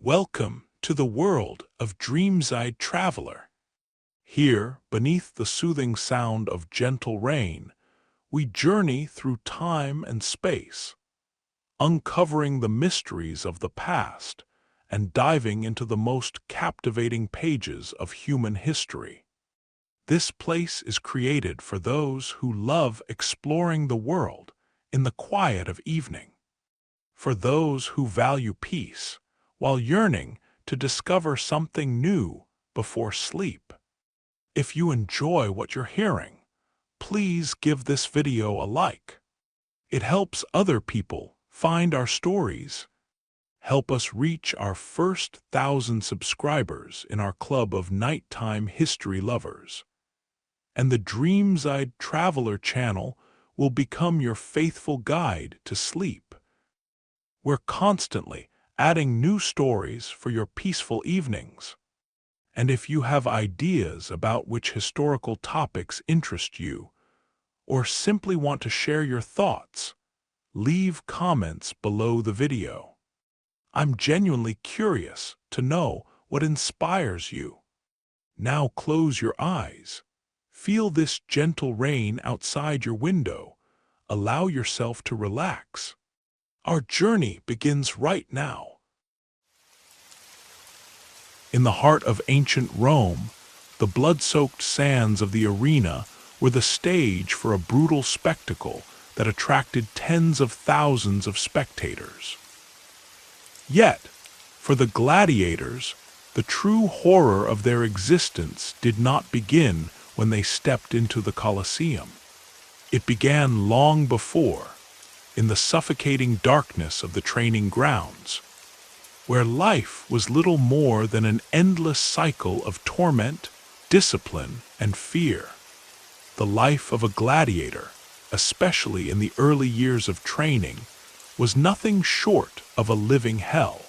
Welcome to the world of Dreamside Traveler. Here, beneath the soothing sound of gentle rain, we journey through time and space, uncovering the mysteries of the past and diving into the most captivating pages of human history. This place is created for those who love exploring the world in the quiet of evening, for those who value peace while yearning to discover something new before sleep. If you enjoy what you're hearing, please give this video a like. It helps other people find our stories. Help us reach our first 1,000 subscribers in our club of nighttime history lovers. And the Dreamside Traveler channel will become your faithful guide to sleep. We're constantly adding new stories for your peaceful evenings. And if you have ideas about which historical topics interest you, or simply want to share your thoughts, leave comments below the video. I'm genuinely curious to know what inspires you. Now close your eyes. Feel this gentle rain outside your window. Allow yourself to relax. Our journey begins right now. In the heart of ancient Rome, the blood-soaked sands of the arena were the stage for a brutal spectacle that attracted tens of thousands of spectators. Yet, for the gladiators, the true horror of their existence did not begin when they stepped into the Colosseum. It began long before, in the suffocating darkness of the training grounds, where life was little more than an endless cycle of torment, discipline, and fear. The life of a gladiator, especially in the early years of training, was nothing short of a living hell.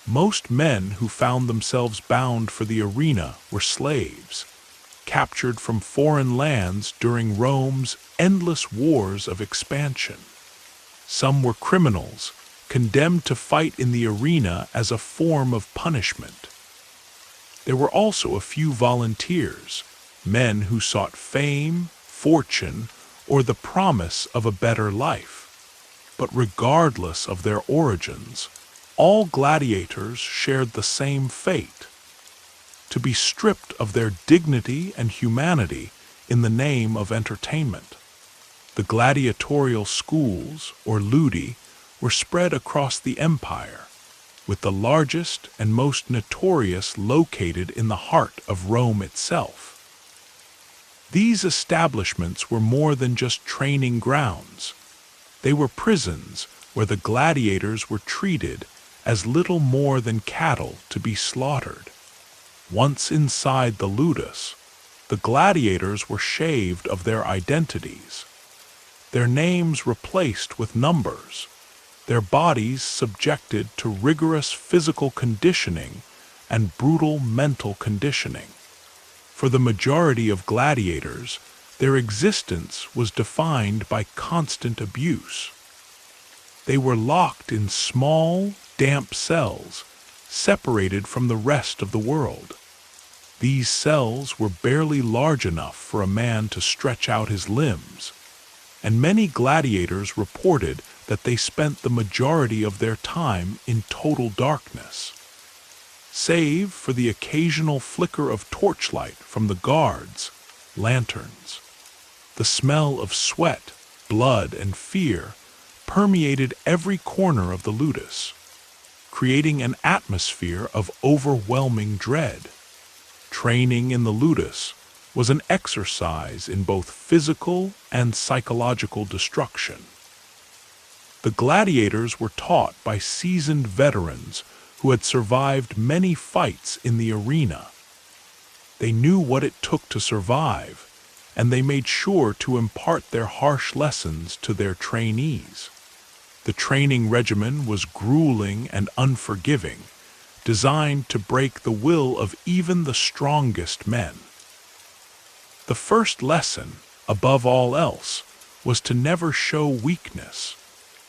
Most men who found themselves bound for the arena were slaves, captured from foreign lands during Rome's endless wars of expansion. Some were criminals, condemned to fight in the arena as a form of punishment. There were also a few volunteers, men who sought fame, fortune, or the promise of a better life. But regardless of their origins, all gladiators shared the same fate: to be stripped of their dignity and humanity in the name of entertainment. The gladiatorial schools, or ludi, were spread across the empire, with the largest and most notorious located in the heart of Rome itself. These establishments were more than just training grounds. They were prisons where the gladiators were treated as little more than cattle to be slaughtered. Once inside the ludus, the gladiators were shaved of their identities, their names replaced with numbers, their bodies subjected to rigorous physical conditioning and brutal mental conditioning. For the majority of gladiators, their existence was defined by constant abuse. They were locked in small, damp cells, separated from the rest of the world. These cells were barely large enough for a man to stretch out his limbs, and many gladiators reported that they spent the majority of their time in total darkness. Save for the occasional flicker of torchlight from the guards, lanterns. The smell of sweat, blood, and fear permeated every corner of the ludus, creating an atmosphere of overwhelming dread. Training in the ludus was an exercise in both physical and psychological destruction. The gladiators were taught by seasoned veterans who had survived many fights in the arena. They knew what it took to survive, and they made sure to impart their harsh lessons to their trainees. The training regimen was grueling and unforgiving, designed to break the will of even the strongest men. The first lesson, above all else, was to never show weakness,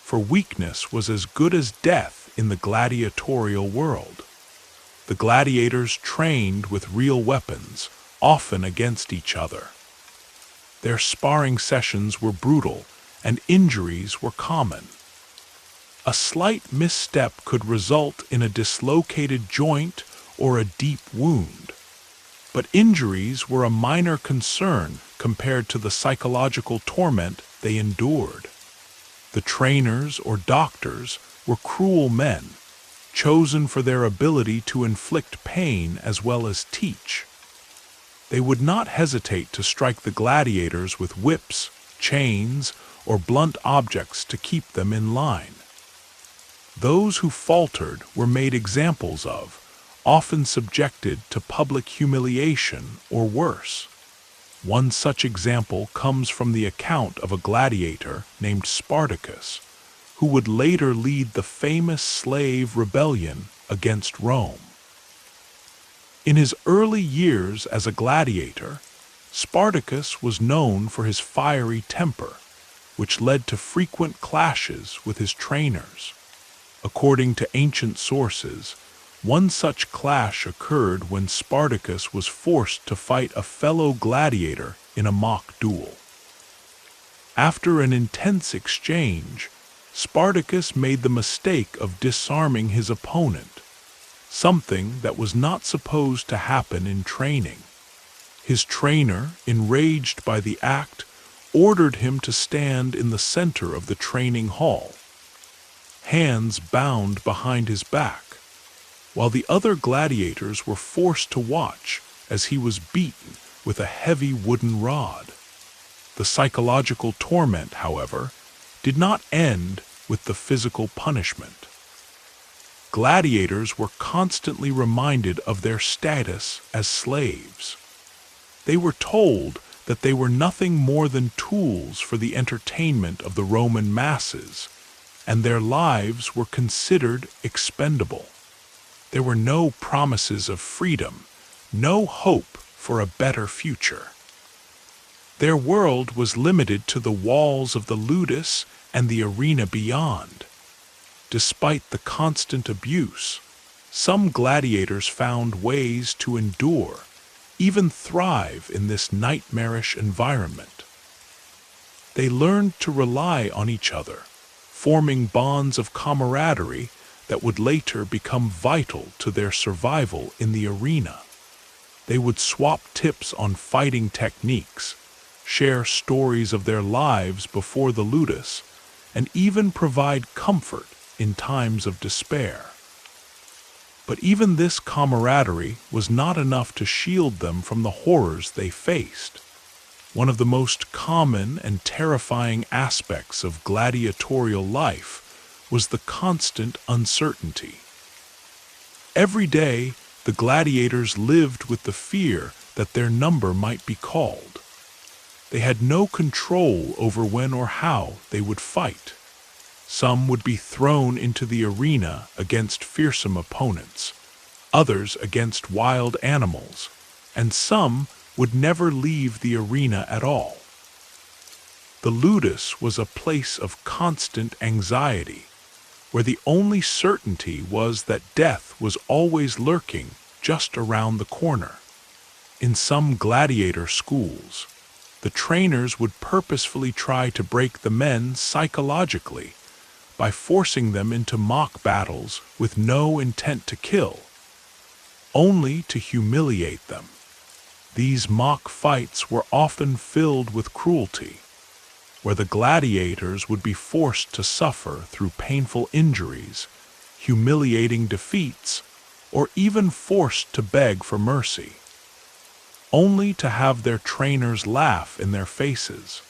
for weakness was as good as death in the gladiatorial world. The gladiators trained with real weapons, often against each other. Their sparring sessions were brutal, and injuries were common. A slight misstep could result in a dislocated joint or a deep wound. But injuries were a minor concern compared to the psychological torment they endured. The trainers or doctors were cruel men, chosen for their ability to inflict pain as well as teach. They would not hesitate to strike the gladiators with whips, chains, or blunt objects to keep them in line. Those who faltered were made examples of, often subjected to public humiliation or worse. One such example comes from the account of a gladiator named Spartacus, who would later lead the famous slave rebellion against Rome. In his early years as a gladiator, Spartacus was known for his fiery temper, which led to frequent clashes with his trainers. According to ancient sources, one such clash occurred when Spartacus was forced to fight a fellow gladiator in a mock duel. After an intense exchange, Spartacus made the mistake of disarming his opponent, something that was not supposed to happen in training. His trainer, enraged by the act, ordered him to stand in the center of the training hall, hands bound behind his back, while the other gladiators were forced to watch as he was beaten with a heavy wooden rod. The psychological torment, however, did not end with the physical punishment. Gladiators were constantly reminded of their status as slaves. They were told that they were nothing more than tools for the entertainment of the Roman masses, and their lives were considered expendable. There were no promises of freedom, no hope for a better future. Their world was limited to the walls of the ludus and the arena beyond. Despite the constant abuse, some gladiators found ways to endure, even thrive in this nightmarish environment. They learned to rely on each other, forming bonds of camaraderie that would later become vital to their survival in the arena. They would swap tips on fighting techniques, share stories of their lives before the ludus, and even provide comfort in times of despair. But even this camaraderie was not enough to shield them from the horrors they faced. One of the most common and terrifying aspects of gladiatorial life was the constant uncertainty. Every day, the gladiators lived with the fear that their number might be called. They had no control over when or how they would fight. Some would be thrown into the arena against fearsome opponents, others against wild animals, and some would never leave the arena at all. The ludus was a place of constant anxiety, where the only certainty was that death was always lurking just around the corner. In some gladiator schools, the trainers would purposefully try to break the men psychologically by forcing them into mock battles with no intent to kill, only to humiliate them. These mock fights were often filled with cruelty, where the gladiators would be forced to suffer through painful injuries, humiliating defeats, or even forced to beg for mercy, only to have their trainers laugh in their faces.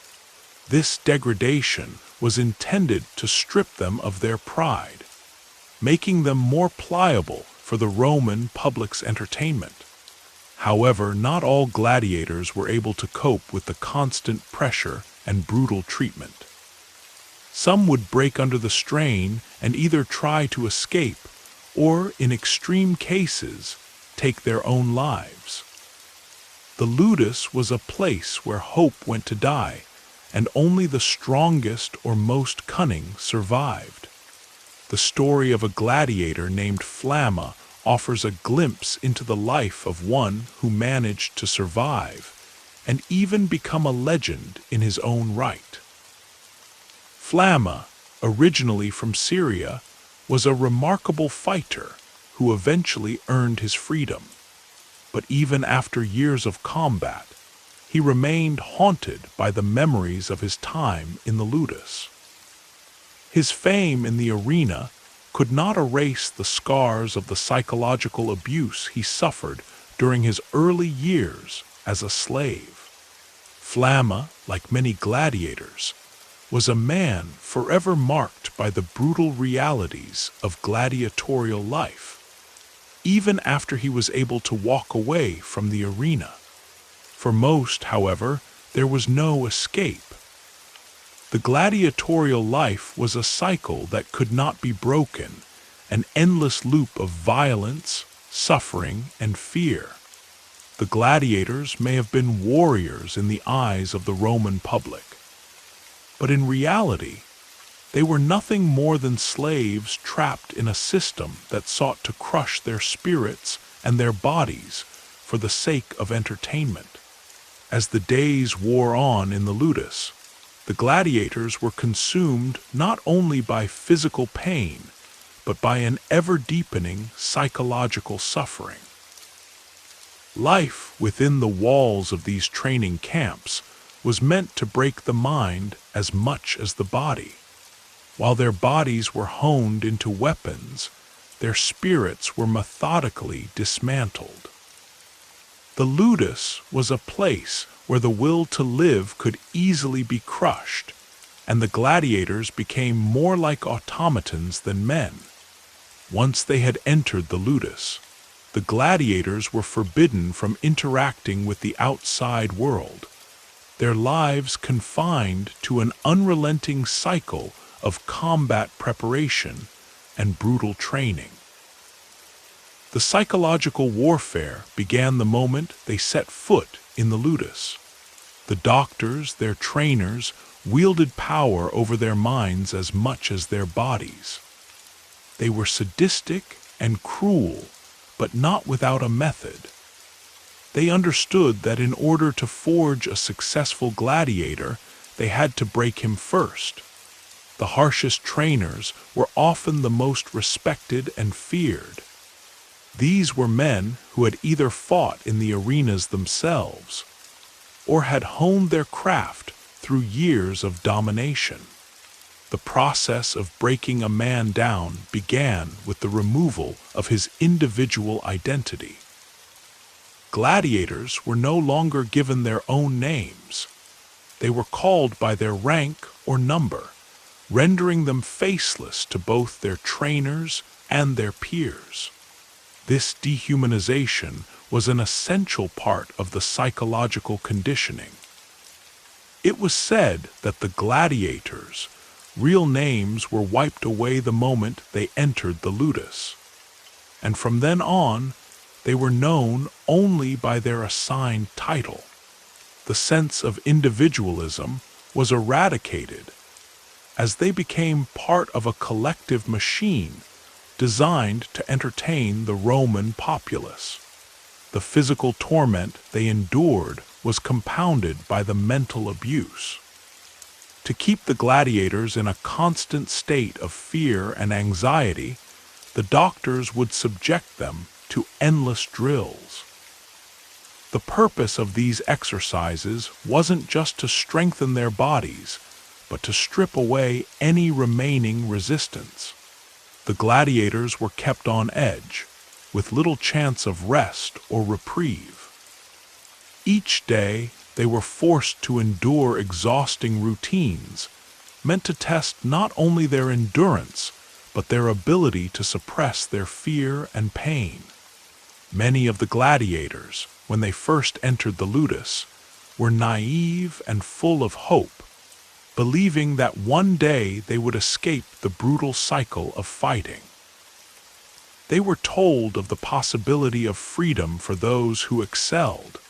This degradation was intended to strip them of their pride, making them more pliable for the Roman public's entertainment. However, not all gladiators were able to cope with the constant pressure and brutal treatment. Some would break under the strain and either try to escape or, in extreme cases, take their own lives. The ludus was a place where hope went to die, and only the strongest or most cunning survived. The story of a gladiator named Flamma offers a glimpse into the life of one who managed to survive and even become a legend in his own right. Flamma, originally from Syria, was a remarkable fighter who eventually earned his freedom. But even after years of combat, he remained haunted by the memories of his time in the ludus. His fame in the arena could not erase the scars of the psychological abuse he suffered during his early years as a slave. Flamma, like many gladiators, was a man forever marked by the brutal realities of gladiatorial life, even after he was able to walk away from the arena. For most, however, there was no escape. The gladiatorial life was a cycle that could not be broken, an endless loop of violence, suffering, and fear. The gladiators may have been warriors in the eyes of the Roman public, but in reality, they were nothing more than slaves trapped in a system that sought to crush their spirits and their bodies for the sake of entertainment. As the days wore on in the ludus, the gladiators were consumed not only by physical pain, but by an ever-deepening psychological suffering. Life within the walls of these training camps was meant to break the mind as much as the body. While their bodies were honed into weapons, their spirits were methodically dismantled. The ludus was a place where the will to live could easily be crushed, and the gladiators became more like automatons than men. Once they had entered the ludus, the gladiators were forbidden from interacting with the outside world, their lives confined to an unrelenting cycle of combat preparation and brutal training. The psychological warfare began the moment they set foot in the ludus. The doctors, their trainers, wielded power over their minds as much as their bodies. They were sadistic and cruel, but not without a method. They understood that in order to forge a successful gladiator, they had to break him first. The harshest trainers were often the most respected and feared. These were men who had either fought in the arenas themselves or had honed their craft through years of domination. The process of breaking a man down began with the removal of his individual identity. Gladiators were no longer given their own names. They were called by their rank or number, rendering them faceless to both their trainers and their peers. This dehumanization was an essential part of the psychological conditioning. It was said that the gladiators' real names were wiped away the moment they entered the ludus, and from then on, they were known only by their assigned title. The sense of individualism was eradicated as they became part of a collective machine designed to entertain the Roman populace. The physical torment they endured was compounded by the mental abuse. To keep the gladiators in a constant state of fear and anxiety, the doctors would subject them to endless drills. The purpose of these exercises wasn't just to strengthen their bodies, but to strip away any remaining resistance. The gladiators were kept on edge, with little chance of rest or reprieve. Each day, they were forced to endure exhausting routines, meant to test not only their endurance, but their ability to suppress their fear and pain. Many of the gladiators, when they first entered the ludus, were naive and full of hope, believing that one day they would escape the brutal cycle of fighting. They were told of the possibility of freedom for those who excelled,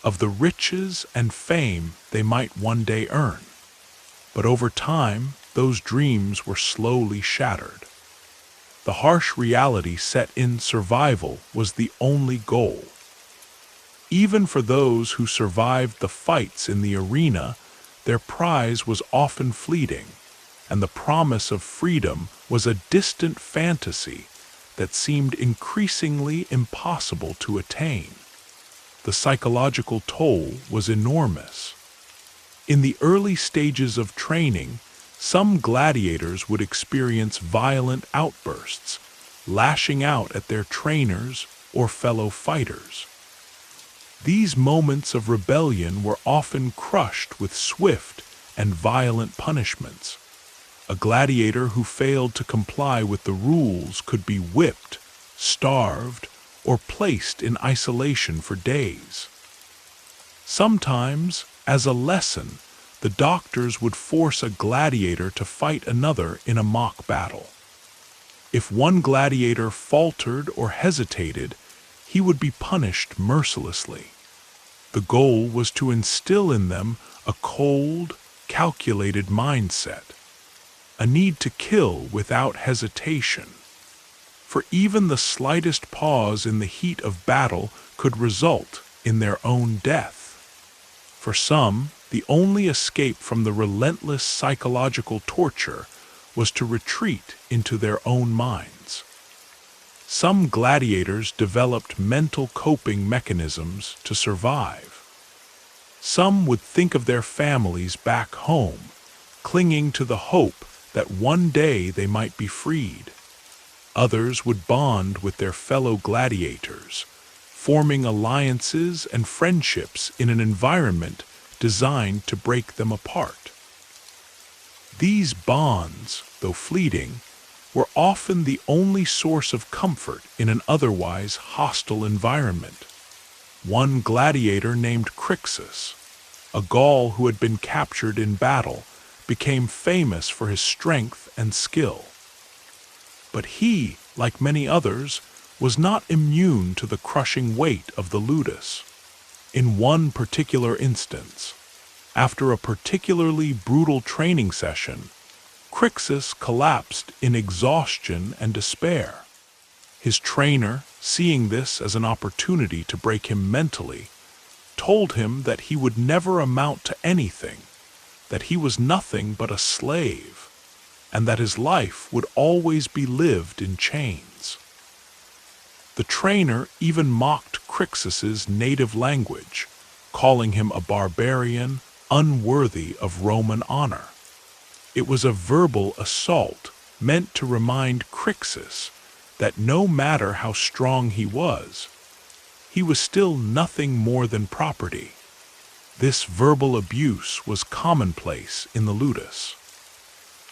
of the riches and fame they might one day earn. But over time, those dreams were slowly shattered. The harsh reality set in survival was the only goal. Even for those who survived the fights in the arena, their prize was often fleeting, and the promise of freedom was a distant fantasy that seemed increasingly impossible to attain. The psychological toll was enormous. In the early stages of training, some gladiators would experience violent outbursts, lashing out at their trainers or fellow fighters. These moments of rebellion were often crushed with swift and violent punishments. A gladiator who failed to comply with the rules could be whipped, starved, or placed in isolation for days. Sometimes, as a lesson, the doctors would force a gladiator to fight another in a mock battle. If one gladiator faltered or hesitated, he would be punished mercilessly. The goal was to instill in them a cold, calculated mindset, a need to kill without hesitation. For even the slightest pause in the heat of battle could result in their own death. For some, the only escape from the relentless psychological torture was to retreat into their own minds. Some gladiators developed mental coping mechanisms to survive. Some would think of their families back home, clinging to the hope that one day they might be freed. Others would bond with their fellow gladiators, forming alliances and friendships in an environment designed to break them apart. These bonds, though fleeting, were often the only source of comfort in an otherwise hostile environment. One gladiator named Crixus, a Gaul who had been captured in battle, became famous for his strength and skill. But he, like many others, was not immune to the crushing weight of the ludus. In one particular instance, after a particularly brutal training session, Crixus collapsed in exhaustion and despair. His trainer, seeing this as an opportunity to break him mentally, told him that he would never amount to anything, that he was nothing but a slave, and that his life would always be lived in chains. The trainer even mocked Crixus's native language, calling him a barbarian unworthy of Roman honor. It was a verbal assault meant to remind Crixus that no matter how strong he was still nothing more than property. This verbal abuse was commonplace in the ludus.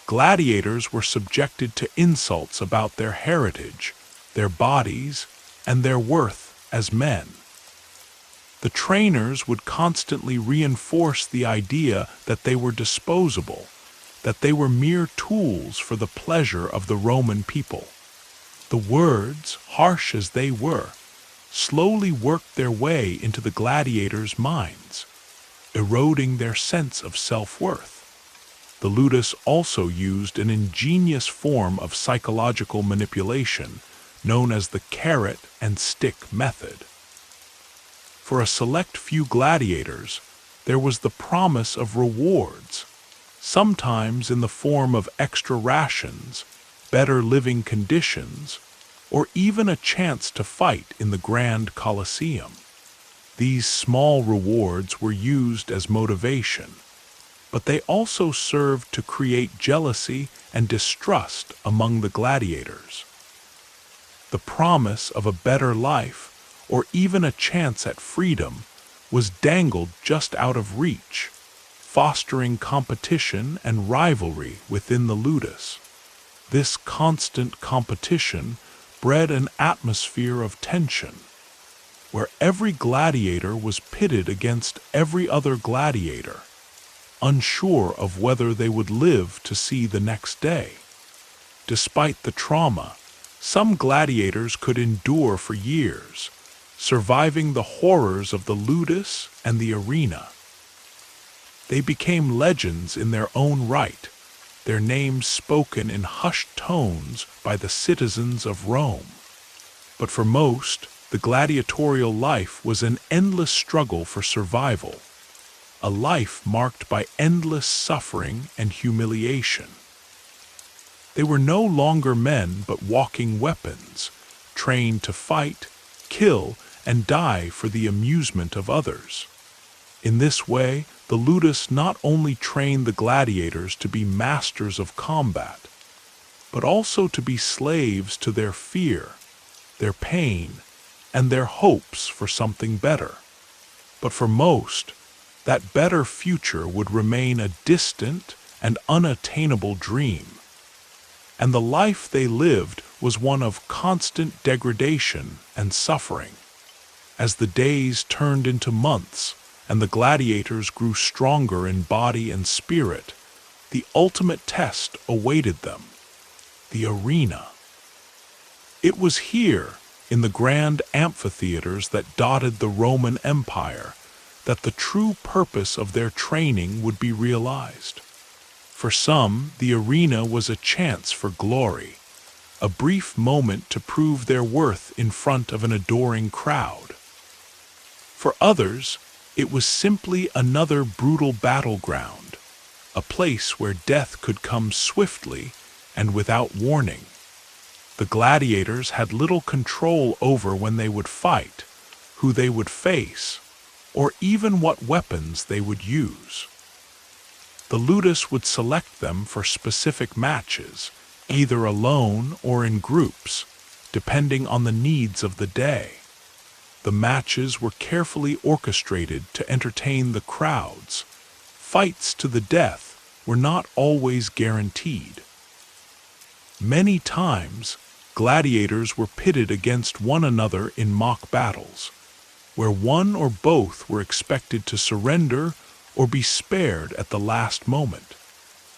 Gladiators were subjected to insults about their heritage, their bodies, and their worth as men. The trainers would constantly reinforce the idea that they were disposable, that they were mere tools for the pleasure of the Roman people. The words, harsh as they were, slowly worked their way into the gladiators' minds, eroding their sense of self-worth. The ludus also used an ingenious form of psychological manipulation known as the carrot and stick method. For a select few gladiators, there was the promise of rewards, sometimes in the form of extra rations, better living conditions, or even a chance to fight in the Grand Colosseum. These small rewards were used as motivation, but they also served to create jealousy and distrust among the gladiators. The promise of a better life, or even a chance at freedom, was dangled just out of reach, fostering competition and rivalry within the ludus. This constant competition bred an atmosphere of tension, where every gladiator was pitted against every other gladiator, unsure of whether they would live to see the next day. Despite the trauma, some gladiators could endure for years, surviving the horrors of the ludus and the arena. They became legends in their own right, their names spoken in hushed tones by the citizens of Rome. But for most, the gladiatorial life was an endless struggle for survival, a life marked by endless suffering and humiliation. They were no longer men but walking weapons, trained to fight, kill, and die for the amusement of others. In this way, the ludus not only trained the gladiators to be masters of combat, but also to be slaves to their fear, their pain, and their hopes for something better. But for most, that better future would remain a distant and unattainable dream. And the life they lived was one of constant degradation and suffering. As the days turned into months and the gladiators grew stronger in body and spirit, the ultimate test awaited them: the arena. It was here, in the grand amphitheaters that dotted the Roman Empire, that the true purpose of their training would be realized. For some, the arena was a chance for glory, a brief moment to prove their worth in front of an adoring crowd. For others, it was simply another brutal battleground, a place where death could come swiftly and without warning. The gladiators had little control over when they would fight, who they would face, or even what weapons they would use. The ludus would select them for specific matches, either alone or in groups, depending on the needs of the day. The matches were carefully orchestrated to entertain the crowds. Fights to the death were not always guaranteed. Many times, gladiators were pitted against one another in mock battles, where one or both were expected to surrender or be spared at the last moment.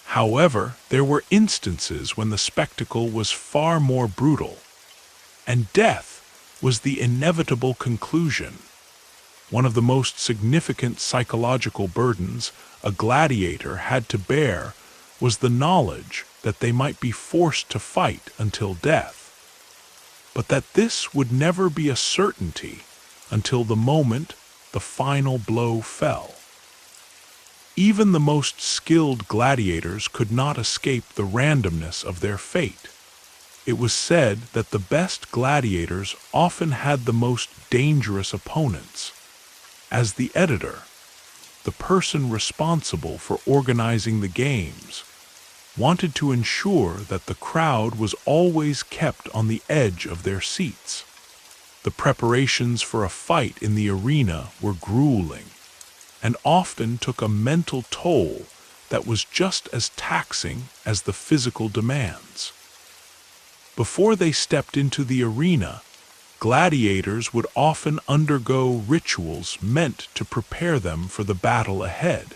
However, there were instances when the spectacle was far more brutal, and death was the inevitable conclusion. One of the most significant psychological burdens a gladiator had to bear was the knowledge that they might be forced to fight until death, but that this would never be a certainty until the moment the final blow fell. Even the most skilled gladiators could not escape the randomness of their fate. It was said that the best gladiators often had the most dangerous opponents. As the editor, the person responsible for organizing the games, wanted to ensure that the crowd was always kept on the edge of their seats. The preparations for a fight in the arena were grueling, and often took a mental toll that was just as taxing as the physical demands. Before they stepped into the arena, gladiators would often undergo rituals meant to prepare them for the battle ahead.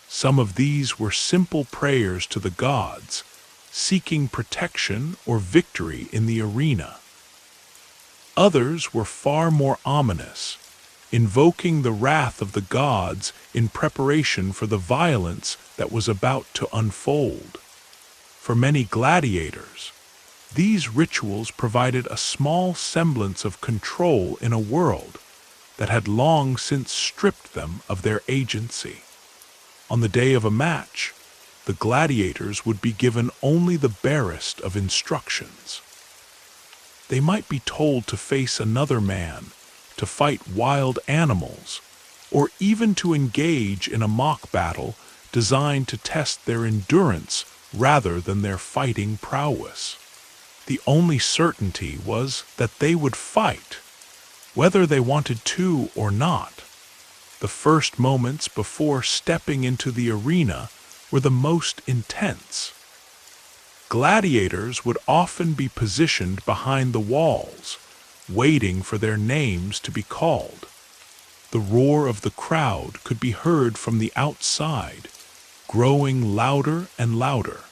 Some of these were simple prayers to the gods, seeking protection or victory in the arena. Others were far more ominous, invoking the wrath of the gods in preparation for the violence that was about to unfold. For many gladiators, these rituals provided a small semblance of control in a world that had long since stripped them of their agency. On the day of a match, the gladiators would be given only the barest of instructions. They might be told to face another man, to fight wild animals, or even to engage in a mock battle designed to test their endurance rather than their fighting prowess. The only certainty was that they would fight, whether they wanted to or not. The first moments before stepping into the arena were the most intense. Gladiators would often be positioned behind the walls, waiting for their names to be called. The roar of the crowd could be heard from the outside, growing louder and louder.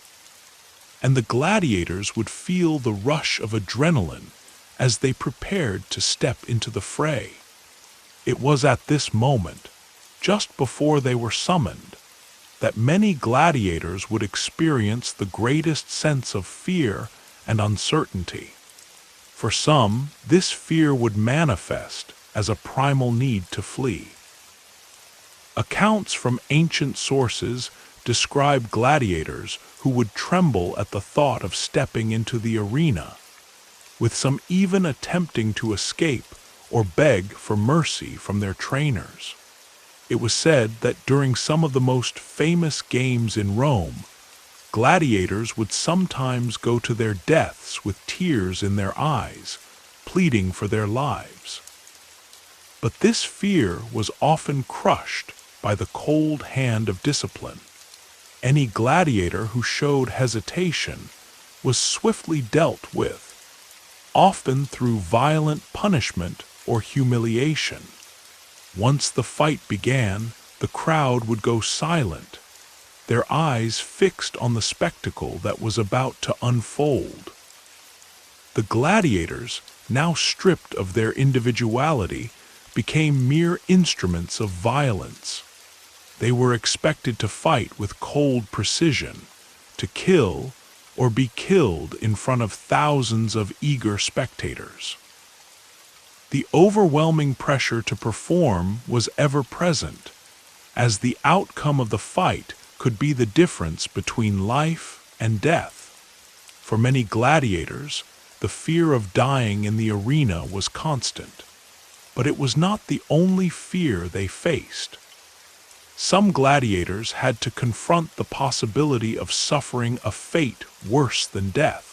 And the gladiators would feel the rush of adrenaline as they prepared to step into the fray. It was at this moment, just before they were summoned, that many gladiators would experience the greatest sense of fear and uncertainty. For some, this fear would manifest as a primal need to flee. Accounts from ancient sources describe gladiators who would tremble at the thought of stepping into the arena, with some even attempting to escape or beg for mercy from their trainers. It was said that during some of the most famous games in Rome, gladiators would sometimes go to their deaths with tears in their eyes, pleading for their lives. But this fear was often crushed by the cold hand of discipline. Any gladiator who showed hesitation was swiftly dealt with, often through violent punishment or humiliation. Once the fight began, the crowd would go silent, their eyes fixed on the spectacle that was about to unfold. The gladiators, now stripped of their individuality, became mere instruments of violence. They were expected to fight with cold precision, to kill or be killed in front of thousands of eager spectators. The overwhelming pressure to perform was ever present, as the outcome of the fight could be the difference between life and death. For many gladiators, the fear of dying in the arena was constant, but it was not the only fear they faced. Some gladiators had to confront the possibility of suffering a fate worse than death.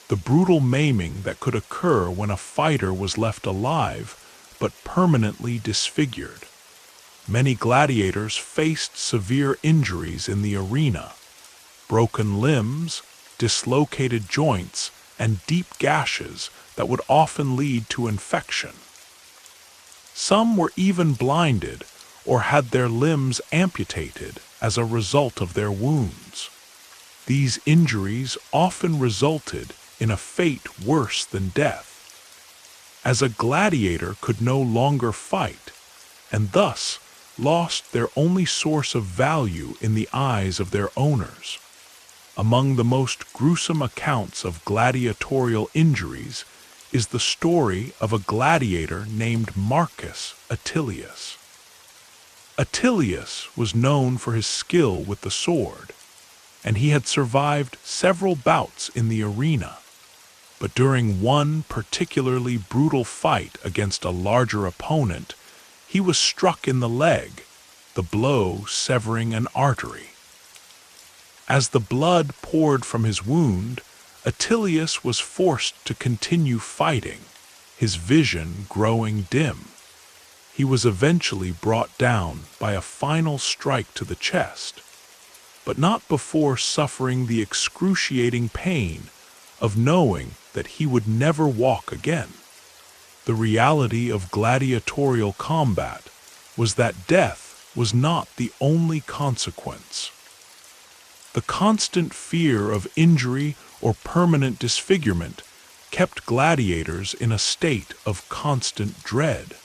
The brutal maiming that could occur when a fighter was left alive but permanently disfigured. Many gladiators faced severe injuries in the arena: broken limbs, dislocated joints, and deep gashes that would often lead to infection. Some were even blinded or had their limbs amputated as a result of their wounds. These injuries often resulted in a fate worse than death, as a gladiator could no longer fight, and thus lost their only source of value in the eyes of their owners. Among the most gruesome accounts of gladiatorial injuries is the story of a gladiator named Marcus Attilius. Attilius was known for his skill with the sword, and he had survived several bouts in the arena. But during one particularly brutal fight against a larger opponent, he was struck in the leg, the blow severing an artery. As the blood poured from his wound, Attilius was forced to continue fighting, his vision growing dim. He was eventually brought down by a final strike to the chest, but not before suffering the excruciating pain of knowing that he would never walk again. The reality of gladiatorial combat was that death was not the only consequence. The constant fear of injury or permanent disfigurement kept gladiators in a state of constant dread.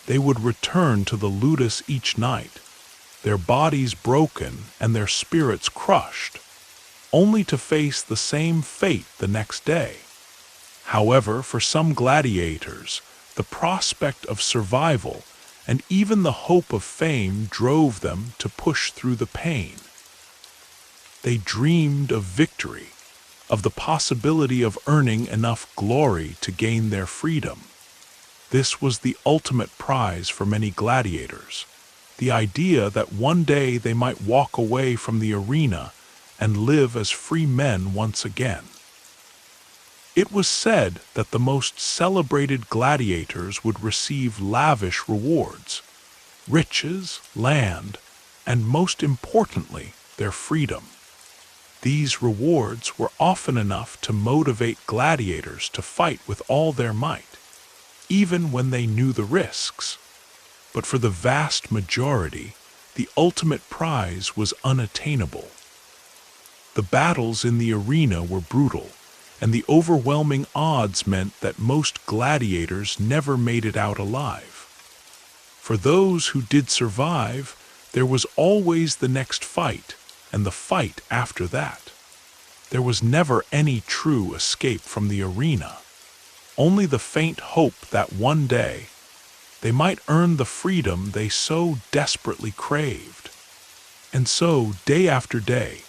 They would return to the ludus each night, their bodies broken and their spirits crushed, only to face the same fate the next day. However, for some gladiators, the prospect of survival and even the hope of fame drove them to push through the pain. They dreamed of victory, of the possibility of earning enough glory to gain their freedom. This was the ultimate prize for many gladiators, the idea that one day they might walk away from the arena and live as free men once again. It was said that the most celebrated gladiators would receive lavish rewards, riches, land, and most importantly, their freedom. These rewards were often enough to motivate gladiators to fight with all their might, even when they knew the risks. But for the vast majority, the ultimate prize was unattainable. The battles in the arena were brutal, and the overwhelming odds meant that most gladiators never made it out alive. For those who did survive, There was always the next fight, and the fight after that. There was never any true escape from the arena, only the faint hope that one day they might earn the freedom they so desperately craved. And so, day after day,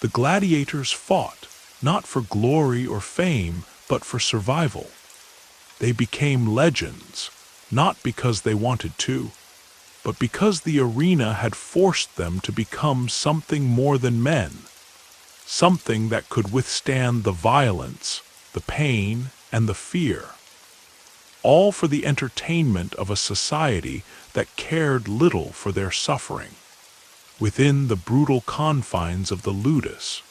the gladiators fought, not for glory or fame, but for survival. They became legends, not because they wanted to, but because the arena had forced them to become something more than men, something that could withstand the violence, the pain, and the fear, all for the entertainment of a society that cared little for their suffering. Within the brutal confines of the ludus,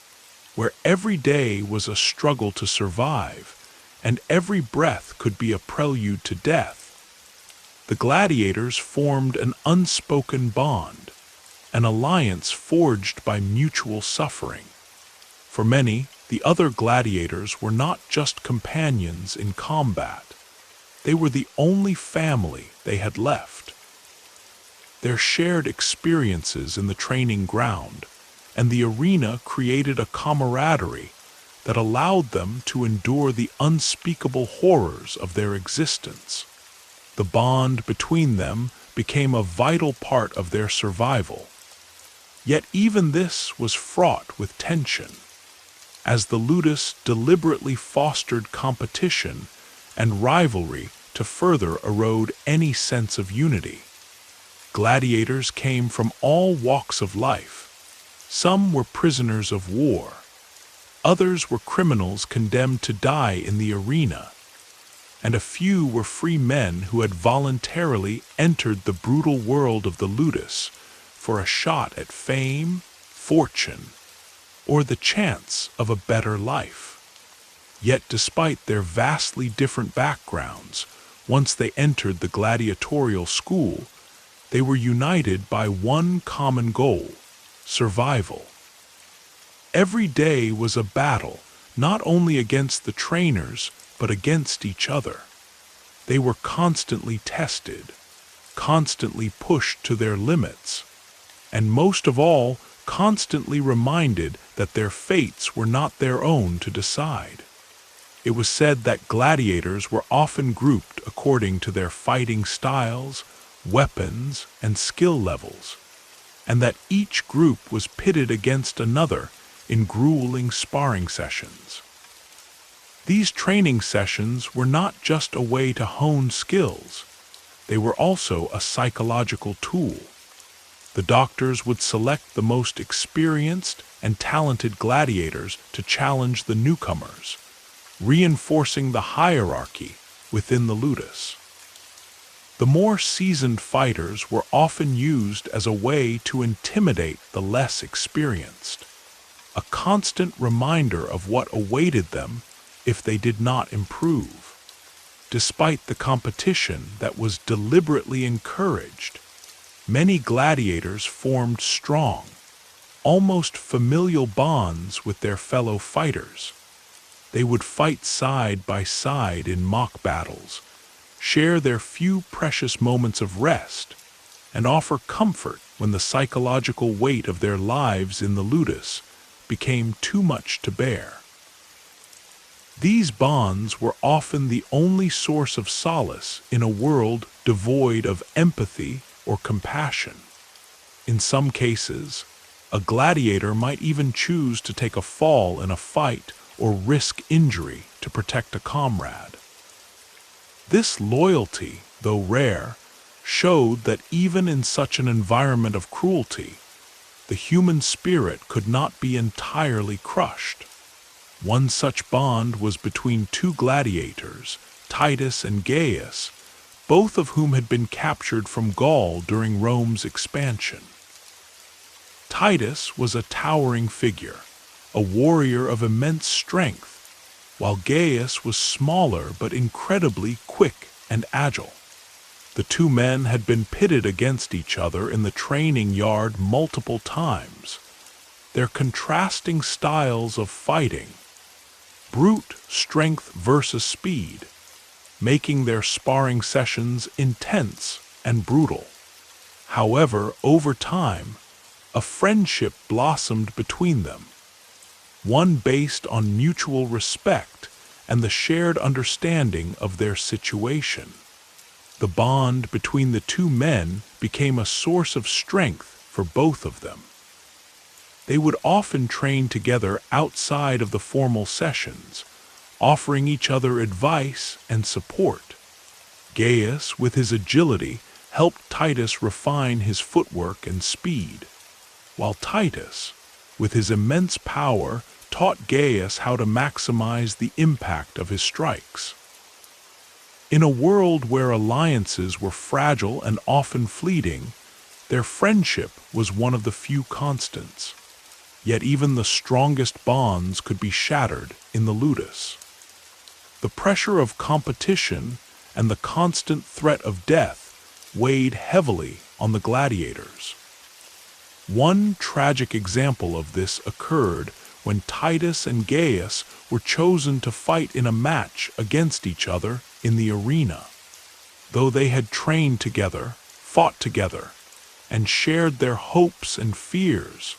where every day was a struggle to survive, and every breath could be a prelude to death, the gladiators formed an unspoken bond, an alliance forged by mutual suffering. For many, the other gladiators were not just companions in combat. They were the only family they had left. Their shared experiences in the training ground and the arena created a camaraderie that allowed them to endure the unspeakable horrors of their existence. The bond between them became a vital part of their survival. Yet even this was fraught with tension, as the ludus deliberately fostered competition and rivalry to further erode any sense of unity. Gladiators came from all walks of life. Some were prisoners of war. Others were criminals condemned to die in the arena. And a few were free men who had voluntarily entered the brutal world of the ludus for a shot at fame, fortune, or the chance of a better life. Yet despite their vastly different backgrounds, once they entered the gladiatorial school, they were united by one common goal: survival. Every day was a battle, not only against the trainers, but against each other. They were constantly tested, constantly pushed to their limits, and most of all, constantly reminded that their fates were not their own to decide. It was said that gladiators were often grouped according to their fighting styles, weapons, and skill levels, and that each group was pitted against another in grueling sparring sessions. These training sessions were not just a way to hone skills, they were also a psychological tool. The doctors would select the most experienced and talented gladiators to challenge the newcomers, reinforcing the hierarchy within the ludus. The more seasoned fighters were often used as a way to intimidate the less experienced, a constant reminder of what awaited them if they did not improve. Despite the competition that was deliberately encouraged, many gladiators formed strong, almost familial bonds with their fellow fighters. They would fight side by side in mock battles, share their few precious moments of rest, and offer comfort when the psychological weight of their lives in the ludus became too much to bear. These bonds were often the only source of solace in a world devoid of empathy or compassion. In some cases, a gladiator might even choose to take a fall in a fight or risk injury to protect a comrade. This loyalty, though rare, showed that even in such an environment of cruelty, the human spirit could not be entirely crushed. One such bond was between two gladiators, Titus and Gaius, both of whom had been captured from Gaul during Rome's expansion. Titus was a towering figure, a warrior of immense strength, while Gaius was smaller but incredibly quick and agile. The two men had been pitted against each other in the training yard multiple times. Their contrasting styles of fighting, brute strength versus speed, making their sparring sessions intense and brutal. However, over time, a friendship blossomed between them, one based on mutual respect and the shared understanding of their situation. The bond between the two men became a source of strength for both of them. They would often train together outside of the formal sessions, offering each other advice and support. Gaius, with his agility, helped Titus refine his footwork and speed, while Titus, with his immense power, taught Gaius how to maximize the impact of his strikes. In a world where alliances were fragile and often fleeting, their friendship was one of the few constants. Yet even the strongest bonds could be shattered in the ludus. The pressure of competition and the constant threat of death weighed heavily on the gladiators. One tragic example of this occurred when Titus and Gaius were chosen to fight in a match against each other in the arena. Though they had trained together, fought together, and shared their hopes and fears,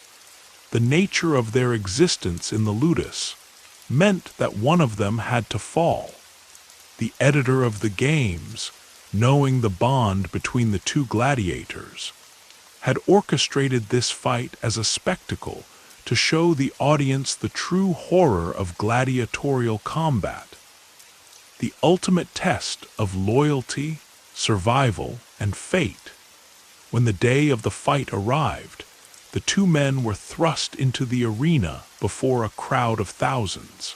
the nature of their existence in the ludus meant that one of them had to fall. The editor of the games, knowing the bond between the two gladiators, had orchestrated this fight as a spectacle to show the audience the true horror of gladiatorial combat, the ultimate test of loyalty, survival, and fate. When the day of the fight arrived, the two men were thrust into the arena before a crowd of thousands.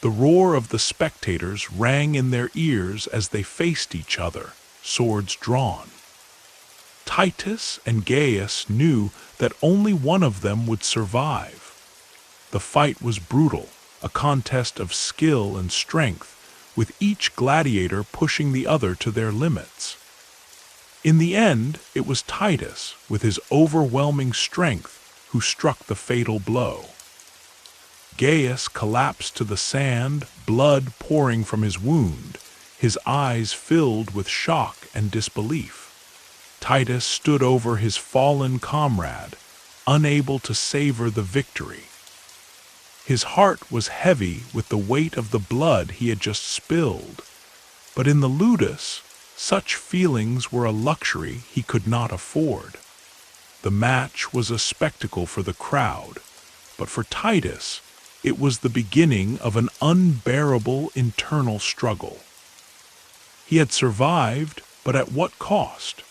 The roar of the spectators rang in their ears as they faced each other, swords drawn. Titus and Gaius knew that only one of them would survive. The fight was brutal, a contest of skill and strength, with each gladiator pushing the other to their limits. In the end, it was Titus, with his overwhelming strength, who struck the fatal blow. Gaius collapsed to the sand, blood pouring from his wound, his eyes filled with shock and disbelief. Titus stood over his fallen comrade, unable to savor the victory. His heart was heavy with the weight of the blood he had just spilled, but in the ludus, such feelings were a luxury he could not afford. The match was a spectacle for the crowd, but for Titus, it was the beginning of an unbearable internal struggle. He had survived, but at what cost?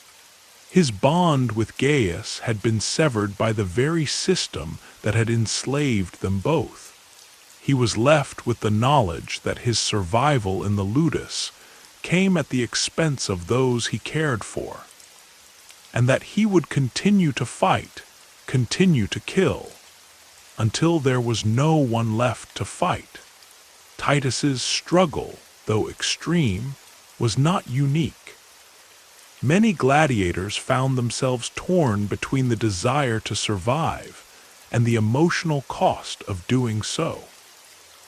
His bond with Gaius had been severed by the very system that had enslaved them both. He was left with the knowledge that his survival in the ludus came at the expense of those he cared for, and that he would continue to fight, continue to kill, until there was no one left to fight. Titus's struggle, though extreme, was not unique. Many gladiators found themselves torn between the desire to survive and the emotional cost of doing so.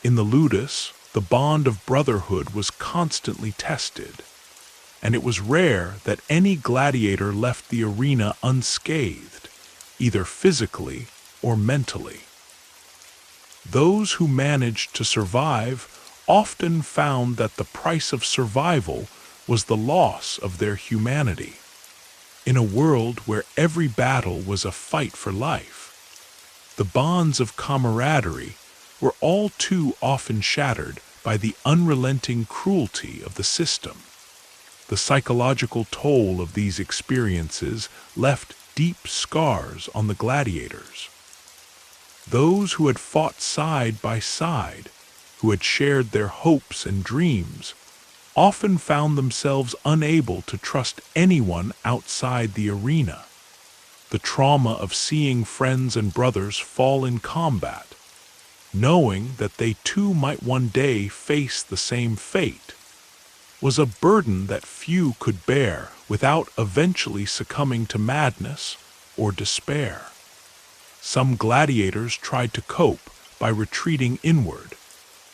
In the ludus, the bond of brotherhood was constantly tested, and it was rare that any gladiator left the arena unscathed, either physically or mentally. Those who managed to survive often found that the price of survival was the loss of their humanity. In a world where every battle was a fight for life, the bonds of camaraderie were all too often shattered by the unrelenting cruelty of the system. The psychological toll of these experiences left deep scars on the gladiators. Those who had fought side by side, who had shared their hopes and dreams, often found themselves unable to trust anyone outside the arena. The trauma of seeing friends and brothers fall in combat, knowing that they too might one day face the same fate, was a burden that few could bear without eventually succumbing to madness or despair. Some gladiators tried to cope by retreating inward,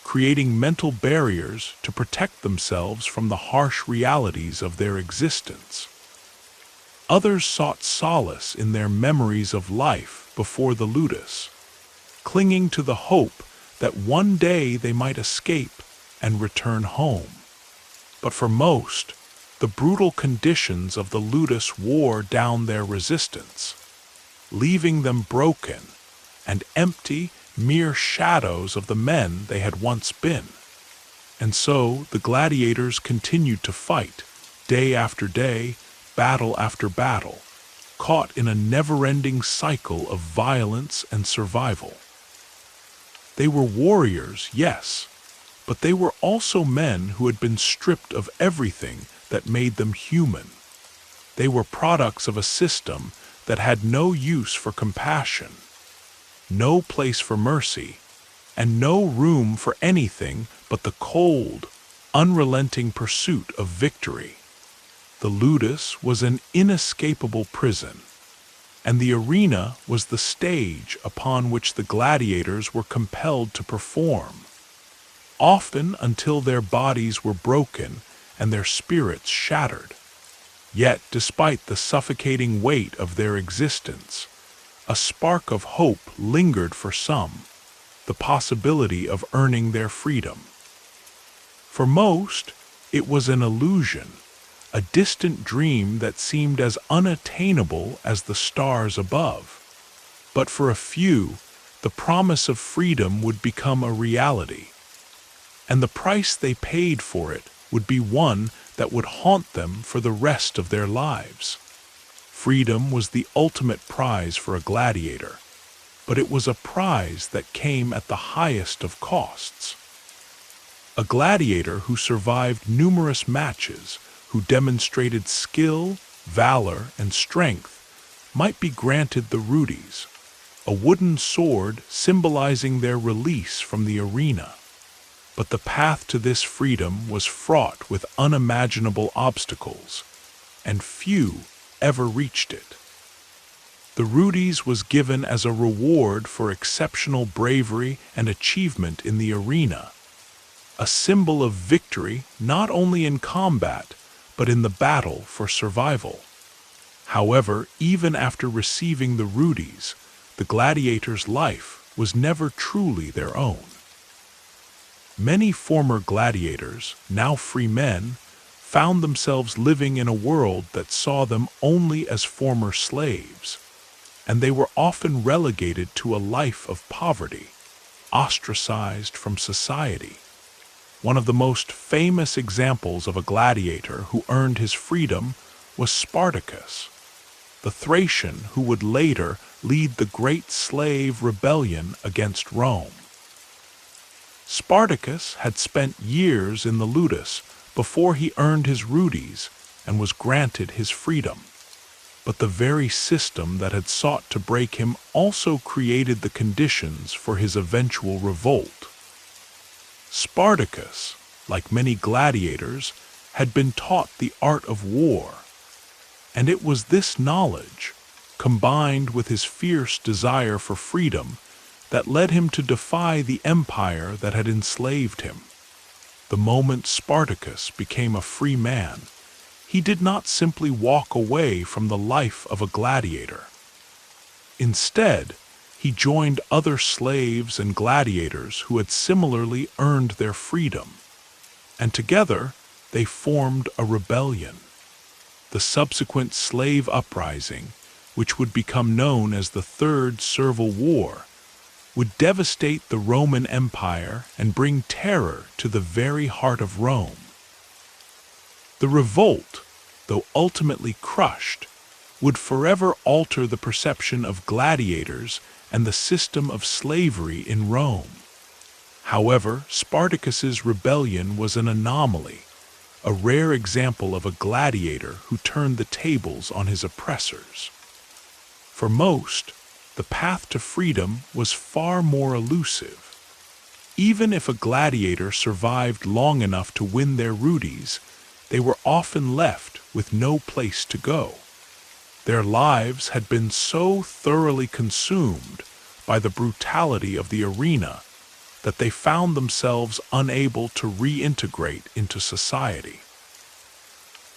creating mental barriers to protect themselves from the harsh realities of their existence. Others sought solace in their memories of life before the ludus, clinging to the hope that one day they might escape and return home. But for most, the brutal conditions of the ludus wore down their resistance, leaving them broken and empty, mere shadows of the men they had once been. And so the gladiators continued to fight, day after day, battle after battle, caught in a never-ending cycle of violence and survival. They were warriors, yes, but they were also men who had been stripped of everything that made them human. They were products of a system that had no use for compassion, no place for mercy, and no room for anything but the cold, unrelenting pursuit of victory. The ludus was an inescapable prison, and the arena was the stage upon which the gladiators were compelled to perform, often until their bodies were broken and their spirits shattered. Yet, despite the suffocating weight of their existence, a spark of hope lingered for some, the possibility of earning their freedom. For most, it was an illusion, a distant dream that seemed as unattainable as the stars above. But for a few, the promise of freedom would become a reality, and the price they paid for it would be one that would haunt them for the rest of their lives. Freedom was the ultimate prize for a gladiator, but it was a prize that came at the highest of costs. A gladiator who survived numerous matches, who demonstrated skill, valor, and strength, might be granted the rudis, a wooden sword symbolizing their release from the arena. But the path to this freedom was fraught with unimaginable obstacles, and few ever reached it. The rudis was given as a reward for exceptional bravery and achievement in the arena, a symbol of victory not only in combat, but in the battle for survival. However, even after receiving the rudis, the gladiator's life was never truly their own. Many former gladiators, now free men, found themselves living in a world that saw them only as former slaves, and they were often relegated to a life of poverty, ostracized from society. One of the most famous examples of a gladiator who earned his freedom was Spartacus, the Thracian who would later lead the great slave rebellion against Rome. Spartacus had spent years in the ludus before he earned his rudis and was granted his freedom. But the very system that had sought to break him also created the conditions for his eventual revolt. Spartacus, like many gladiators, had been taught the art of war, and it was this knowledge, combined with his fierce desire for freedom, that led him to defy the empire that had enslaved him. The moment Spartacus became a free man, he did not simply walk away from the life of a gladiator. Instead, he joined other slaves and gladiators who had similarly earned their freedom, and together they formed a rebellion. The subsequent slave uprising, which would become known as the Third Servile War, would devastate the Roman Empire and bring terror to the very heart of Rome. The revolt, though ultimately crushed, would forever alter the perception of gladiators and the system of slavery in Rome. However, Spartacus's rebellion was an anomaly, a rare example of a gladiator who turned the tables on his oppressors. For most, the path to freedom was far more elusive. Even if a gladiator survived long enough to win their rudis, they were often left with no place to go. Their lives had been so thoroughly consumed by the brutality of the arena that they found themselves unable to reintegrate into society.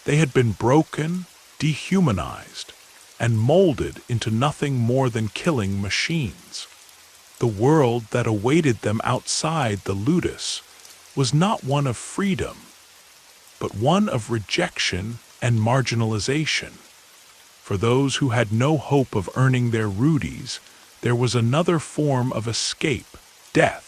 They had been broken, dehumanized, and molded into nothing more than killing machines. The world that awaited them outside the ludus was not one of freedom, but one of rejection and marginalization. For those who had no hope of earning their rudies, there was another form of escape, death.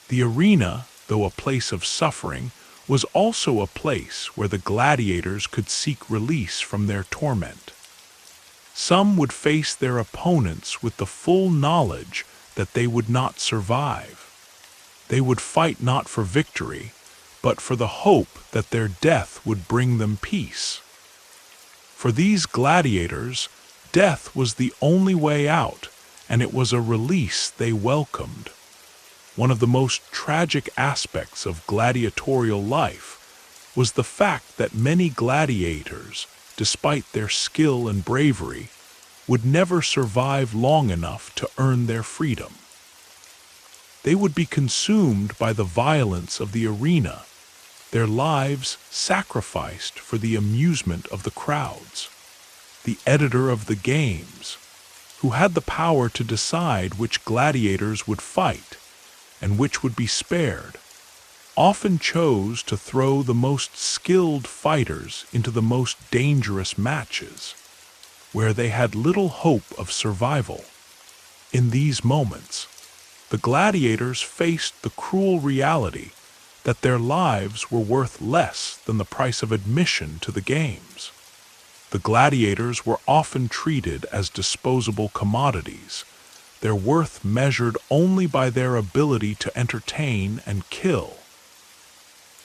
The arena, though a place of suffering, was also a place where the gladiators could seek release from their torment. Some would face their opponents with the full knowledge that they would not survive. They would fight not for victory, but for the hope that their death would bring them peace. For these gladiators, death was the only way out, and it was a release they welcomed. One of the most tragic aspects of gladiatorial life was the fact that many gladiators, despite their skill and bravery, would never survive long enough to earn their freedom. They would be consumed by the violence of the arena, their lives sacrificed for the amusement of the crowds. The editor of the games, who had the power to decide which gladiators would fight and which would be spared, often chose to throw the most skilled fighters into the most dangerous matches, where they had little hope of survival. In these moments, the gladiators faced the cruel reality that their lives were worth less than the price of admission to the games. The gladiators were often treated as disposable commodities, their worth measured only by their ability to entertain and kill.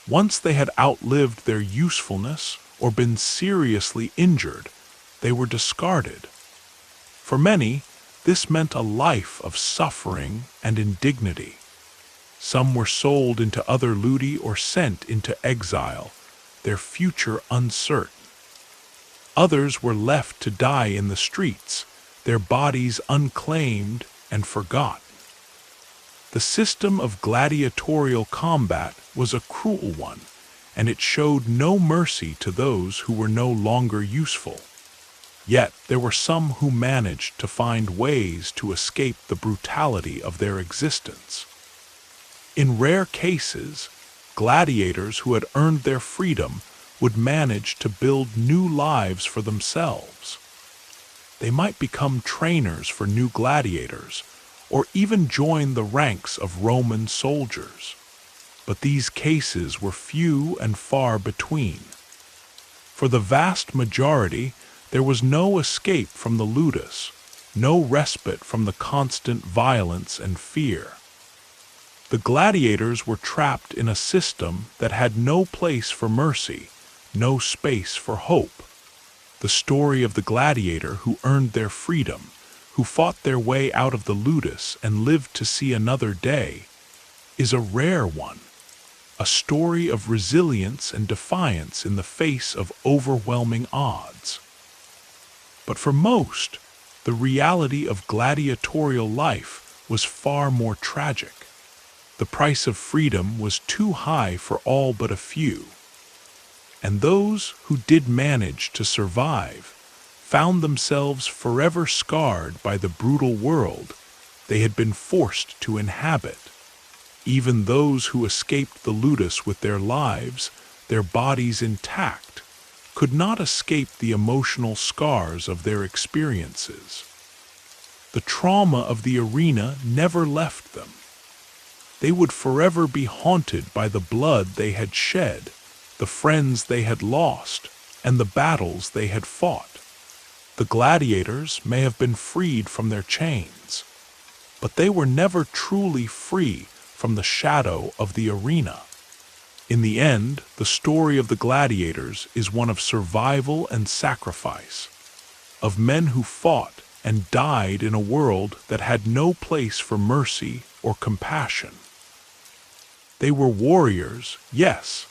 Once they had outlived their usefulness or been seriously injured, they were discarded. For many, this meant a life of suffering and indignity. Some were sold into other ludi or sent into exile, their future uncertain. Others were left to die in the streets, their bodies unclaimed and forgotten. The system of gladiatorial combat was a cruel one, and it showed no mercy to those who were no longer useful. Yet there were some who managed to find ways to escape the brutality of their existence. In rare cases, gladiators who had earned their freedom would manage to build new lives for themselves. They might become trainers for new gladiators, or even join the ranks of Roman soldiers. But these cases were few and far between. For the vast majority, there was no escape from the ludus, no respite from the constant violence and fear. The gladiators were trapped in a system that had no place for mercy, no space for hope. The story of the gladiator who earned their freedom, who fought their way out of the ludus and lived to see another day, is a rare one, a story of resilience and defiance in the face of overwhelming odds. But for most, the reality of gladiatorial life was far more tragic. The price of freedom was too high for all but a few, and those who did manage to survive found themselves forever scarred by the brutal world they had been forced to inhabit. Even those who escaped the ludus with their lives, their bodies intact, could not escape the emotional scars of their experiences. The trauma of the arena never left them. They would forever be haunted by the blood they had shed, the friends they had lost, and the battles they had fought. The gladiators may have been freed from their chains, but they were never truly free from the shadow of the arena. In the end, the story of the gladiators is one of survival and sacrifice, of men who fought and died in a world that had no place for mercy or compassion. They were warriors, yes,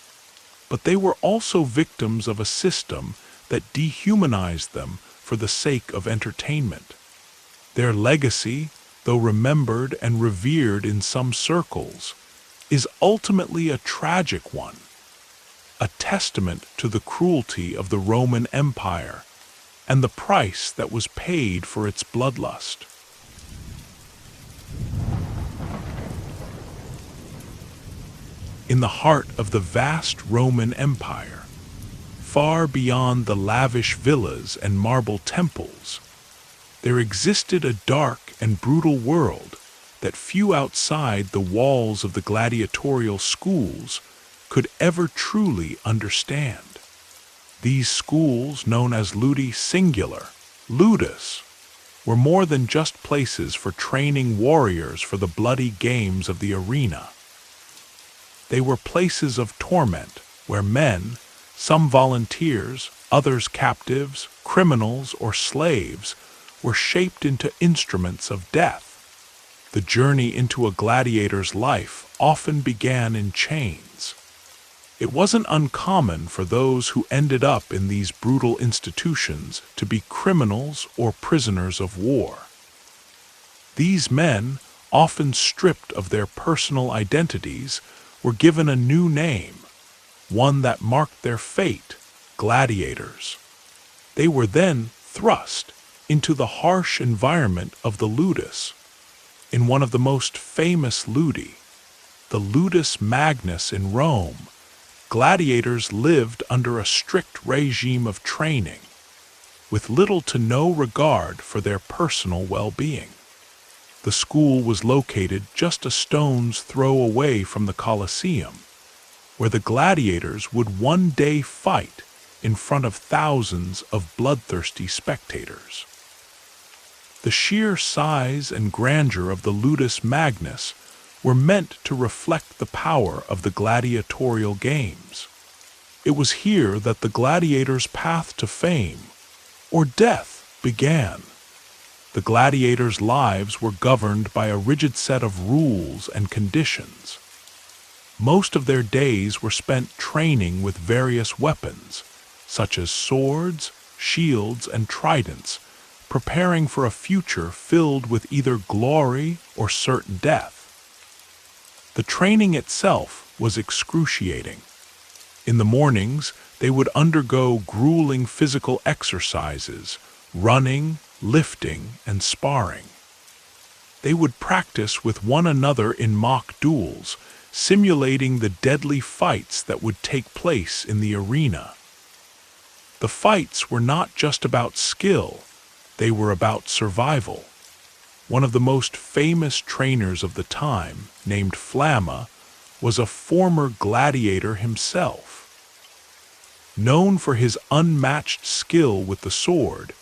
but they were also victims of a system that dehumanized them for the sake of entertainment. Their legacy, though remembered and revered in some circles, is ultimately a tragic one. a testament to the cruelty of the Roman Empire and the price that was paid for its bloodlust. In the heart of the vast Roman Empire, far beyond the lavish villas and marble temples, there existed a dark and brutal world that few outside the walls of the gladiatorial schools could ever truly understand. These schools, known as ludi singular, ludus, were more than just places for training warriors for the bloody games of the arena. They were places of torment where men, some volunteers, others captives, criminals, or slaves, were shaped into instruments of death. The journey into a gladiator's life often began in chains. It wasn't uncommon for those who ended up in these brutal institutions to be criminals or prisoners of war. These men, often stripped of their personal identities, were given a new name, one that marked their fate: gladiators. They were then thrust into the harsh environment of the ludus. In one of the most famous ludi, the Ludus Magnus in Rome, gladiators lived under a strict regime of training, with little to no regard for their personal well-being. The school was located just a stone's throw away from the Colosseum, where the gladiators would one day fight in front of thousands of bloodthirsty spectators. The sheer size and grandeur of the Ludus Magnus were meant to reflect the power of the gladiatorial games. It was here that the gladiator's path to fame, or death, began. The gladiators' lives were governed by a rigid set of rules and conditions. Most of their days were spent training with various weapons, such as swords, shields, and tridents, preparing for a future filled with either glory or certain death. The training itself was excruciating. In the mornings, they would undergo grueling physical exercises, running, lifting, and sparring. They would practice with one another in mock duels, simulating the deadly fights that would take place in the arena. The fights were not just about skill, they were about survival. One of the most famous trainers of the time, named Flamma, was a former gladiator himself. Known for his unmatched skill with the sword,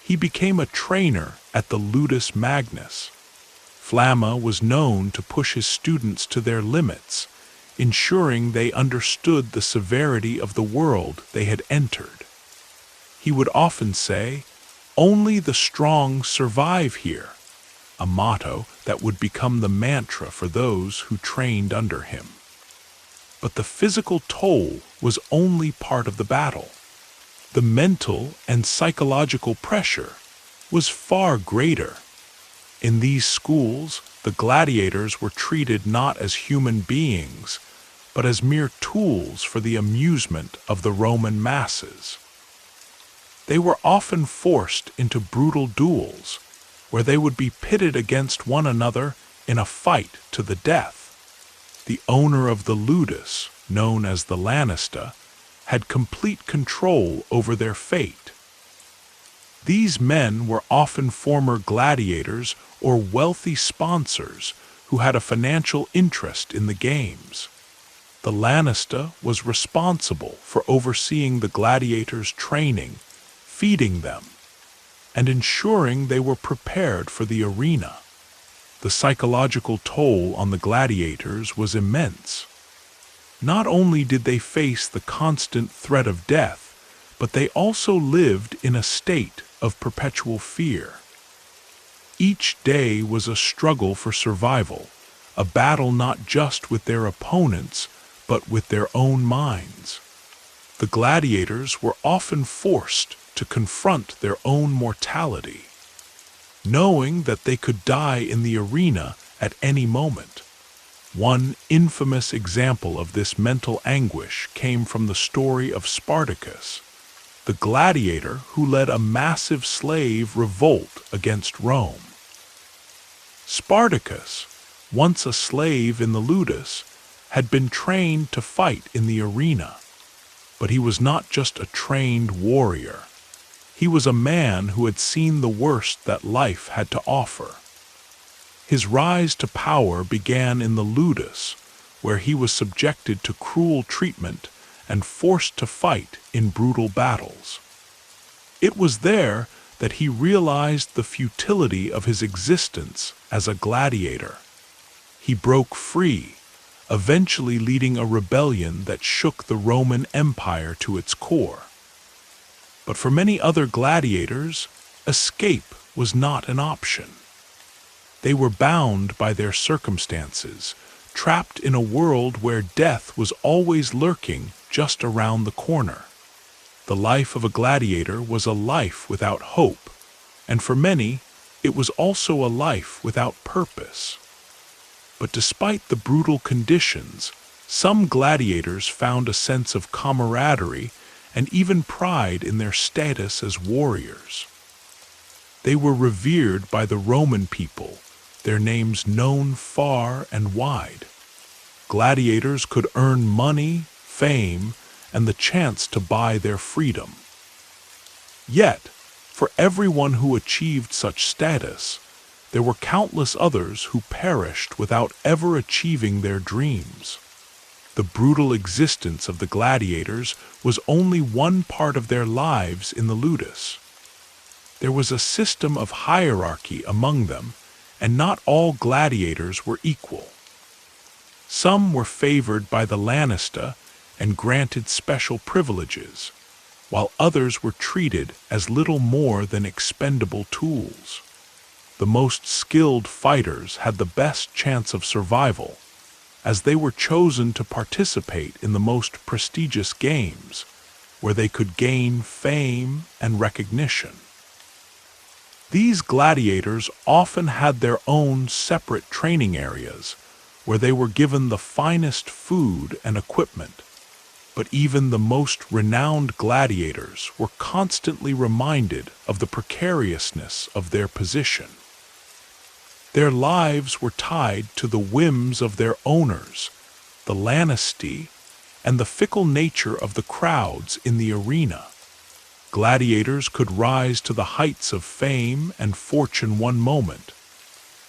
he became a trainer at the Ludus Magnus. Flamma was known to push his students to their limits, ensuring they understood the severity of the world they had entered. He would often say, "Only the strong survive here," a motto that would become the mantra for those who trained under him. But the physical toll was only part of the battle. The mental and psychological pressure was far greater. In these schools, the gladiators were treated not as human beings, but as mere tools for the amusement of the Roman masses. They were often forced into brutal duels, where they would be pitted against one another in a fight to the death. The owner of the ludus, known as the lanista, had complete control over their fate. These men were often former gladiators or wealthy sponsors who had a financial interest in the games. The lanista was responsible for overseeing the gladiators' training, feeding them, and ensuring they were prepared for the arena. The psychological toll on the gladiators was immense. Not only did they face the constant threat of death, but they also lived in a state of perpetual fear. Each day was a struggle for survival, a battle not just with their opponents, but with their own minds. The gladiators were often forced to confront their own mortality, knowing that they could die in the arena at any moment. One infamous example of this mental anguish came from the story of Spartacus, the gladiator who led a massive slave revolt against Rome. Spartacus, once a slave in the ludus, had been trained to fight in the arena. But he was not just a trained warrior. He was a man who had seen the worst that life had to offer. His rise to power began in the ludus, where he was subjected to cruel treatment and forced to fight in brutal battles. It was there that he realized the futility of his existence as a gladiator. He broke free, eventually leading a rebellion that shook the Roman Empire to its core. But for many other gladiators, escape was not an option. They were bound by their circumstances, trapped in a world where death was always lurking just around the corner. The life of a gladiator was a life without hope, and for many, it was also a life without purpose. But despite the brutal conditions, some gladiators found a sense of camaraderie and even pride in their status as warriors. They were revered by the Roman people, their names known far and wide. Gladiators could earn money, fame, and the chance to buy their freedom. Yet, for everyone who achieved such status, there were countless others who perished without ever achieving their dreams. The brutal existence of the gladiators was only one part of their lives in the ludus. There was a system of hierarchy among them, and not all gladiators were equal. Some were favored by the lanista and granted special privileges, while others were treated as little more than expendable tools. The most skilled fighters had the best chance of survival, as they were chosen to participate in the most prestigious games, where they could gain fame and recognition. These gladiators often had their own separate training areas, where they were given the finest food and equipment. But even the most renowned gladiators were constantly reminded of the precariousness of their position. Their lives were tied to the whims of their owners, the lanistae, and the fickle nature of the crowds in the arena. Gladiators could rise to the heights of fame and fortune one moment,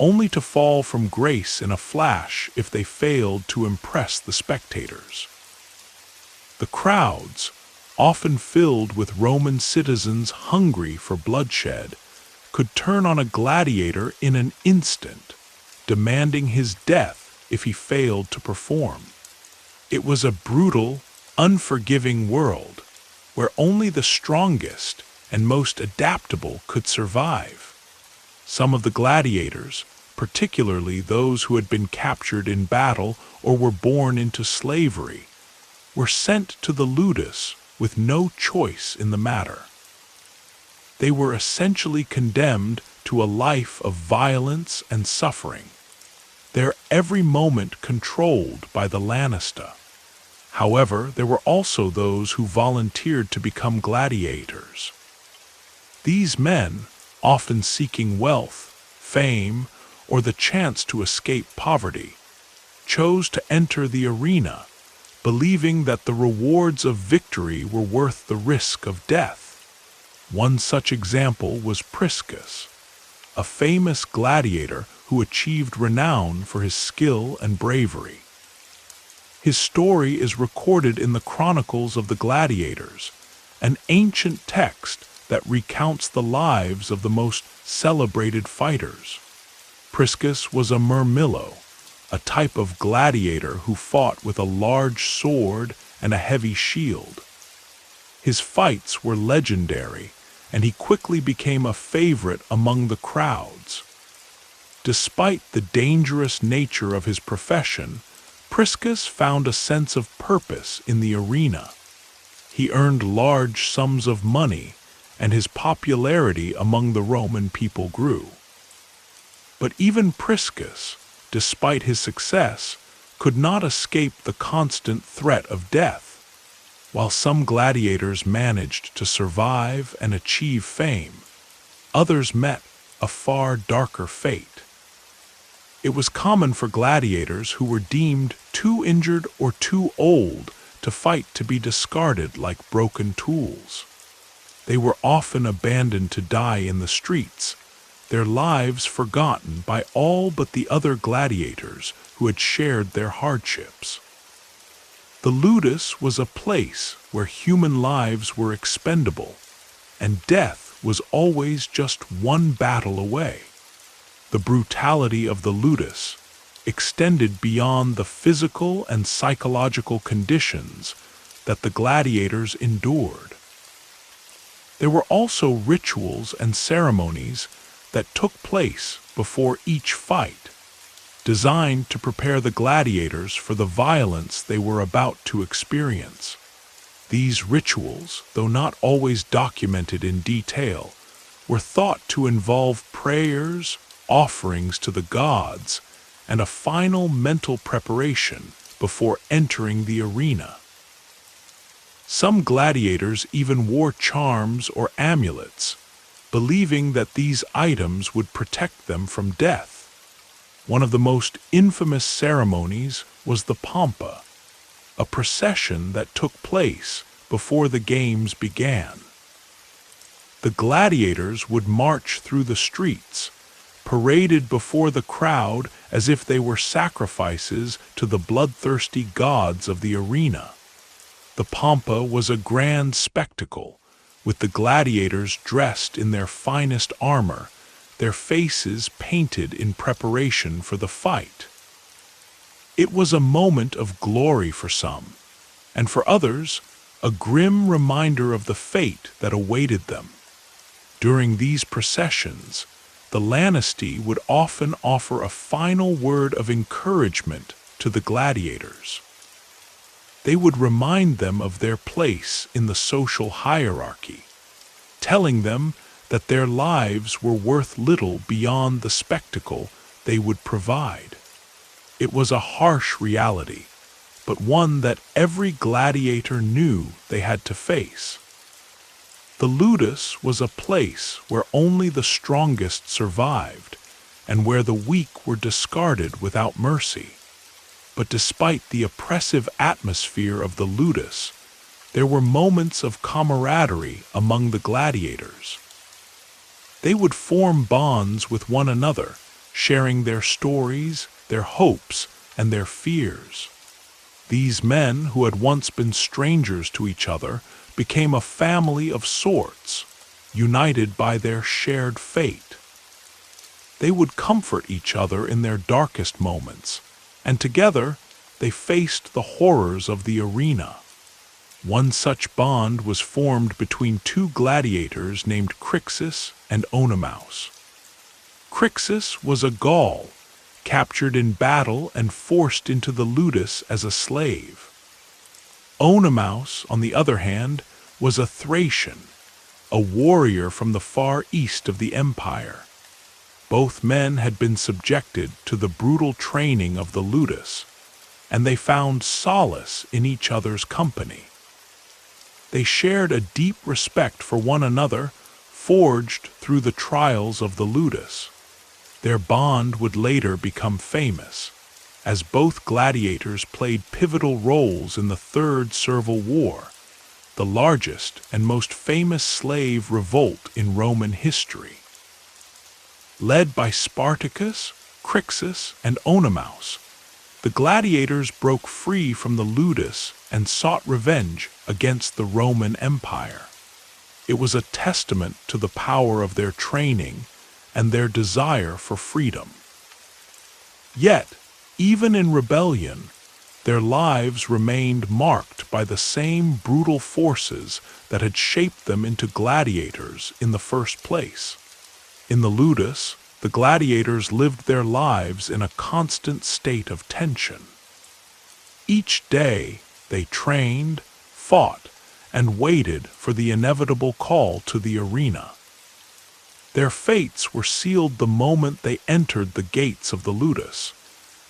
only to fall from grace in a flash if they failed to impress the spectators. The crowds, often filled with Roman citizens hungry for bloodshed, could turn on a gladiator in an instant, demanding his death if he failed to perform. It was a brutal, unforgiving world, where only the strongest and most adaptable could survive. Some of the gladiators, particularly those who had been captured in battle or were born into slavery, were sent to the ludus with no choice in the matter. They were essentially condemned to a life of violence and suffering, their every moment controlled by the lanista. However, there were also those who volunteered to become gladiators. These men, often seeking wealth, fame, or the chance to escape poverty, chose to enter the arena, believing that the rewards of victory were worth the risk of death. One such example was Priscus, a famous gladiator who achieved renown for his skill and bravery. His story is recorded in the Chronicles of the Gladiators, an ancient text that recounts the lives of the most celebrated fighters. Priscus was a murmillo, a type of gladiator who fought with a large sword and a heavy shield. His fights were legendary, and he quickly became a favorite among the crowds. Despite the dangerous nature of his profession, Priscus found a sense of purpose in the arena. He earned large sums of money, and his popularity among the Roman people grew. But even Priscus, despite his success, could not escape the constant threat of death. While some gladiators managed to survive and achieve fame, others met a far darker fate. It was common for gladiators who were deemed too injured or too old to fight to be discarded like broken tools. They were often abandoned to die in the streets, their lives forgotten by all but the other gladiators who had shared their hardships. The ludus was a place where human lives were expendable, and death was always just one battle away. The brutality of the ludus extended beyond the physical and psychological conditions that the gladiators endured. There were also rituals and ceremonies that took place before each fight, designed to prepare the gladiators for the violence they were about to experience. These rituals, though not always documented in detail, were thought to involve prayers, offerings to the gods, and a final mental preparation before entering the arena. Some gladiators even wore charms or amulets, believing that these items would protect them from death. One of the most infamous ceremonies was the Pampa, a procession that took place before the games began. The gladiators would march through the streets, paraded before the crowd as if they were sacrifices to the bloodthirsty gods of the arena. The Pampa was a grand spectacle, with the gladiators dressed in their finest armor, their faces painted in preparation for the fight. It was a moment of glory for some, and for others, a grim reminder of the fate that awaited them. During these processions, the Lanistae would often offer a final word of encouragement to the gladiators. They would remind them of their place in the social hierarchy, telling them that their lives were worth little beyond the spectacle they would provide. It was a harsh reality, but one that every gladiator knew they had to face. The ludus was a place where only the strongest survived, and where the weak were discarded without mercy. But despite the oppressive atmosphere of the ludus, there were moments of camaraderie among the gladiators. They would form bonds with one another, sharing their stories, their hopes, and their fears. These men, who had once been strangers to each other, became a family of sorts, united by their shared fate. They would comfort each other in their darkest moments, and together they faced the horrors of the arena. One such bond was formed between two gladiators named Crixus and Oenomaus. Crixus was a Gaul, captured in battle and forced into the ludus as a slave. Oenomaus, on the other hand, was a Thracian, a warrior from the far east of the empire. Both men had been subjected to the brutal training of the ludus, and they found solace in each other's company. They shared a deep respect for one another, forged through the trials of the ludus. Their bond would later become famous, as both gladiators played pivotal roles in the Third Servile War, the largest and most famous slave revolt in Roman history. Led by Spartacus, Crixus, and Oenomaus, the gladiators broke free from the ludus and sought revenge against the Roman Empire. It was a testament to the power of their training and their desire for freedom. Yet, even in rebellion, their lives remained marked by the same brutal forces that had shaped them into gladiators in the first place. In the ludus, the gladiators lived their lives in a constant state of tension. Each day, they trained, fought, and waited for the inevitable call to the arena. Their fates were sealed the moment they entered the gates of the ludus,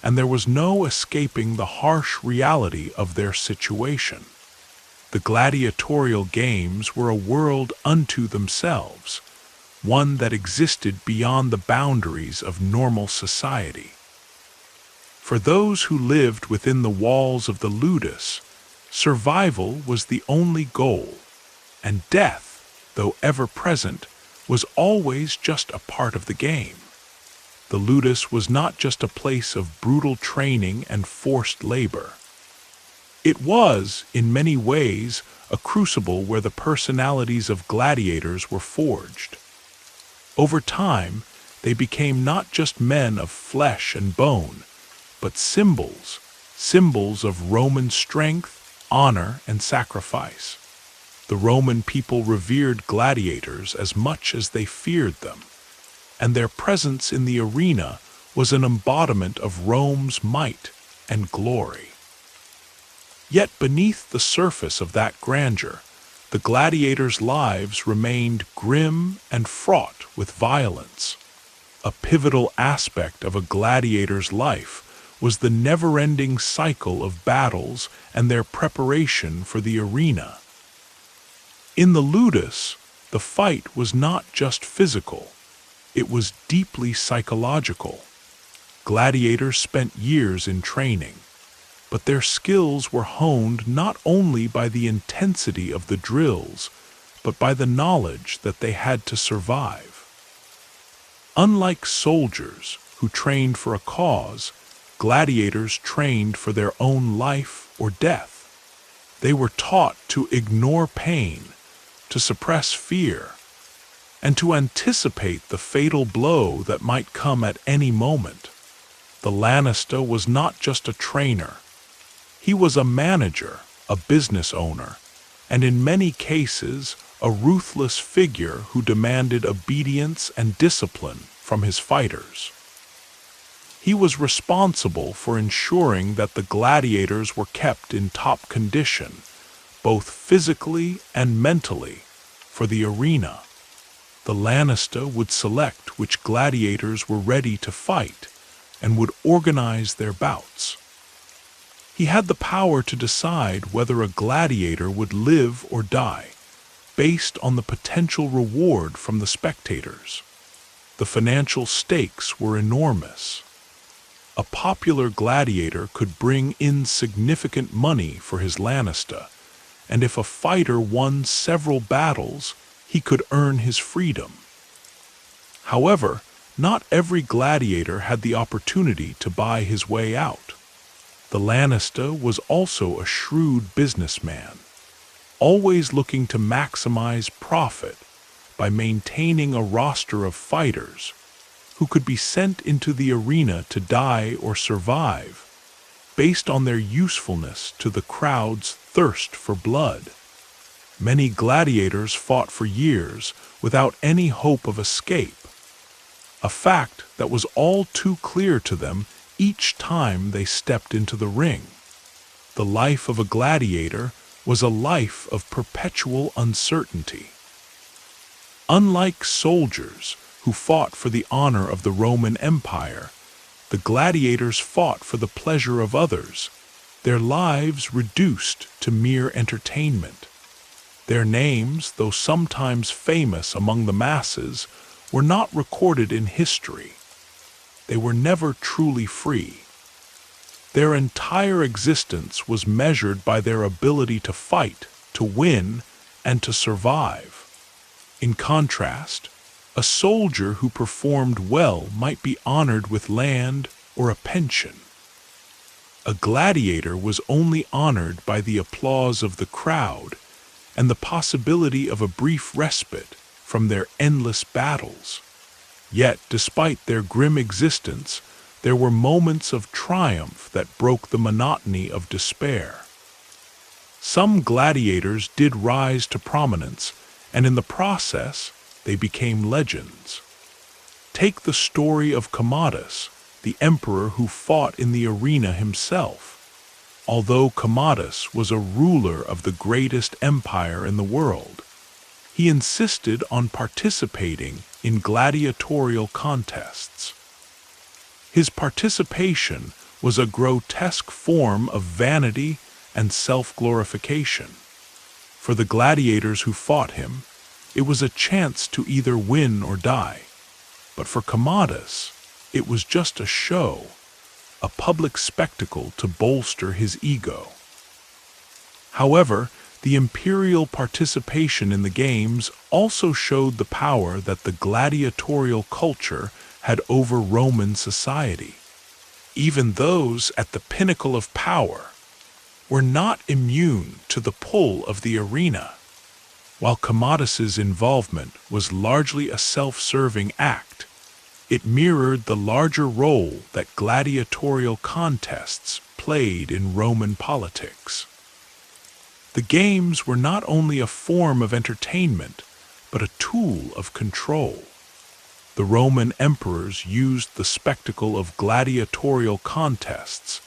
and there was no escaping the harsh reality of their situation. The gladiatorial games were a world unto themselves, one that existed beyond the boundaries of normal society. For those who lived within the walls of the ludus, survival was the only goal, and death, though ever present, was always just a part of the game. The ludus was not just a place of brutal training and forced labor. It was, in many ways, a crucible where the personalities of gladiators were forged. Over time, they became not just men of flesh and bone, but symbols of Roman strength, honor, and sacrifice. The Roman people revered gladiators as much as they feared them, and their presence in the arena was an embodiment of Rome's might and glory. Yet beneath the surface of that grandeur, the gladiators' lives remained grim and fraught with violence. A pivotal aspect of a gladiator's life was the never-ending cycle of battles and their preparation for the arena. In the ludus, the fight was not just physical, it was deeply psychological. Gladiators spent years in training, but their skills were honed not only by the intensity of the drills, but by the knowledge that they had to survive. Unlike soldiers who trained for a cause, gladiators trained for their own life or death. They were taught to ignore pain, to suppress fear, and to anticipate the fatal blow that might come at any moment. The lanista was not just a trainer. He was a manager, a business owner, and in many cases, a ruthless figure who demanded obedience and discipline from his fighters. He was responsible for ensuring that the gladiators were kept in top condition, both physically and mentally, for the arena. The lanista would select which gladiators were ready to fight and would organize their bouts. He had the power to decide whether a gladiator would live or die, based on the potential reward from the spectators. The financial stakes were enormous. A popular gladiator could bring in significant money for his lanista, and if a fighter won several battles, he could earn his freedom. However, not every gladiator had the opportunity to buy his way out. The lanista was also a shrewd businessman, always looking to maximize profit by maintaining a roster of fighters who could be sent into the arena to die or survive, based on their usefulness to the crowd's thirst for blood. Many gladiators fought for years without any hope of escape, a fact that was all too clear to them each time they stepped into the ring. The life of a gladiator was a life of perpetual uncertainty. Unlike soldiers who fought for the honor of the Roman Empire, the gladiators fought for the pleasure of others, their lives reduced to mere entertainment. Their names, though sometimes famous among the masses, were not recorded in history. They were never truly free. Their entire existence was measured by their ability to fight, to win, and to survive. In contrast, a soldier who performed well might be honored with land or a pension. A gladiator was only honored by the applause of the crowd and the possibility of a brief respite from their endless battles. Yet, despite their grim existence, there were moments of triumph that broke the monotony of despair. Some gladiators did rise to prominence, and in the process, they became legends. Take the story of Commodus, the emperor who fought in the arena himself. Although Commodus was a ruler of the greatest empire in the world, he insisted on participating in gladiatorial contests. His participation was a grotesque form of vanity and self-glorification. For the gladiators who fought him, it was a chance to either win or die. But for Commodus, it was just a show, a public spectacle to bolster his ego. However, the imperial participation in the games also showed the power that the gladiatorial culture had over Roman society. Even those at the pinnacle of power were not immune to the pull of the arena. While Commodus's involvement was largely a self-serving act, it mirrored the larger role that gladiatorial contests played in Roman politics. The games were not only a form of entertainment, but a tool of control. The Roman emperors used the spectacle of gladiatorial contests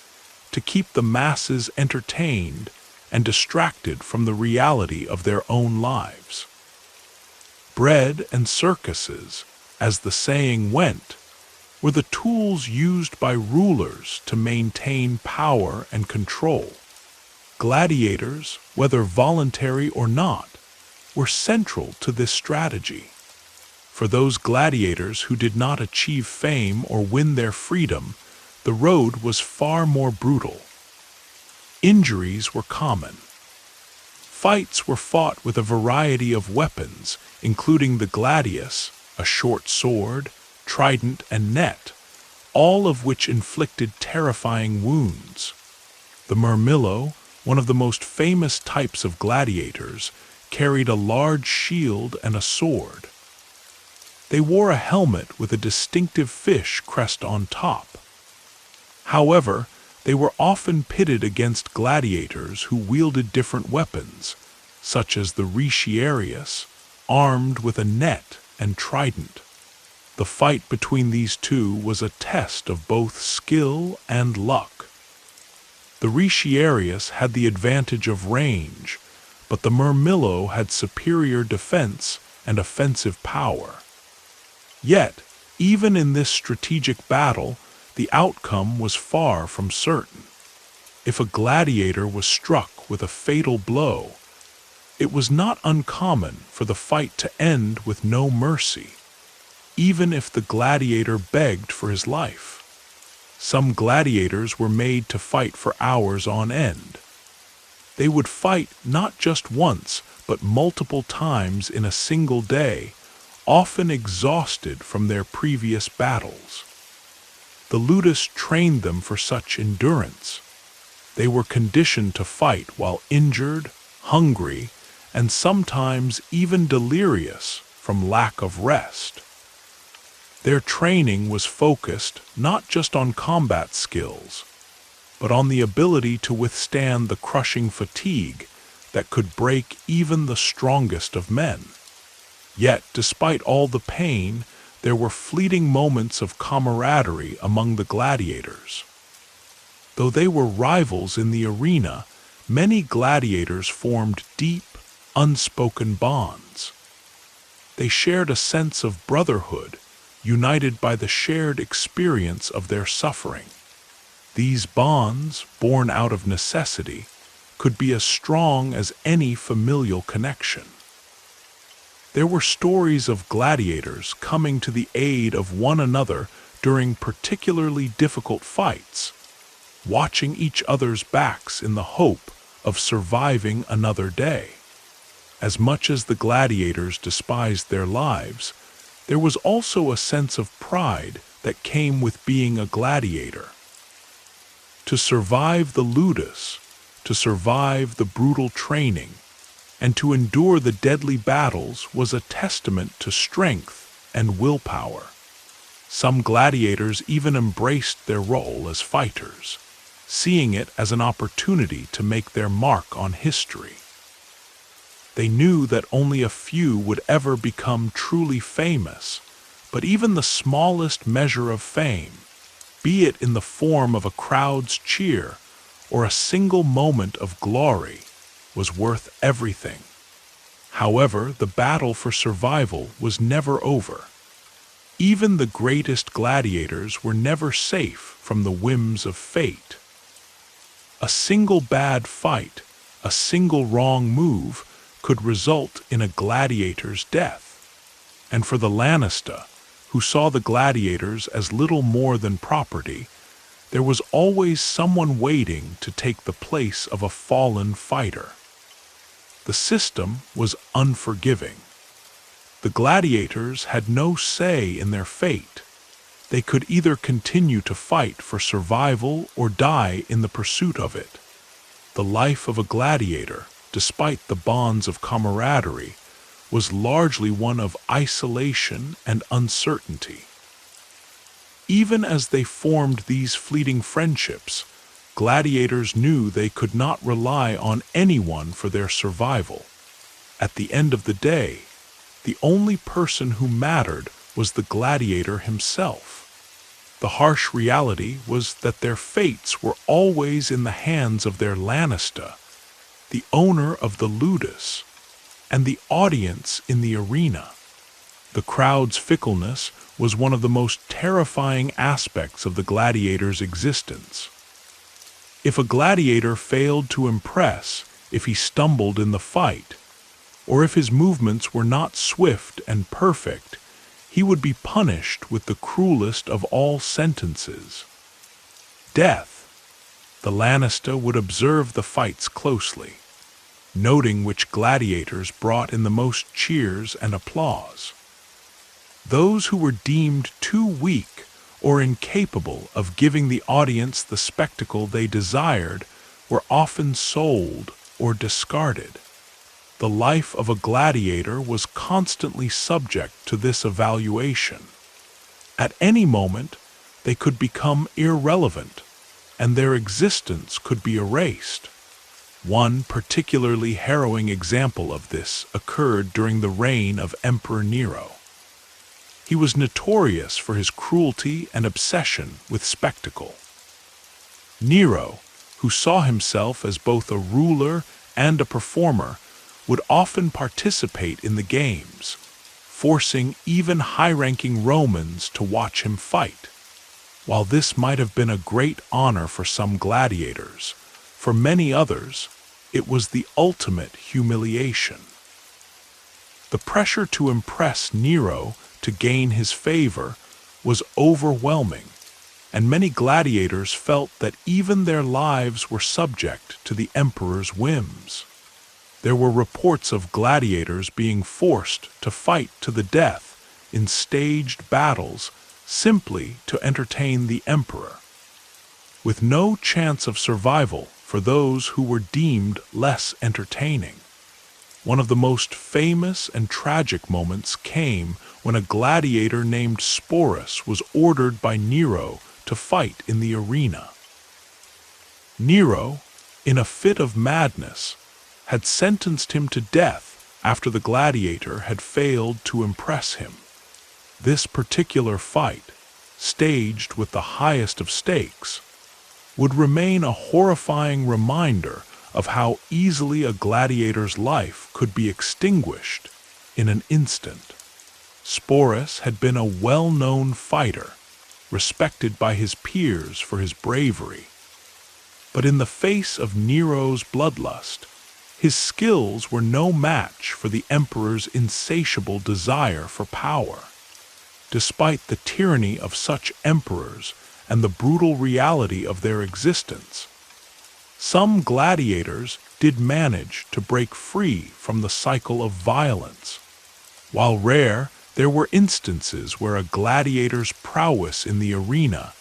to keep the masses entertained and distracted from the reality of their own lives. Bread and circuses, as the saying went, were the tools used by rulers to maintain power and control. Gladiators, whether voluntary or not, were central to this strategy. For those gladiators who did not achieve fame or win their freedom, the road was far more brutal. Injuries were common. Fights were fought with a variety of weapons, including the gladius, a short sword, trident, and net, all of which inflicted terrifying wounds. The murmillo, one of the most famous types of gladiators, carried a large shield and a sword. They wore a helmet with a distinctive fish crest on top. However, they were often pitted against gladiators who wielded different weapons, such as the retiarius, armed with a net and trident. The fight between these two was a test of both skill and luck. The retiarius had the advantage of range, but the murmillo had superior defense and offensive power. Yet, even in this strategic battle, the outcome was far from certain. If a gladiator was struck with a fatal blow, it was not uncommon for the fight to end with no mercy, even if the gladiator begged for his life. Some gladiators were made to fight for hours on end. They would fight not just once, but multiple times in a single day, often exhausted from their previous battles. The ludus trained them for such endurance. They were conditioned to fight while injured, hungry, and sometimes even delirious from lack of rest. Their training was focused not just on combat skills, but on the ability to withstand the crushing fatigue that could break even the strongest of men. Yet, despite all the pain, there were fleeting moments of camaraderie among the gladiators. Though they were rivals in the arena, many gladiators formed deep, unspoken bonds. They shared a sense of brotherhood, united by the shared experience of their suffering. These bonds, born out of necessity, could be as strong as any familial connection. There were stories of gladiators coming to the aid of one another during particularly difficult fights, watching each other's backs in the hope of surviving another day. As much as the gladiators despised their lives, there was also a sense of pride that came with being a gladiator. To survive the ludus, to survive the brutal training, and to endure the deadly battles was a testament to strength and willpower. Some gladiators even embraced their role as fighters, seeing it as an opportunity to make their mark on history. They knew that only a few would ever become truly famous, but even the smallest measure of fame, be it in the form of a crowd's cheer or a single moment of glory, was worth everything. However, the battle for survival was never over. Even the greatest gladiators were never safe from the whims of fate. A single bad fight, a single wrong move, could result in a gladiator's death. And for the Lanista, who saw the gladiators as little more than property, there was always someone waiting to take the place of a fallen fighter. The system was unforgiving. The gladiators had no say in their fate. They could either continue to fight for survival or die in the pursuit of it. The life of a gladiator, despite the bonds of camaraderie, was largely one of isolation and uncertainty. Even as they formed these fleeting friendships, gladiators knew they could not rely on anyone for their survival. At the end of the day, the only person who mattered was the gladiator himself. The harsh reality was that their fates were always in the hands of their Lanista, the owner of the ludus, and the audience in the arena. The crowd's fickleness was one of the most terrifying aspects of the gladiator's existence. If a gladiator failed to impress, if he stumbled in the fight, or if his movements were not swift and perfect, he would be punished with the cruelest of all sentences: death. The Lanista would observe the fights closely, noting which gladiators brought in the most cheers and applause. Those who were deemed too weak or incapable of giving the audience the spectacle they desired were often sold or discarded. The life of a gladiator was constantly subject to this evaluation. At any moment, they could become irrelevant, and their existence could be erased. One particularly harrowing example of this occurred during the reign of Emperor Nero. He was notorious for his cruelty and obsession with spectacle. Nero, who saw himself as both a ruler and a performer, would often participate in the games, forcing even high-ranking Romans to watch him fight. While this might have been a great honor for some gladiators, for many others, it was the ultimate humiliation. The pressure to impress Nero to gain his favor was overwhelming, and many gladiators felt that even their lives were subject to the emperor's whims. There were reports of gladiators being forced to fight to the death in staged battles simply to entertain the emperor, with no chance of survival for those who were deemed less entertaining. One of the most famous and tragic moments came when a gladiator named Sporus was ordered by Nero to fight in the arena. Nero, in a fit of madness, had sentenced him to death after the gladiator had failed to impress him. This particular fight, staged with the highest of stakes, would remain a horrifying reminder of how easily a gladiator's life could be extinguished in an instant. Sporus had been a well-known fighter, respected by his peers for his bravery. But in the face of Nero's bloodlust, his skills were no match for the emperor's insatiable desire for power. Despite the tyranny of such emperors and the brutal reality of their existence, some gladiators did manage to break free from the cycle of violence. While rare, there were instances where a gladiator's prowess in the arena,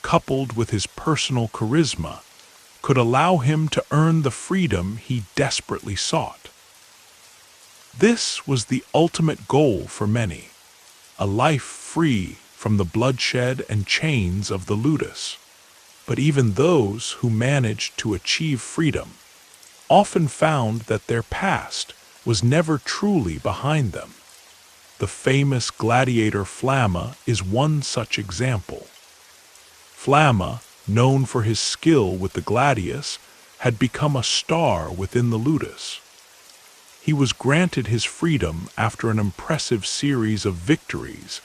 coupled with his personal charisma, could allow him to earn the freedom he desperately sought. This was the ultimate goal for many, a life free from the bloodshed and chains of the ludus. But even those who managed to achieve freedom often found that their past was never truly behind them. The famous gladiator Flamma is one such example. Flamma, known for his skill with the gladius, had become a star within the ludus. He was granted his freedom after an impressive series of victories,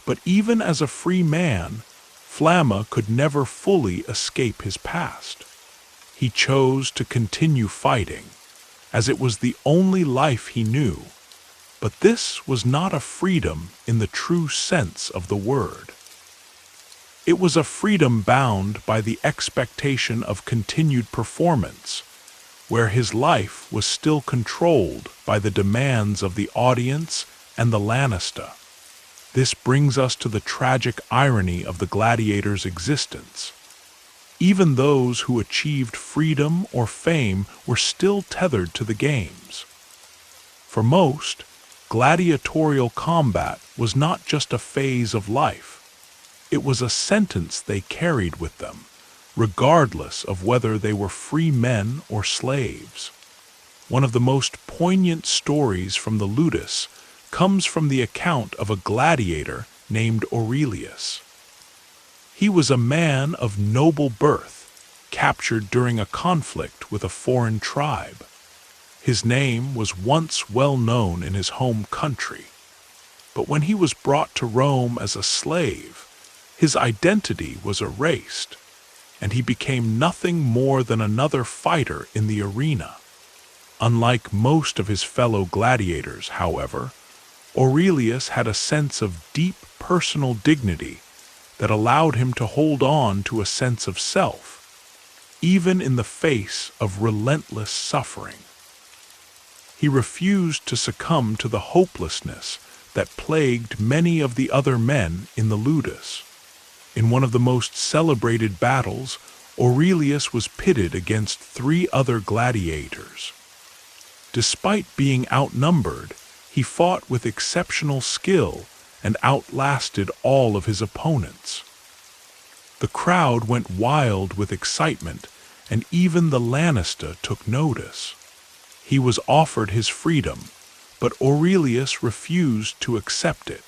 But even as a free man, Flamma could never fully escape his past. He chose to continue fighting, as it was the only life he knew. But this was not a freedom in the true sense of the word. It was a freedom bound by the expectation of continued performance, where his life was still controlled by the demands of the audience and the Lannister. This brings us to the tragic irony of the gladiators' existence. Even those who achieved freedom or fame were still tethered to the games. For most, gladiatorial combat was not just a phase of life. It was a sentence they carried with them, regardless of whether they were free men or slaves. One of the most poignant stories from the Ludus comes from the account of a gladiator named Aurelius. He was a man of noble birth, captured during a conflict with a foreign tribe. His name was once well known in his home country, but when he was brought to Rome as a slave, his identity was erased, and he became nothing more than another fighter in the arena. Unlike most of his fellow gladiators, however, Aurelius had a sense of deep personal dignity that allowed him to hold on to a sense of self, even in the face of relentless suffering. He refused to succumb to the hopelessness that plagued many of the other men in the Ludus. In one of the most celebrated battles, Aurelius was pitted against 3 other gladiators. Despite being outnumbered, he fought with exceptional skill and outlasted all of his opponents. The crowd went wild with excitement, and even the Lannister took notice. He was offered his freedom, but Aurelius refused to accept it.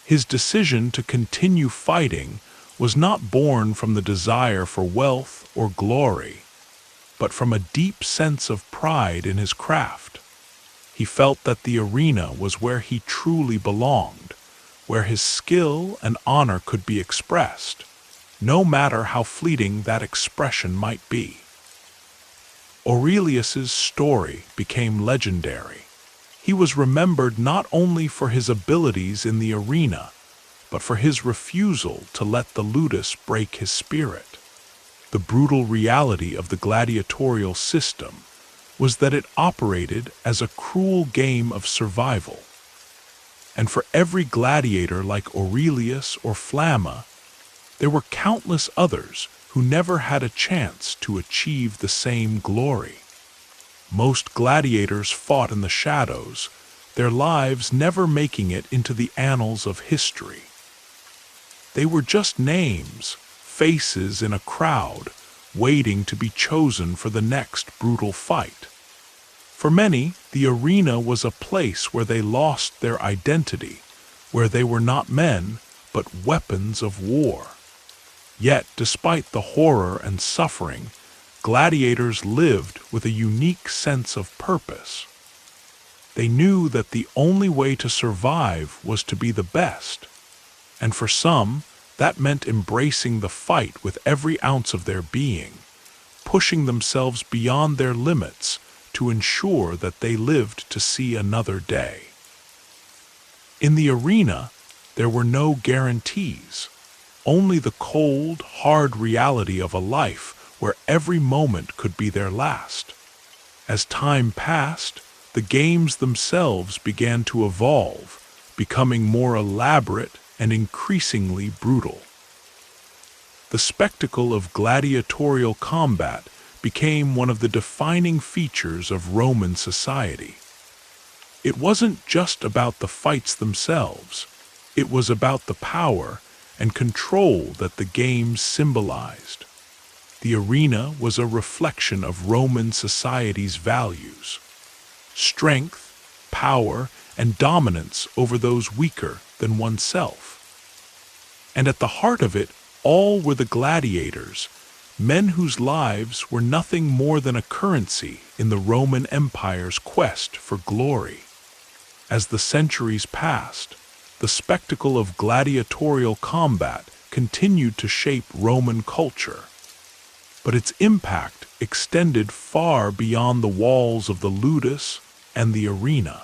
His decision to continue fighting was not born from the desire for wealth or glory, but from a deep sense of pride in his craft. He felt that the arena was where he truly belonged, where his skill and honor could be expressed, no matter how fleeting that expression might be. Aurelius's story became legendary. He was remembered not only for his abilities in the arena, but for his refusal to let the Ludus break his spirit. The brutal reality of the gladiatorial system was that it operated as a cruel game of survival. And for every gladiator like Aurelius or Flamma, there were countless others who never had a chance to achieve the same glory. Most gladiators fought in the shadows, their lives never making it into the annals of history. They were just names, faces in a crowd, waiting to be chosen for the next brutal fight. For many, the arena was a place where they lost their identity, where they were not men, but weapons of war. Yet, despite the horror and suffering, gladiators lived with a unique sense of purpose. They knew that the only way to survive was to be the best, and for some, that meant embracing the fight with every ounce of their being, pushing themselves beyond their limits to ensure that they lived to see another day. In the arena, there were no guarantees, only the cold, hard reality of a life where every moment could be their last. As time passed, the games themselves began to evolve, becoming more elaborate and increasingly brutal. The spectacle of gladiatorial combat became one of the defining features of Roman society. It wasn't just about the fights themselves, it was about the power and control that the games symbolized. The arena was a reflection of Roman society's values: strength, power, and dominance over those weaker than oneself. And at the heart of it all were the gladiators, men whose lives were nothing more than a currency in the Roman Empire's quest for glory. As the centuries passed, the spectacle of gladiatorial combat continued to shape Roman culture, but its impact extended far beyond the walls of the ludus and the arena.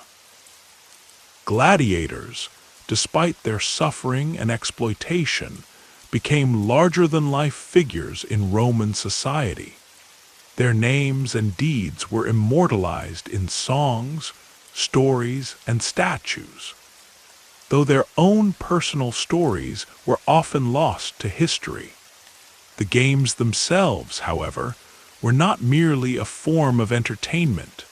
Gladiators, despite their suffering and exploitation, became larger-than-life figures in Roman society. Their names and deeds were immortalized in songs, stories, and statues, though their own personal stories were often lost to history. The games themselves, however, were not merely a form of entertainment.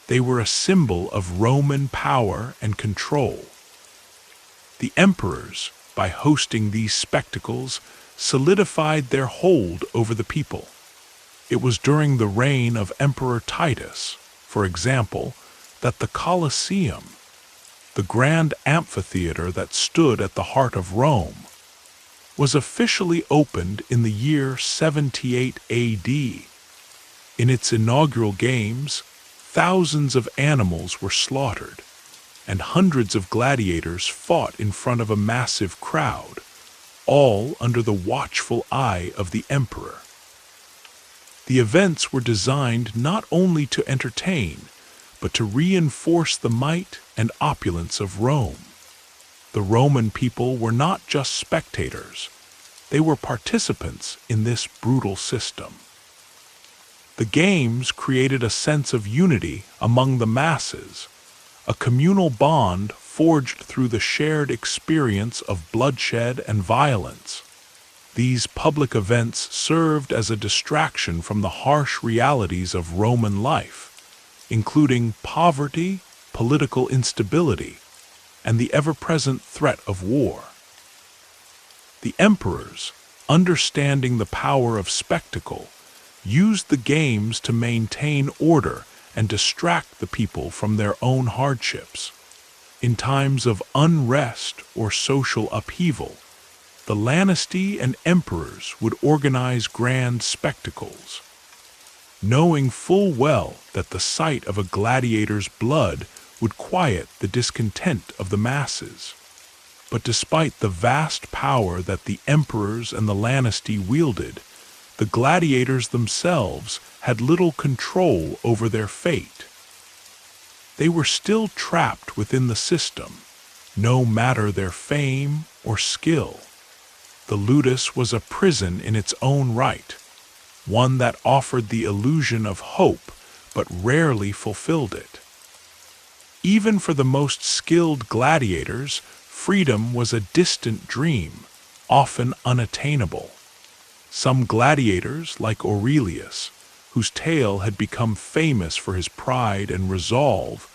They were a symbol of Roman power and control. The emperors, by hosting these spectacles, solidified their hold over the people. It was during the reign of Emperor Titus, for example, that the Colosseum, the grand amphitheater that stood at the heart of Rome, was officially opened in the year 78 AD. In its inaugural games, thousands of animals were slaughtered, and hundreds of gladiators fought in front of a massive crowd, all under the watchful eye of the emperor. The events were designed not only to entertain, but to reinforce the might and opulence of Rome. The Roman people were not just spectators, they were participants in this brutal system. The games created a sense of unity among the masses, a communal bond forged through the shared experience of bloodshed and violence. These public events served as a distraction from the harsh realities of Roman life, including poverty, political instability, and the ever-present threat of war. The emperors, understanding the power of spectacle, used the games to maintain order and distract the people from their own hardships. In times of unrest or social upheaval, the Lanistae and emperors would organize grand spectacles, knowing full well that the sight of a gladiator's blood would quiet the discontent of the masses. But despite the vast power that the emperors and the Lanistae wielded, the gladiators themselves had little control over their fate. They were still trapped within the system, no matter their fame or skill. The ludus was a prison in its own right, one that offered the illusion of hope but rarely fulfilled it. Even for the most skilled gladiators, freedom was a distant dream, often unattainable. Some gladiators, like Aurelius, whose tale had become famous for his pride and resolve,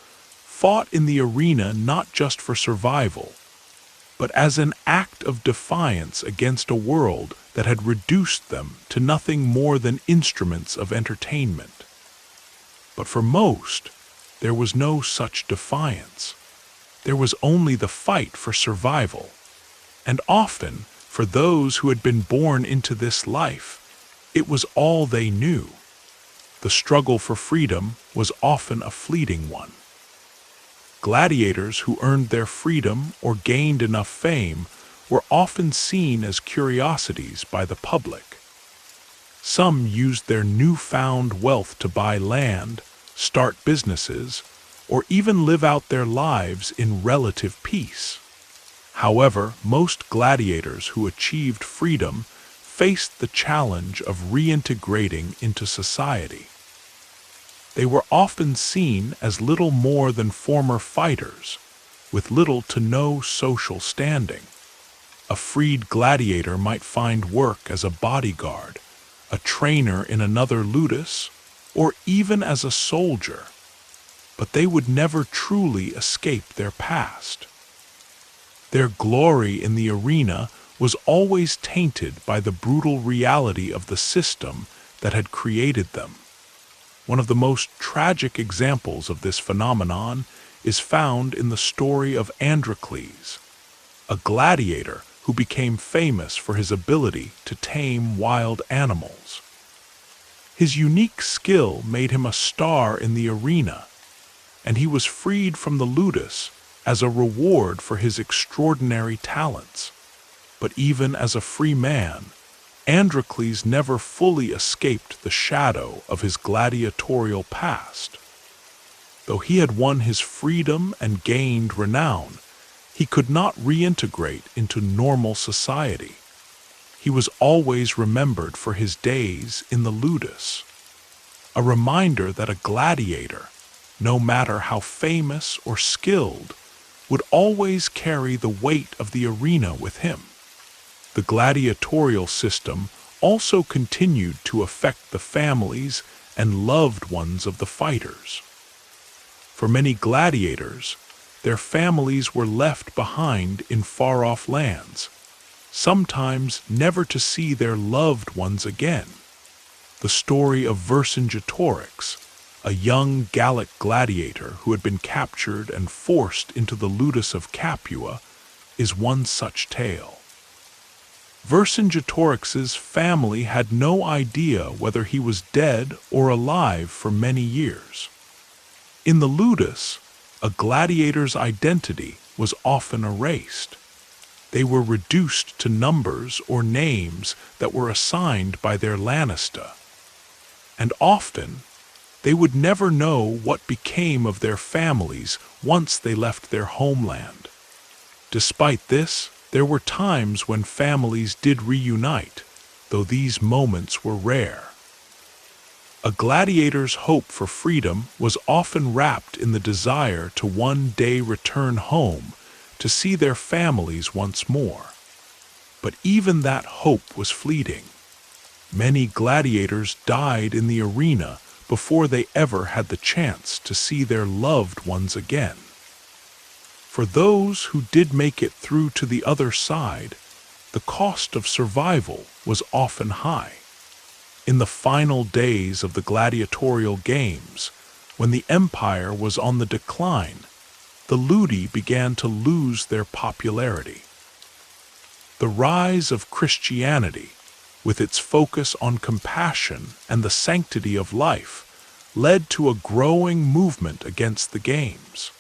fought in the arena not just for survival, but as an act of defiance against a world that had reduced them to nothing more than instruments of entertainment. But for most, there was no such defiance. There was only the fight for survival, and often, for those who had been born into this life, it was all they knew. The struggle for freedom was often a fleeting one. Gladiators who earned their freedom or gained enough fame were often seen as curiosities by the public. Some used their newfound wealth to buy land, start businesses, or even live out their lives in relative peace. However, most gladiators who achieved freedom faced the challenge of reintegrating into society. They were often seen as little more than former fighters, with little to no social standing. A freed gladiator might find work as a bodyguard, a trainer in another ludus, or even as a soldier, but they would never truly escape their past. Their glory in the arena was always tainted by the brutal reality of the system that had created them. One of the most tragic examples of this phenomenon is found in the story of Androcles, a gladiator who became famous for his ability to tame wild animals. His unique skill made him a star in the arena, and he was freed from the ludus as a reward for his extraordinary talents. But even as a free man, Androcles never fully escaped the shadow of his gladiatorial past. Though he had won his freedom and gained renown, he could not reintegrate into normal society. He was always remembered for his days in the ludus, a reminder that a gladiator, no matter how famous or skilled, would always carry the weight of the arena with him. The gladiatorial system also continued to affect the families and loved ones of the fighters. For many gladiators, their families were left behind in far-off lands, sometimes never to see their loved ones again. The story of Vercingetorix, a young Gallic gladiator who had been captured and forced into the ludus of Capua, is one such tale. Vercingetorix's family had no idea whether he was dead or alive for many years. In the ludus, a gladiator's identity was often erased. They were reduced to numbers or names that were assigned by their lanista. And often, they would never know what became of their families once they left their homeland. Despite this, there were times when families did reunite, though these moments were rare. A gladiator's hope for freedom was often wrapped in the desire to one day return home to see their families once more. But even that hope was fleeting. Many gladiators died in the arena before they ever had the chance to see their loved ones again. For those who did make it through to the other side, the cost of survival was often high. In the final days of the gladiatorial games, when the empire was on the decline, the ludi began to lose their popularity. The rise of Christianity, with its focus on compassion and the sanctity of life, led to a growing movement against the games.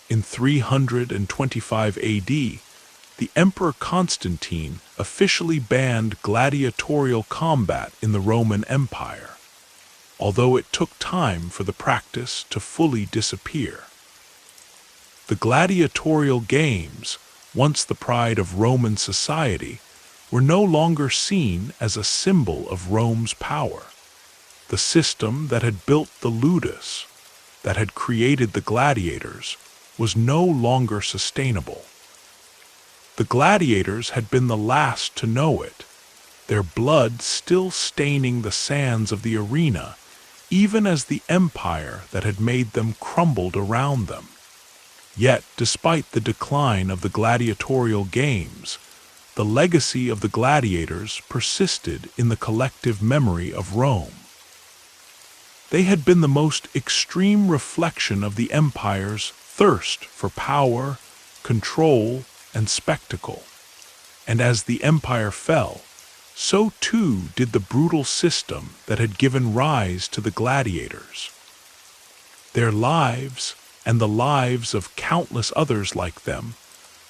In 325 AD, the Emperor Constantine officially banned gladiatorial combat in the Roman Empire, although it took time for the practice to fully disappear. The gladiatorial games, once the pride of Roman society, were no longer seen as a symbol of Rome's power. The system that had built the ludus, that had created the gladiators, was no longer sustainable. The gladiators had been the last to know it, their blood still staining the sands of the arena, even as the empire that had made them crumbled around them. Yet, despite the decline of the gladiatorial games, the legacy of the gladiators persisted in the collective memory of Rome. They had been the most extreme reflection of the empire's thirst for power, control, and spectacle. And as the empire fell, so too did the brutal system that had given rise to the gladiators. Their lives, and the lives of countless others like them,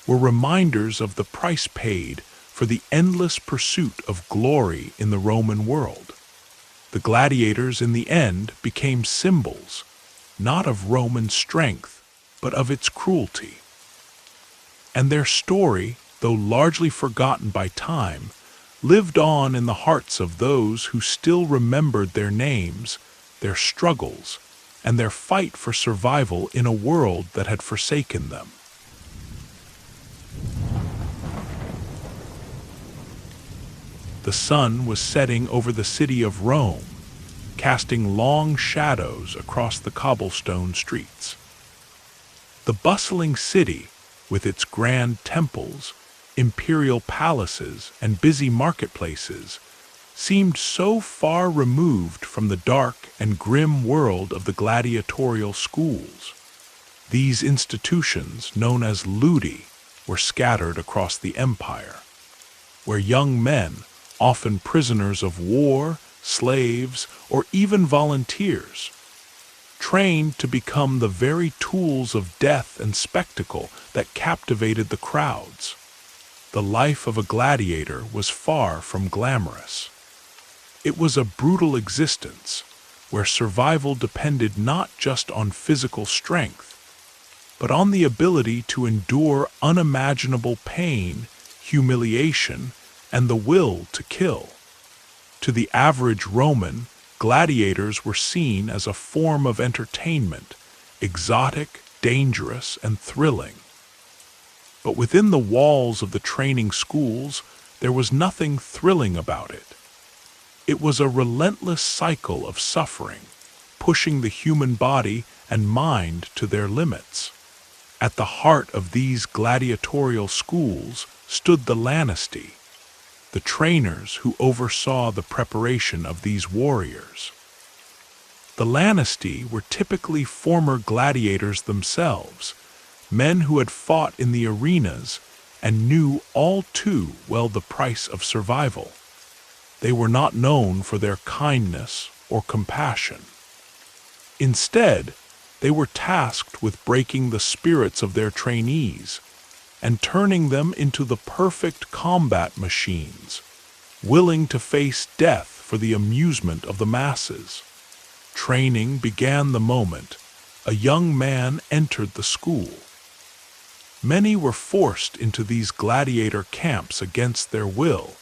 were reminders of the price paid for the endless pursuit of glory in the Roman world. The gladiators in the end became symbols, not of Roman strength, but of its cruelty. And their story, though largely forgotten by time, lived on in the hearts of those who still remembered their names, their struggles, and their fight for survival in a world that had forsaken them. The sun was setting over the city of Rome, casting long shadows across the cobblestone streets. The bustling city, with its grand temples, imperial palaces, and busy marketplaces, seemed so far removed from the dark and grim world of the gladiatorial schools. These institutions, known as ludi, were scattered across the empire, where young men, often prisoners of war, slaves, or even volunteers, trained to become the very tools of death and spectacle that captivated the crowds. The life of a gladiator was far from glamorous. It was a brutal existence, where survival depended not just on physical strength, but on the ability to endure unimaginable pain, humiliation, and the will to kill. To the average Roman, gladiators were seen as a form of entertainment, exotic, dangerous, and thrilling. But within the walls of the training schools, there was nothing thrilling about it. It was a relentless cycle of suffering, pushing the human body and mind to their limits. At the heart of these gladiatorial schools stood the Lannisti, the trainers who oversaw the preparation of these warriors. The Lannisti were typically former gladiators themselves, men who had fought in the arenas and knew all too well the price of survival. They were not known for their kindness or compassion. Instead, they were tasked with breaking the spirits of their trainees and turning them into the perfect combat machines, willing to face death for the amusement of the masses. Training began the moment a young man entered the school. Many were forced into these gladiator camps against their will,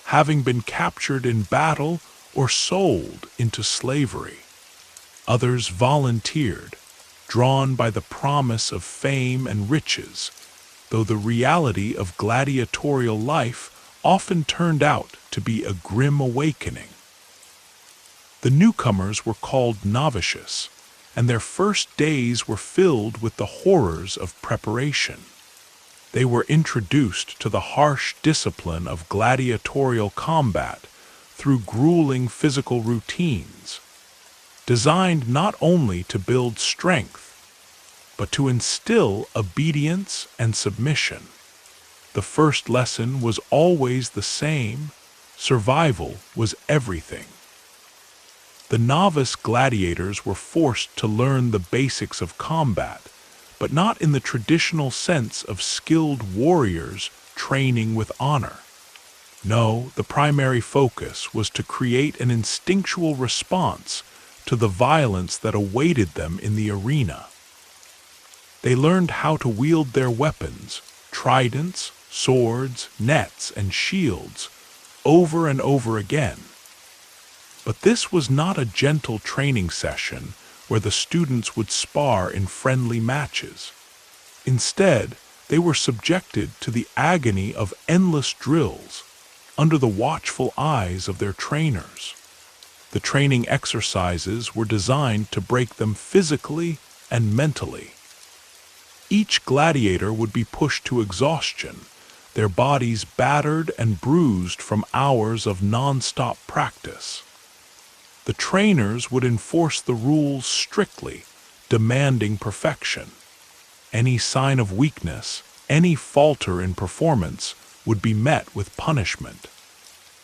having been captured in battle or sold into slavery. Others volunteered, drawn by the promise of fame and riches, though the reality of gladiatorial life often turned out to be a grim awakening. The newcomers were called novices, and their first days were filled with the horrors of preparation. They were introduced to the harsh discipline of gladiatorial combat through grueling physical routines, designed not only to build strength, but to instill obedience and submission. The first lesson was always the same: survival was everything. The novice gladiators were forced to learn the basics of combat, but not in the traditional sense of skilled warriors training with honor. No, the primary focus was to create an instinctual response to the violence that awaited them in the arena. They learned how to wield their weapons, tridents, swords, nets, and shields, over and over again. But this was not a gentle training session where the students would spar in friendly matches. Instead, they were subjected to the agony of endless drills under the watchful eyes of their trainers. The training exercises were designed to break them physically and mentally. Each gladiator would be pushed to exhaustion, their bodies battered and bruised from hours of non-stop practice. The trainers would enforce the rules strictly, demanding perfection. Any sign of weakness, any falter in performance, would be met with punishment.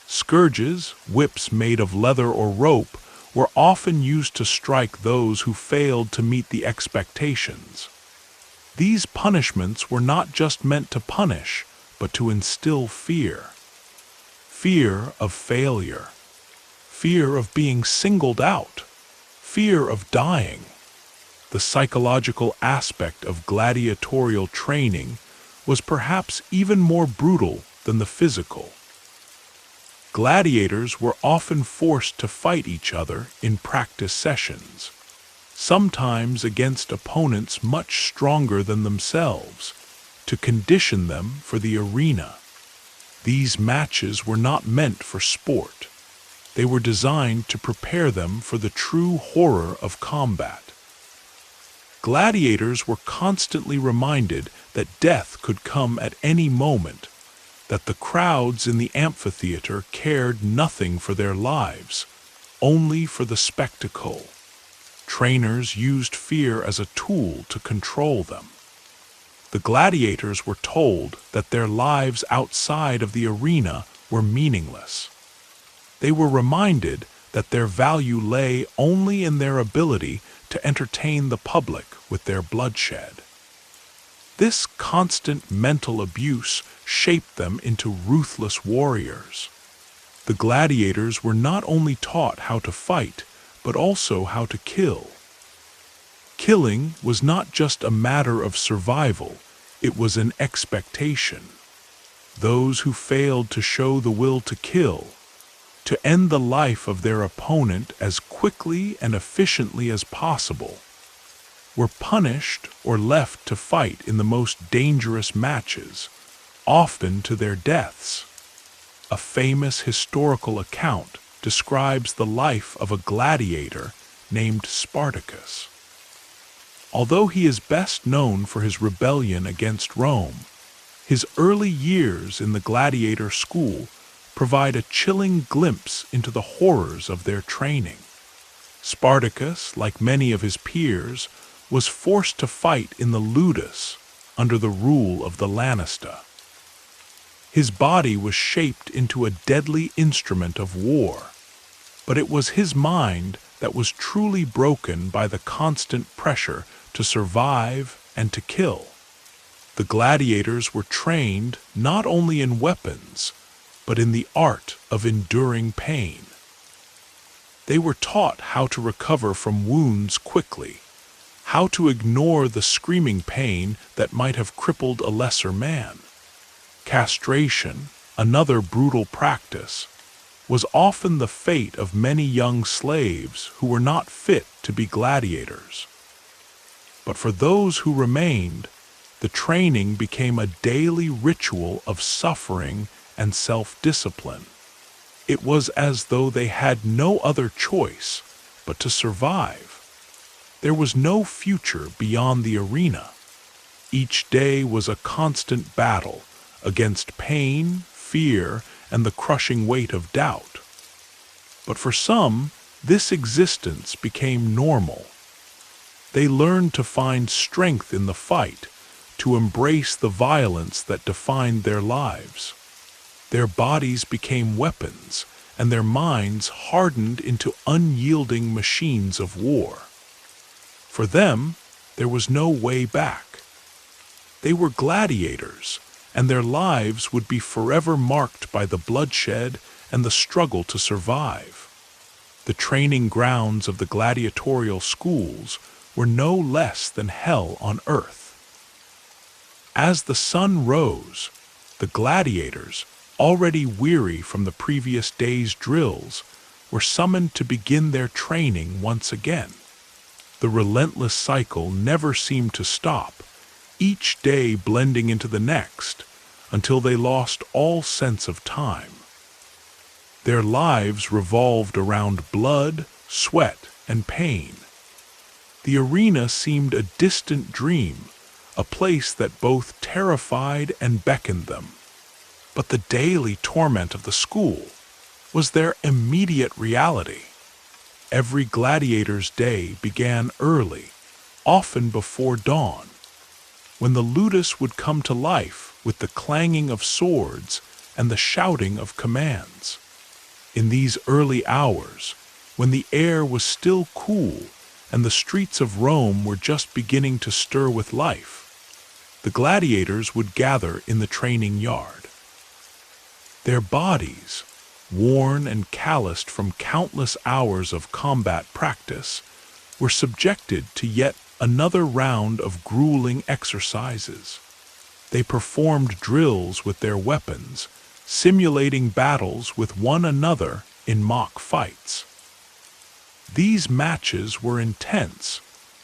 Scourges, whips made of leather or rope, were often used to strike those who failed to meet the expectations. These punishments were not just meant to punish, but to instill fear. Fear of failure. Fear of being singled out. Fear of dying. The psychological aspect of gladiatorial training was perhaps even more brutal than the physical. Gladiators were often forced to fight each other in practice sessions, sometimes against opponents much stronger than themselves, to condition them for the arena. These matches were not meant for sport. They were designed to prepare them for the true horror of combat. Gladiators were constantly reminded that death could come at any moment, that the crowds in the amphitheater cared nothing for their lives, only for the spectacle. Trainers used fear as a tool to control them. The gladiators were told that their lives outside of the arena were meaningless. They were reminded that their value lay only in their ability to entertain the public with their bloodshed. This constant mental abuse shaped them into ruthless warriors. The gladiators were not only taught how to fight, but also how to kill. Killing was not just a matter of survival, it was an expectation. Those who failed to show the will to kill, to end the life of their opponent as quickly and efficiently as possible, were punished or left to fight in the most dangerous matches, often to their deaths. A famous historical account describes the life of a gladiator named Spartacus. Although he is best known for his rebellion against Rome, his early years in the gladiator school provide a chilling glimpse into the horrors of their training. Spartacus, like many of his peers, was forced to fight in the ludus under the rule of the lanista. His body was shaped into a deadly instrument of war, but it was his mind that was truly broken by the constant pressure to survive and to kill. The gladiators were trained not only in weapons, but in the art of enduring pain. They were taught how to recover from wounds quickly, how to ignore the screaming pain that might have crippled a lesser man. Castration, another brutal practice, was often the fate of many young slaves who were not fit to be gladiators. But for those who remained, the training became a daily ritual of suffering and self-discipline. It was as though they had no other choice but to survive. There was no future beyond the arena. Each day was a constant battle against pain, fear, and the crushing weight of doubt. But for some, this existence became normal. They learned to find strength in the fight, to embrace the violence that defined their lives. Their bodies became weapons, and their minds hardened into unyielding machines of war. For them, there was no way back. They were gladiators, and their lives would be forever marked by the bloodshed and the struggle to survive. The training grounds of the gladiatorial schools were no less than hell on earth. As the sun rose, the gladiators, already weary from the previous day's drills, were summoned to begin their training once again. The relentless cycle never seemed to stop, each day blending into the next, until they lost all sense of time. Their lives revolved around blood, sweat, and pain. The arena seemed a distant dream, a place that both terrified and beckoned them. But the daily torment of the school was their immediate reality. Every gladiator's day began early, often before dawn, when the ludus would come to life with the clanging of swords and the shouting of commands. In these early hours, when the air was still cool and the streets of Rome were just beginning to stir with life, the gladiators would gather in the training yard. Their bodies, worn and calloused from countless hours of combat practice, were subjected to yet another round of grueling exercises. They performed drills with their weapons, simulating battles with one another in mock fights. These matches were intense,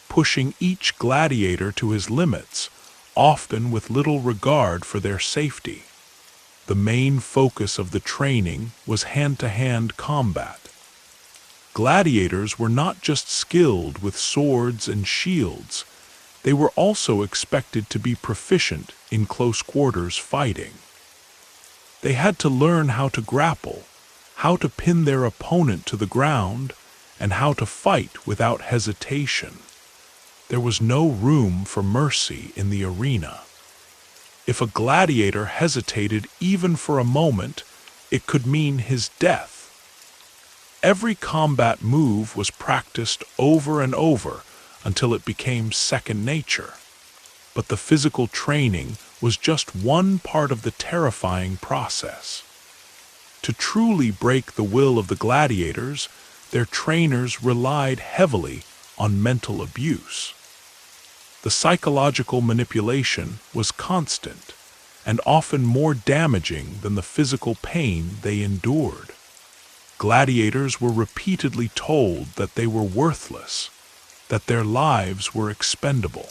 pushing each gladiator to his limits, often with little regard for their safety. The main focus of the training was hand-to-hand combat. Gladiators were not just skilled with swords and shields, they were also expected to be proficient in close-quarters fighting. They had to learn how to grapple, how to pin their opponent to the ground, and how to fight without hesitation. There was no room for mercy in the arena. If a gladiator hesitated even for a moment, it could mean his death. Every combat move was practiced over and over, until it became second nature. But the physical training was just one part of the terrifying process. To truly break the will of the gladiators, their trainers relied heavily on mental abuse. The psychological manipulation was constant and often more damaging than the physical pain they endured. Gladiators were repeatedly told that they were worthless, that their lives were expendable.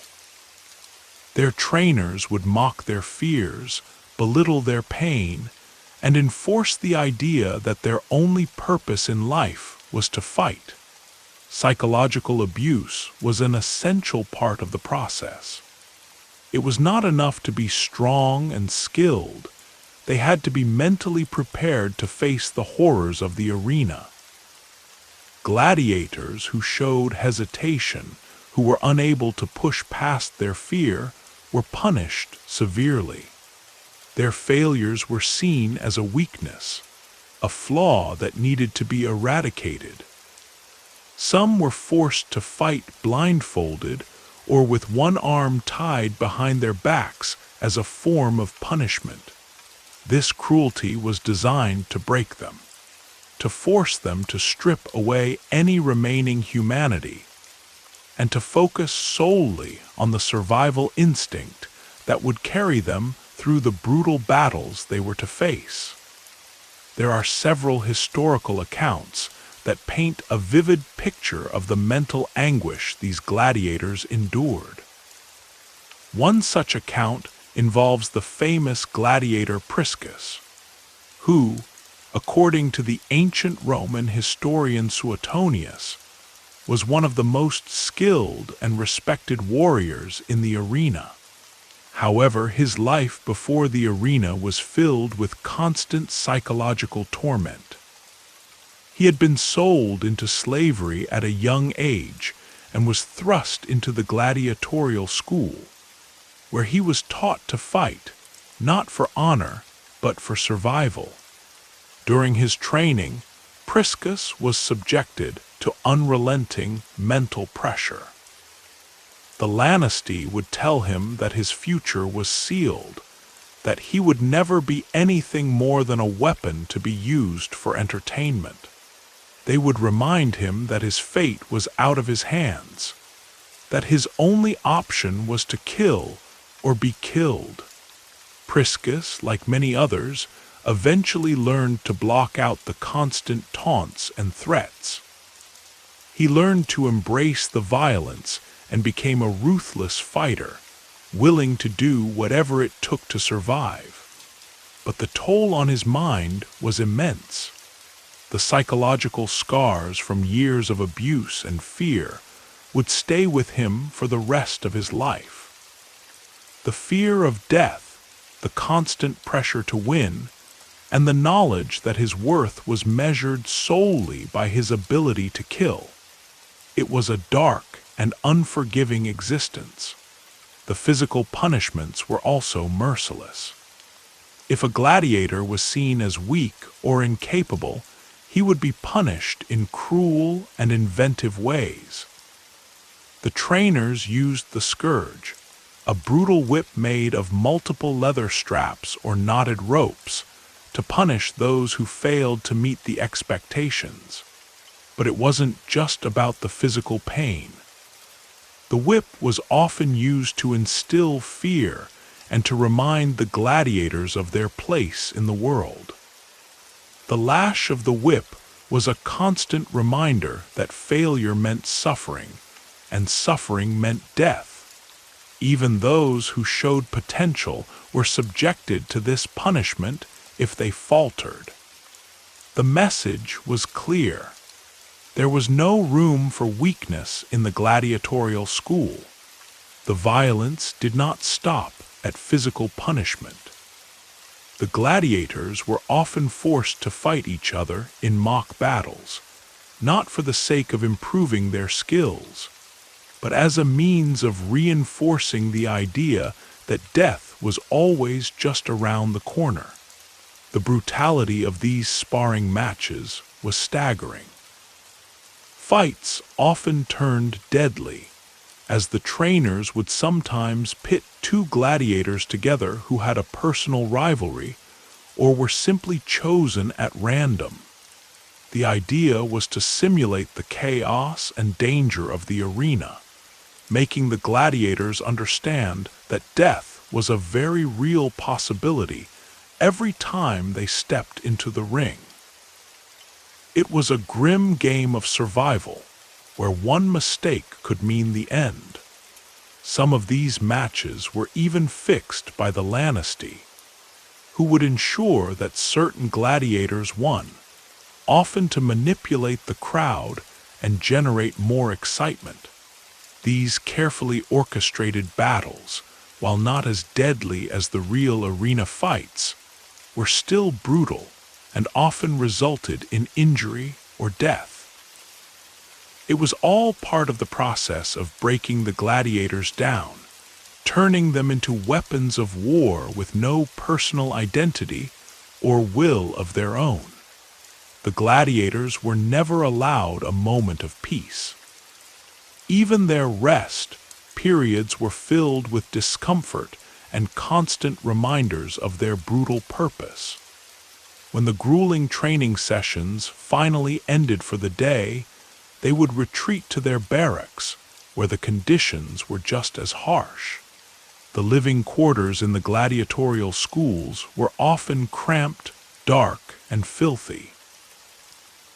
Their trainers would mock their fears, belittle their pain, and enforce the idea that their only purpose in life was to fight. Psychological abuse was an essential part of the process. It was not enough to be strong and skilled. They had to be mentally prepared to face the horrors of the arena. Gladiators who showed hesitation, who were unable to push past their fear, were punished severely. Their failures were seen as a weakness, a flaw that needed to be eradicated. Some were forced to fight blindfolded or with one arm tied behind their backs as a form of punishment. This cruelty was designed to break them, to force them to strip away any remaining humanity, and to focus solely on the survival instinct that would carry them through the brutal battles they were to face. There are several historical accounts that paint a vivid picture of the mental anguish these gladiators endured. One such account involves the famous gladiator Priscus, who, according to the ancient Roman historian Suetonius, was one of the most skilled and respected warriors in the arena. However, his life before the arena was filled with constant psychological torment. He had been sold into slavery at a young age and was thrust into the gladiatorial school, where he was taught to fight, not for honor, but for survival. During his training, Priscus was subjected to unrelenting mental pressure. The Lanistae would tell him that his future was sealed, that he would never be anything more than a weapon to be used for entertainment. They would remind him that his fate was out of his hands, that his only option was to kill or be killed. Priscus, like many others, eventually learned to block out the constant taunts and threats. He learned to embrace the violence and became a ruthless fighter, willing to do whatever it took to survive. But the toll on his mind was immense. The psychological scars from years of abuse and fear would stay with him for the rest of his life. The fear of death, the constant pressure to win, and the knowledge that his worth was measured solely by his ability to kill. It was a dark and unforgiving existence. The physical punishments were also merciless. If a gladiator was seen as weak or incapable, he would be punished in cruel and inventive ways. The trainers used the scourge, a brutal whip made of multiple leather straps or knotted ropes, to punish those who failed to meet the expectations. But it wasn't just about the physical pain. The whip was often used to instill fear and to remind the gladiators of their place in the world. The lash of the whip was a constant reminder that failure meant suffering, and suffering meant death. Even those who showed potential were subjected to this punishment if they faltered. The message was clear. There was no room for weakness in the gladiatorial school. The violence did not stop at physical punishment. The gladiators were often forced to fight each other in mock battles, not for the sake of improving their skills, but as a means of reinforcing the idea that death was always just around the corner. The brutality of these sparring matches was staggering. Fights often turned deadly, as the trainers would sometimes pit two gladiators together who had a personal rivalry or were simply chosen at random. The idea was to simulate the chaos and danger of the arena, making the gladiators understand that death was a very real possibility every time they stepped into the ring. It was a grim game of survival, where one mistake could mean the end. Some of these matches were even fixed by the Lanistae, who would ensure that certain gladiators won, often to manipulate the crowd and generate more excitement. These carefully orchestrated battles, while not as deadly as the real arena fights, were still brutal and often resulted in injury or death. It was all part of the process of breaking the gladiators down, turning them into weapons of war with no personal identity or will of their own. The gladiators were never allowed a moment of peace. Even their rest periods were filled with discomfort and constant reminders of their brutal purpose. When the grueling training sessions finally ended for the day, they would retreat to their barracks, where the conditions were just as harsh. The living quarters in the gladiatorial schools were often cramped, dark, and filthy.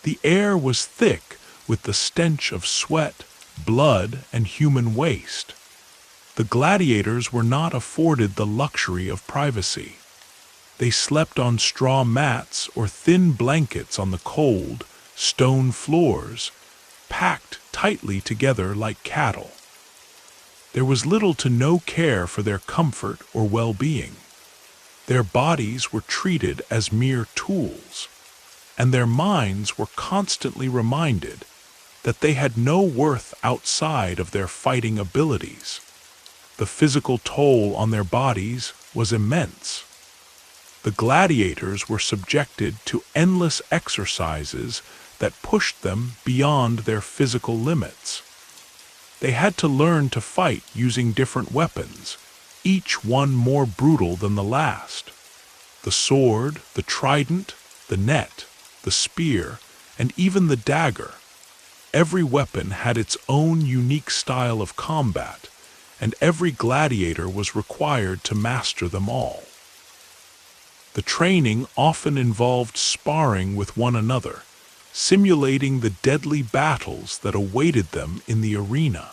The air was thick with the stench of sweat, blood, and human waste. The gladiators were not afforded the luxury of privacy. They slept on straw mats or thin blankets on the cold, stone floors, packed tightly together like cattle. There was little to no care for their comfort or well-being. Their bodies were treated as mere tools, and their minds were constantly reminded that they had no worth outside of their fighting abilities. The physical toll on their bodies was immense. The gladiators were subjected to endless exercises that pushed them beyond their physical limits. They had to learn to fight using different weapons, each one more brutal than the last. The sword, the trident, the net, the spear, and even the dagger. Every weapon had its own unique style of combat, and every gladiator was required to master them all. The training often involved sparring with one another, simulating the deadly battles that awaited them in the arena.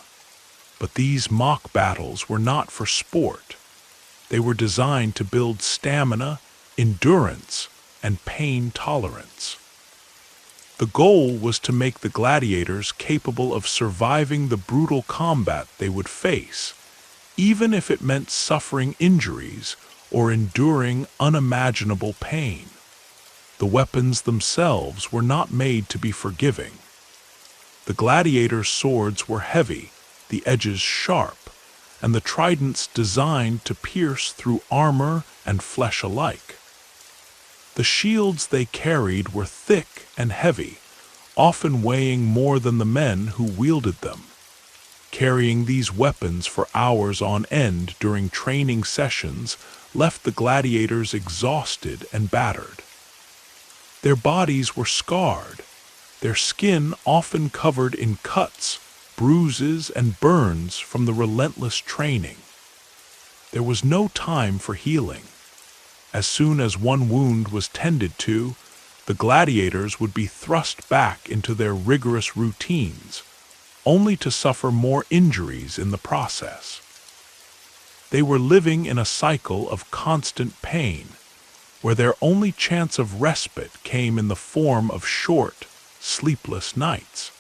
But these mock battles were not for sport. They were designed to build stamina, endurance, and pain tolerance. The goal was to make the gladiators capable of surviving the brutal combat they would face, even if it meant suffering injuries or enduring unimaginable pain. The weapons themselves were not made to be forgiving. The gladiators' swords were heavy, the edges sharp, and the tridents designed to pierce through armor and flesh alike. The shields they carried were thick and heavy, often weighing more than the men who wielded them. Carrying these weapons for hours on end during training sessions left the gladiators exhausted and battered. Their bodies were scarred, their skin often covered in cuts, bruises, and burns from the relentless training. There was no time for healing. As soon as one wound was tended to, the gladiators would be thrust back into their rigorous routines, only to suffer more injuries in the process. They were living in a cycle of constant pain, where their only chance of respite came in the form of short, sleepless nights.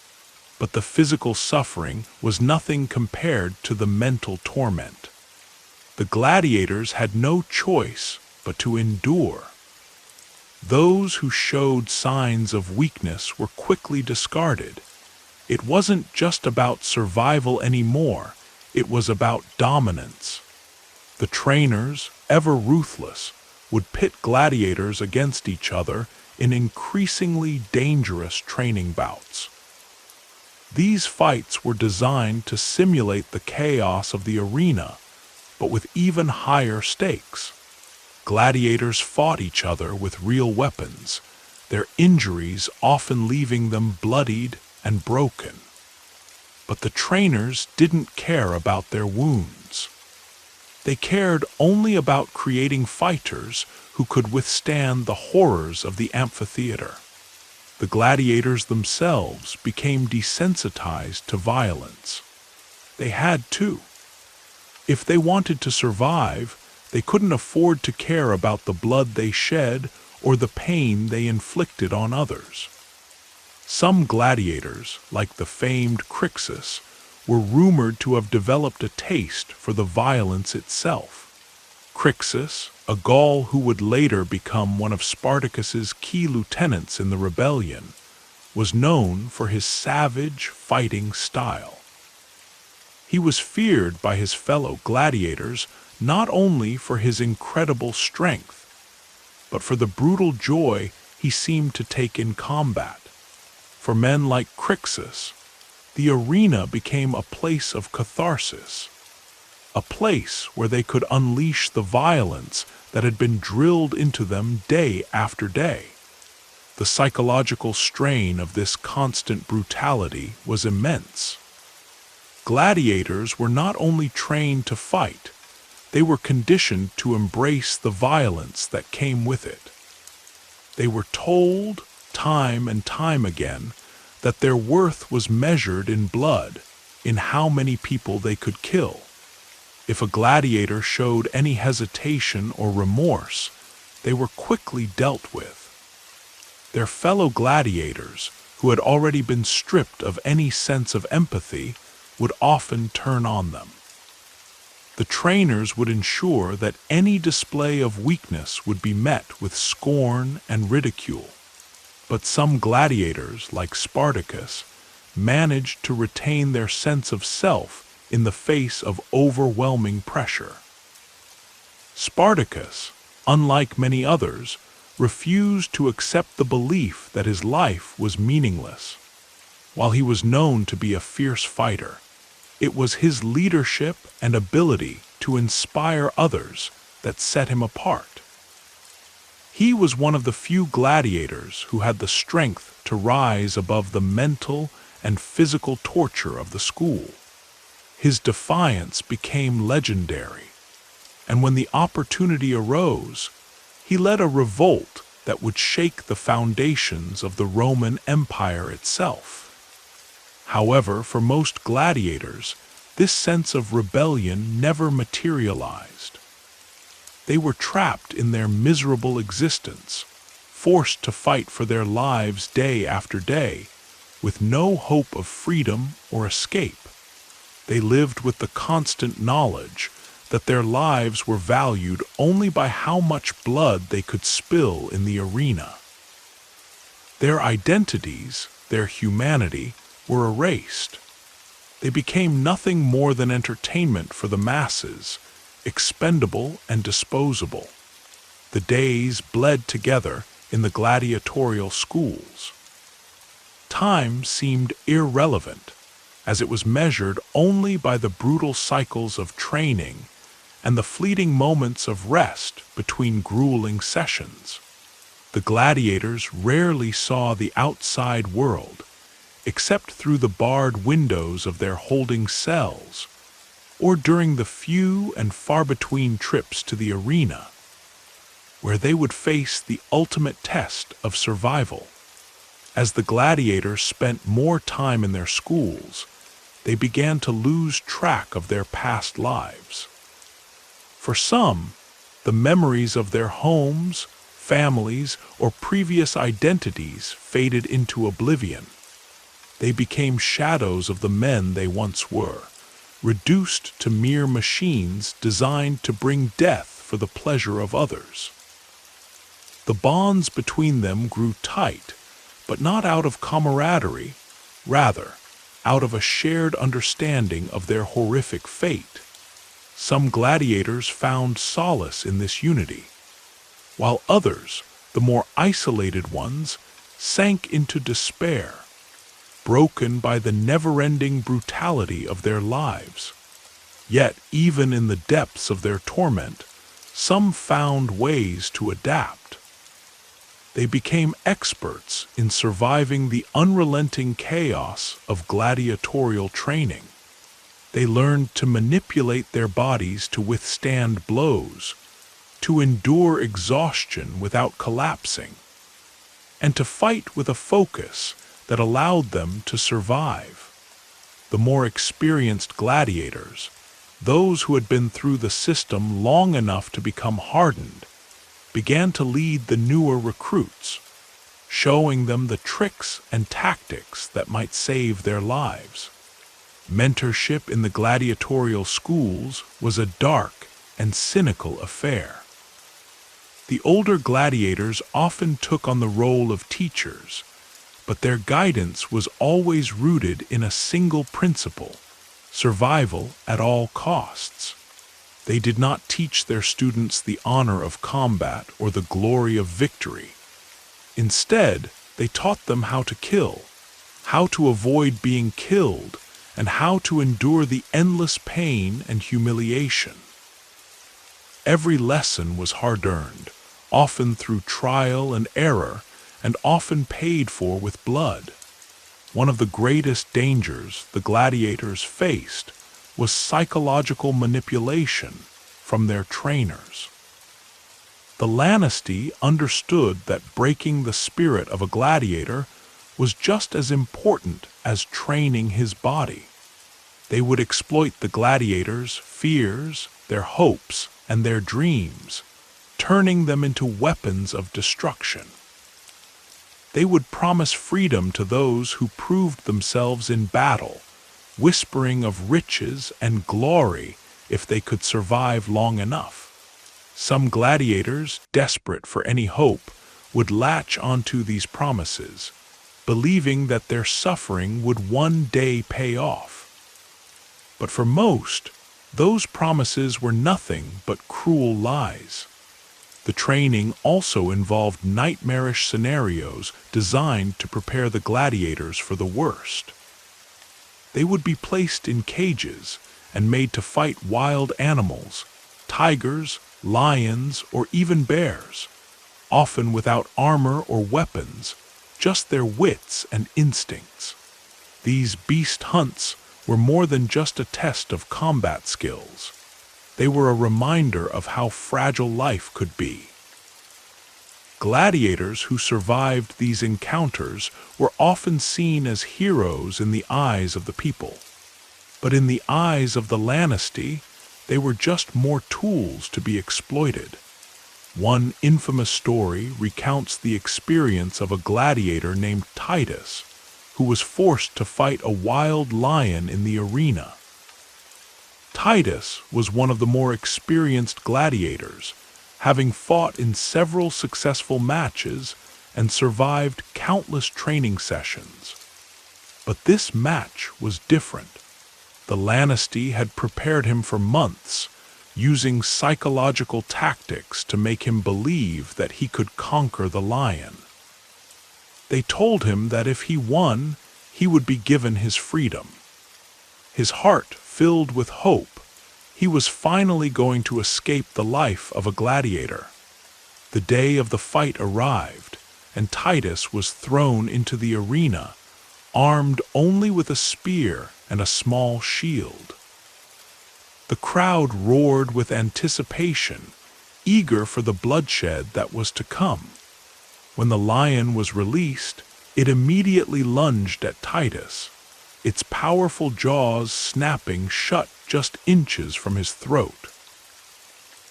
But the physical suffering was nothing compared to the mental torment. The gladiators had no choice but to endure. Those who showed signs of weakness were quickly discarded. It wasn't just about survival anymore, it was about dominance. The trainers, ever ruthless, would pit gladiators against each other in increasingly dangerous training bouts. These fights were designed to simulate the chaos of the arena, but with even higher stakes. Gladiators fought each other with real weapons, their injuries often leaving them bloodied and broken. But the trainers didn't care about their wounds. They cared only about creating fighters who could withstand the horrors of the amphitheater. The gladiators themselves became desensitized to violence. They had to. If they wanted to survive, they couldn't afford to care about the blood they shed or the pain they inflicted on others. Some gladiators, like the famed Crixus, were rumored to have developed a taste for the violence itself. Crixus, a Gaul who would later become one of Spartacus's key lieutenants in the rebellion, was known for his savage fighting style. He was feared by his fellow gladiators not only for his incredible strength, but for the brutal joy he seemed to take in combat. For men like Crixus, the arena became a place of catharsis, a place where they could unleash the violence that had been drilled into them day after day. The psychological strain of this constant brutality was immense. Gladiators were not only trained to fight, they were conditioned to embrace the violence that came with it. They were told, time and time again, that their worth was measured in blood, in how many people they could kill. If a gladiator showed any hesitation or remorse, they were quickly dealt with. Their fellow gladiators, who had already been stripped of any sense of empathy, would often turn on them. The trainers would ensure that any display of weakness would be met with scorn and ridicule. But some gladiators, like Spartacus, managed to retain their sense of self in the face of overwhelming pressure. Spartacus, unlike many others, refused to accept the belief that his life was meaningless. While he was known to be a fierce fighter, it was his leadership and ability to inspire others that set him apart. He was one of the few gladiators who had the strength to rise above the mental and physical torture of the school. His defiance became legendary, and when the opportunity arose, he led a revolt that would shake the foundations of the Roman Empire itself. However, for most gladiators, this sense of rebellion never materialized. They were trapped in their miserable existence, forced to fight for their lives day after day, with no hope of freedom or escape. They lived with the constant knowledge that their lives were valued only by how much blood they could spill in the arena. Their identities, their humanity, were erased. They became nothing more than entertainment for the masses, expendable and disposable. The days bled together in the gladiatorial schools. Time seemed irrelevant, as it was measured only by the brutal cycles of training and the fleeting moments of rest between grueling sessions. The gladiators rarely saw the outside world, except through the barred windows of their holding cells, or during the few and far-between trips to the arena, where they would face the ultimate test of survival. As the gladiators spent more time in their schools, they began to lose track of their past lives. For some, the memories of their homes, families, or previous identities faded into oblivion. They became shadows of the men they once were, reduced to mere machines designed to bring death for the pleasure of others. The bonds between them grew tight, but not out of camaraderie, rather, out of a shared understanding of their horrific fate. Some gladiators found solace in this unity, while others, the more isolated ones, sank into despair. broken by the never-ending brutality of their lives. Yet, even in the depths of their torment, some found ways to adapt. They became experts in surviving the unrelenting chaos of gladiatorial training. They learned to manipulate their bodies to withstand blows, to endure exhaustion without collapsing, and to fight with a focus that allowed them to survive. The more experienced gladiators, those who had been through the system long enough to become hardened, began to lead the newer recruits, showing them the tricks and tactics that might save their lives. Mentorship in the gladiatorial schools was a dark and cynical affair. The older gladiators often took on the role of teachers, but their guidance was always rooted in a single principle: survival at all costs. They did not teach their students the honor of combat or the glory of victory. Instead, they taught them how to kill, how to avoid being killed, and how to endure the endless pain and humiliation. Every lesson was hard-earned, often through trial and error, and often paid for with blood. One of the greatest dangers the gladiators faced was psychological manipulation from their trainers. The Lanistae understood that breaking the spirit of a gladiator was just as important as training his body. They would exploit the gladiators' fears, their hopes, and their dreams, turning them into weapons of destruction. They would promise freedom to those who proved themselves in battle, whispering of riches and glory if they could survive long enough. Some gladiators, desperate for any hope, would latch onto these promises, believing that their suffering would one day pay off. But for most, those promises were nothing but cruel lies. The training also involved nightmarish scenarios designed to prepare the gladiators for the worst. They would be placed in cages and made to fight wild animals, tigers, lions, or even bears, often without armor or weapons, just their wits and instincts. These beast hunts were more than just a test of combat skills. They were a reminder of how fragile life could be. Gladiators who survived these encounters were often seen as heroes in the eyes of the people. But in the eyes of the Lanistae, they were just more tools to be exploited. One infamous story recounts the experience of a gladiator named Titus, who was forced to fight a wild lion in the arena. Titus was one of the more experienced gladiators, having fought in several successful matches and survived countless training sessions. But this match was different. The Lanistae had prepared him for months, using psychological tactics to make him believe that he could conquer the lion. They told him that if he won, he would be given his freedom. His heart filled with hope, he was finally going to escape the life of a gladiator. The day of the fight arrived, and Titus was thrown into the arena, armed only with a spear and a small shield. The crowd roared with anticipation, eager for the bloodshed that was to come. When the lion was released, it immediately lunged at Titus, its powerful jaws snapping shut just inches from his throat.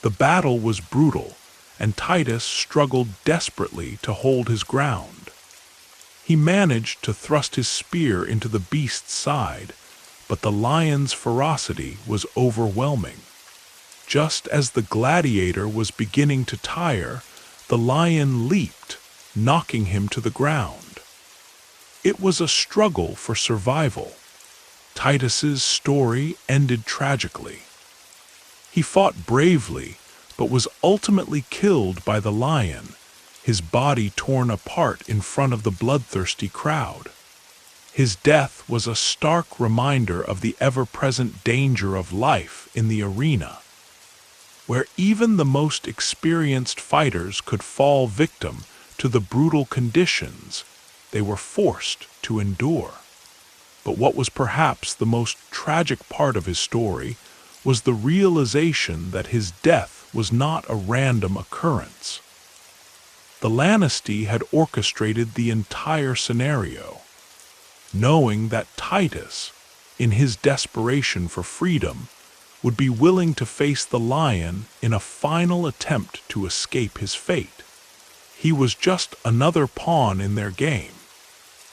The battle was brutal, and Titus struggled desperately to hold his ground. He managed to thrust his spear into the beast's side, but the lion's ferocity was overwhelming. Just as the gladiator was beginning to tire, the lion leaped, knocking him to the ground. It was a struggle for survival. Titus's story ended tragically. He fought bravely, but was ultimately killed by the lion, his body torn apart in front of the bloodthirsty crowd. His death was a stark reminder of the ever-present danger of life in the arena, where even the most experienced fighters could fall victim to the brutal conditions they were forced to endure. But what was perhaps the most tragic part of his story was the realization that his death was not a random occurrence. The Lannister had orchestrated the entire scenario, knowing that Titus, in his desperation for freedom, would be willing to face the lion in a final attempt to escape his fate. He was just another pawn in their game,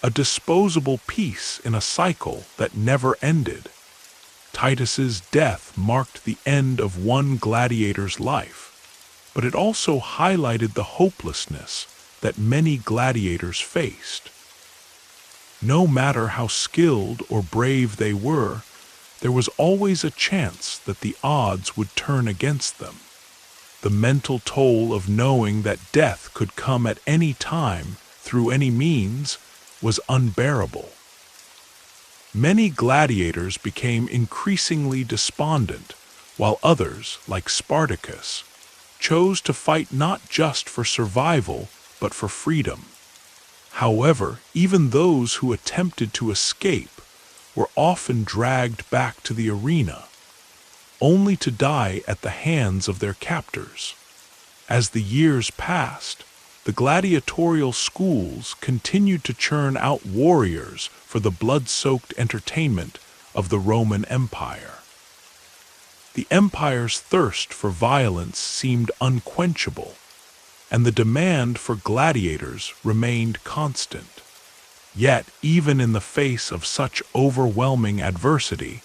a disposable piece in a cycle that never ended. Titus's death marked the end of one gladiator's life, but it also highlighted the hopelessness that many gladiators faced. No matter how skilled or brave they were, there was always a chance that the odds would turn against them. The mental toll of knowing that death could come at any time, through any means, was unbearable. Many gladiators became increasingly despondent, while others, like Spartacus, chose to fight not just for survival, but for freedom. However, even those who attempted to escape were often dragged back to the arena, only to die at the hands of their captors. As the years passed, the gladiatorial schools continued to churn out warriors for the blood-soaked entertainment of the Roman Empire. The empire's thirst for violence seemed unquenchable, and the demand for gladiators remained constant. Yet, even in the face of such overwhelming adversity,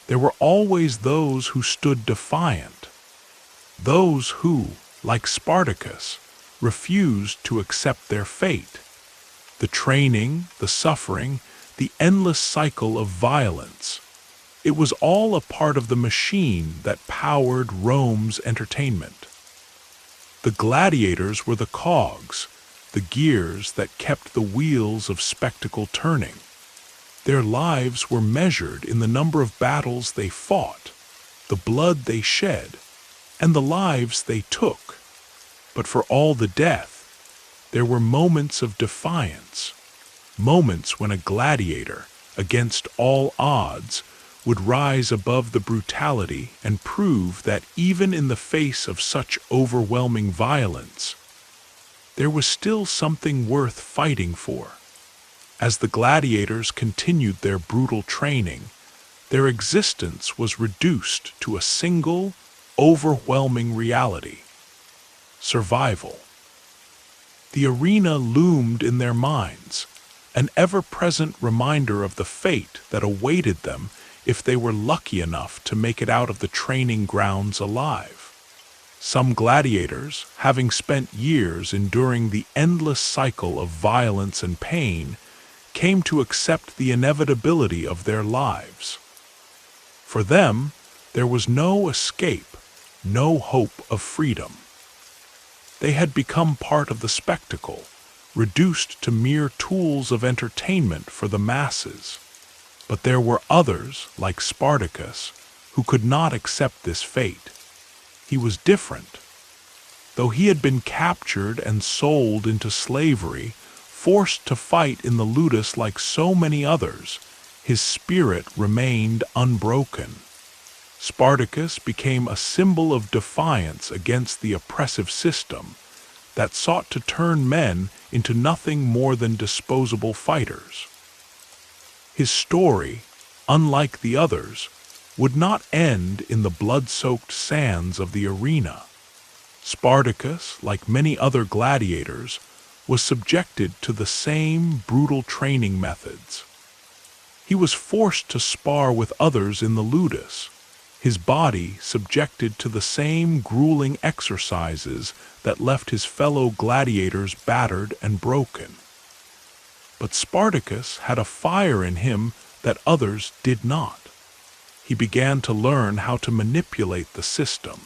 there were always those who stood defiant, those who, like Spartacus, refused to accept their fate. The training, the suffering, the endless cycle of violence, it was all a part of the machine that powered Rome's entertainment. The gladiators were the cogs, the gears that kept the wheels of spectacle turning. Their lives were measured in the number of battles they fought, the blood they shed, and the lives they took. But for all the death, there were moments of defiance, moments when a gladiator, against all odds, would rise above the brutality and prove that even in the face of such overwhelming violence, there was still something worth fighting for. As the gladiators continued their brutal training, their existence was reduced to a single, overwhelming reality: survival. The arena loomed in their minds, an ever-present reminder of the fate that awaited them if they were lucky enough to make it out of the training grounds alive. Some gladiators, having spent years enduring the endless cycle of violence and pain, came to accept the inevitability of their lives. For them, there was no escape, no hope of freedom. They had become part of the spectacle, reduced to mere tools of entertainment for the masses. But there were others, like Spartacus, who could not accept this fate. He was different. Though he had been captured and sold into slavery, forced to fight in the ludus like so many others, his spirit remained unbroken. Spartacus became a symbol of defiance against the oppressive system that sought to turn men into nothing more than disposable fighters. His story, unlike the others, would not end in the blood-soaked sands of the arena. Spartacus, like many other gladiators, was subjected to the same brutal training methods. He was forced to spar with others in the ludus, his body subjected to the same grueling exercises that left his fellow gladiators battered and broken. But Spartacus had a fire in him that others did not. He began to learn how to manipulate the system,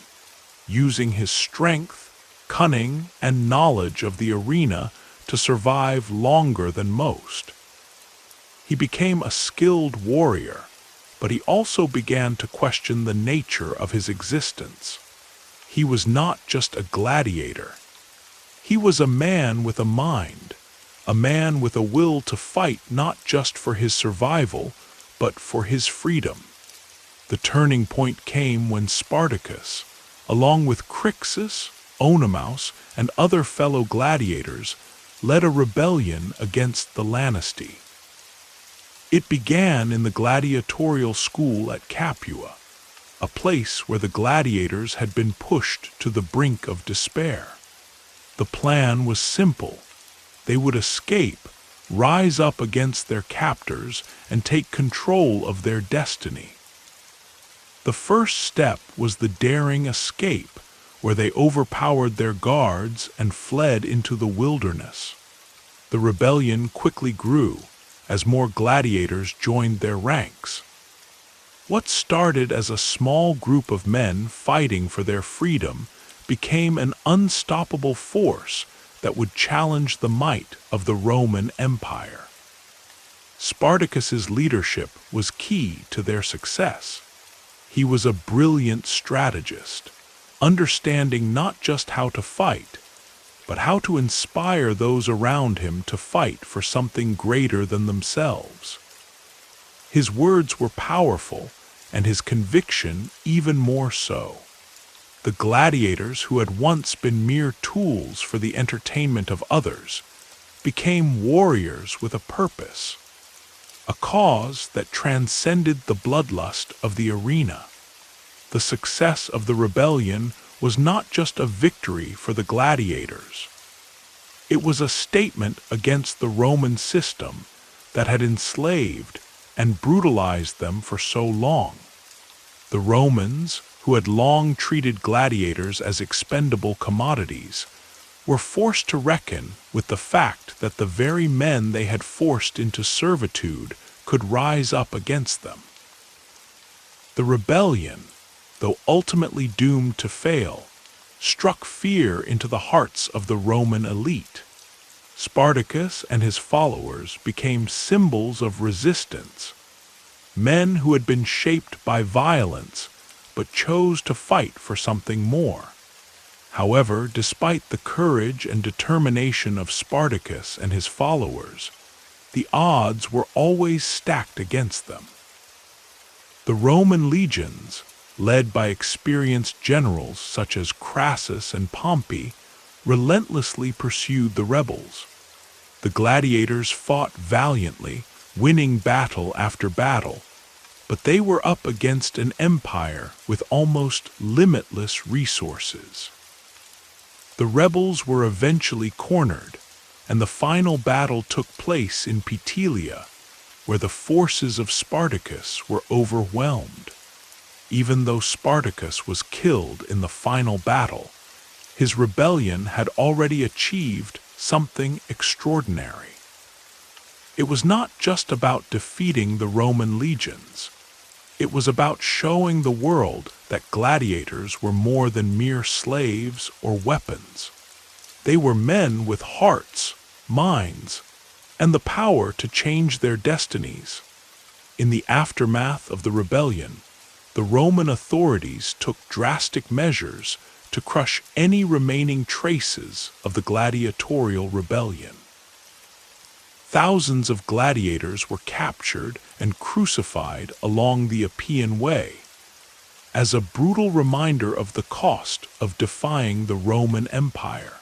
using his strength, cunning, and knowledge of the arena to survive longer than most. He became a skilled warrior, but he also began to question the nature of his existence. He was not just a gladiator. He was a man with a mind, a man with a will to fight not just for his survival, but for his freedom. The turning point came when Spartacus, along with Crixus, Oenomaus, and other fellow gladiators, led a rebellion against the Lanistae. It began in the gladiatorial school at Capua, a place where the gladiators had been pushed to the brink of despair. The plan was simple. They would escape, rise up against their captors, and take control of their destiny. The first step was the daring escape, where they overpowered their guards and fled into the wilderness. The rebellion quickly grew, as more gladiators joined their ranks. What started as a small group of men fighting for their freedom became an unstoppable force that would challenge the might of the Roman Empire. Spartacus's leadership was key to their success. He was a brilliant strategist, understanding not just how to fight, but how to inspire those around him to fight for something greater than themselves. His words were powerful, and his conviction even more so. The gladiators, who had once been mere tools for the entertainment of others, became warriors with a purpose, a cause that transcended the bloodlust of the arena. The success of the rebellion was not just a victory for the gladiators. It was a statement against the Roman system that had enslaved and brutalized them for so long. The Romans, who had long treated gladiators as expendable commodities, were forced to reckon with the fact that the very men they had forced into servitude could rise up against them. The rebellion, though ultimately doomed to fail, struck fear into the hearts of the Roman elite. Spartacus and his followers became symbols of resistance, men who had been shaped by violence but chose to fight for something more. However, despite the courage and determination of Spartacus and his followers, the odds were always stacked against them. The Roman legions, led by experienced generals such as Crassus and Pompey, relentlessly pursued the rebels. The gladiators fought valiantly, winning battle after battle, but they were up against an empire with almost limitless resources. The rebels were eventually cornered, and the final battle took place in Petelia, where the forces of Spartacus were overwhelmed. Even though Spartacus was killed in the final battle, his rebellion had already achieved something extraordinary. It was not just about defeating the Roman legions. It was about showing the world that gladiators were more than mere slaves or weapons. They were men with hearts, minds, and the power to change their destinies. In the aftermath of the rebellion, the Roman authorities took drastic measures to crush any remaining traces of the gladiatorial rebellion. Thousands of gladiators were captured and crucified along the Appian Way, as a brutal reminder of the cost of defying the Roman Empire.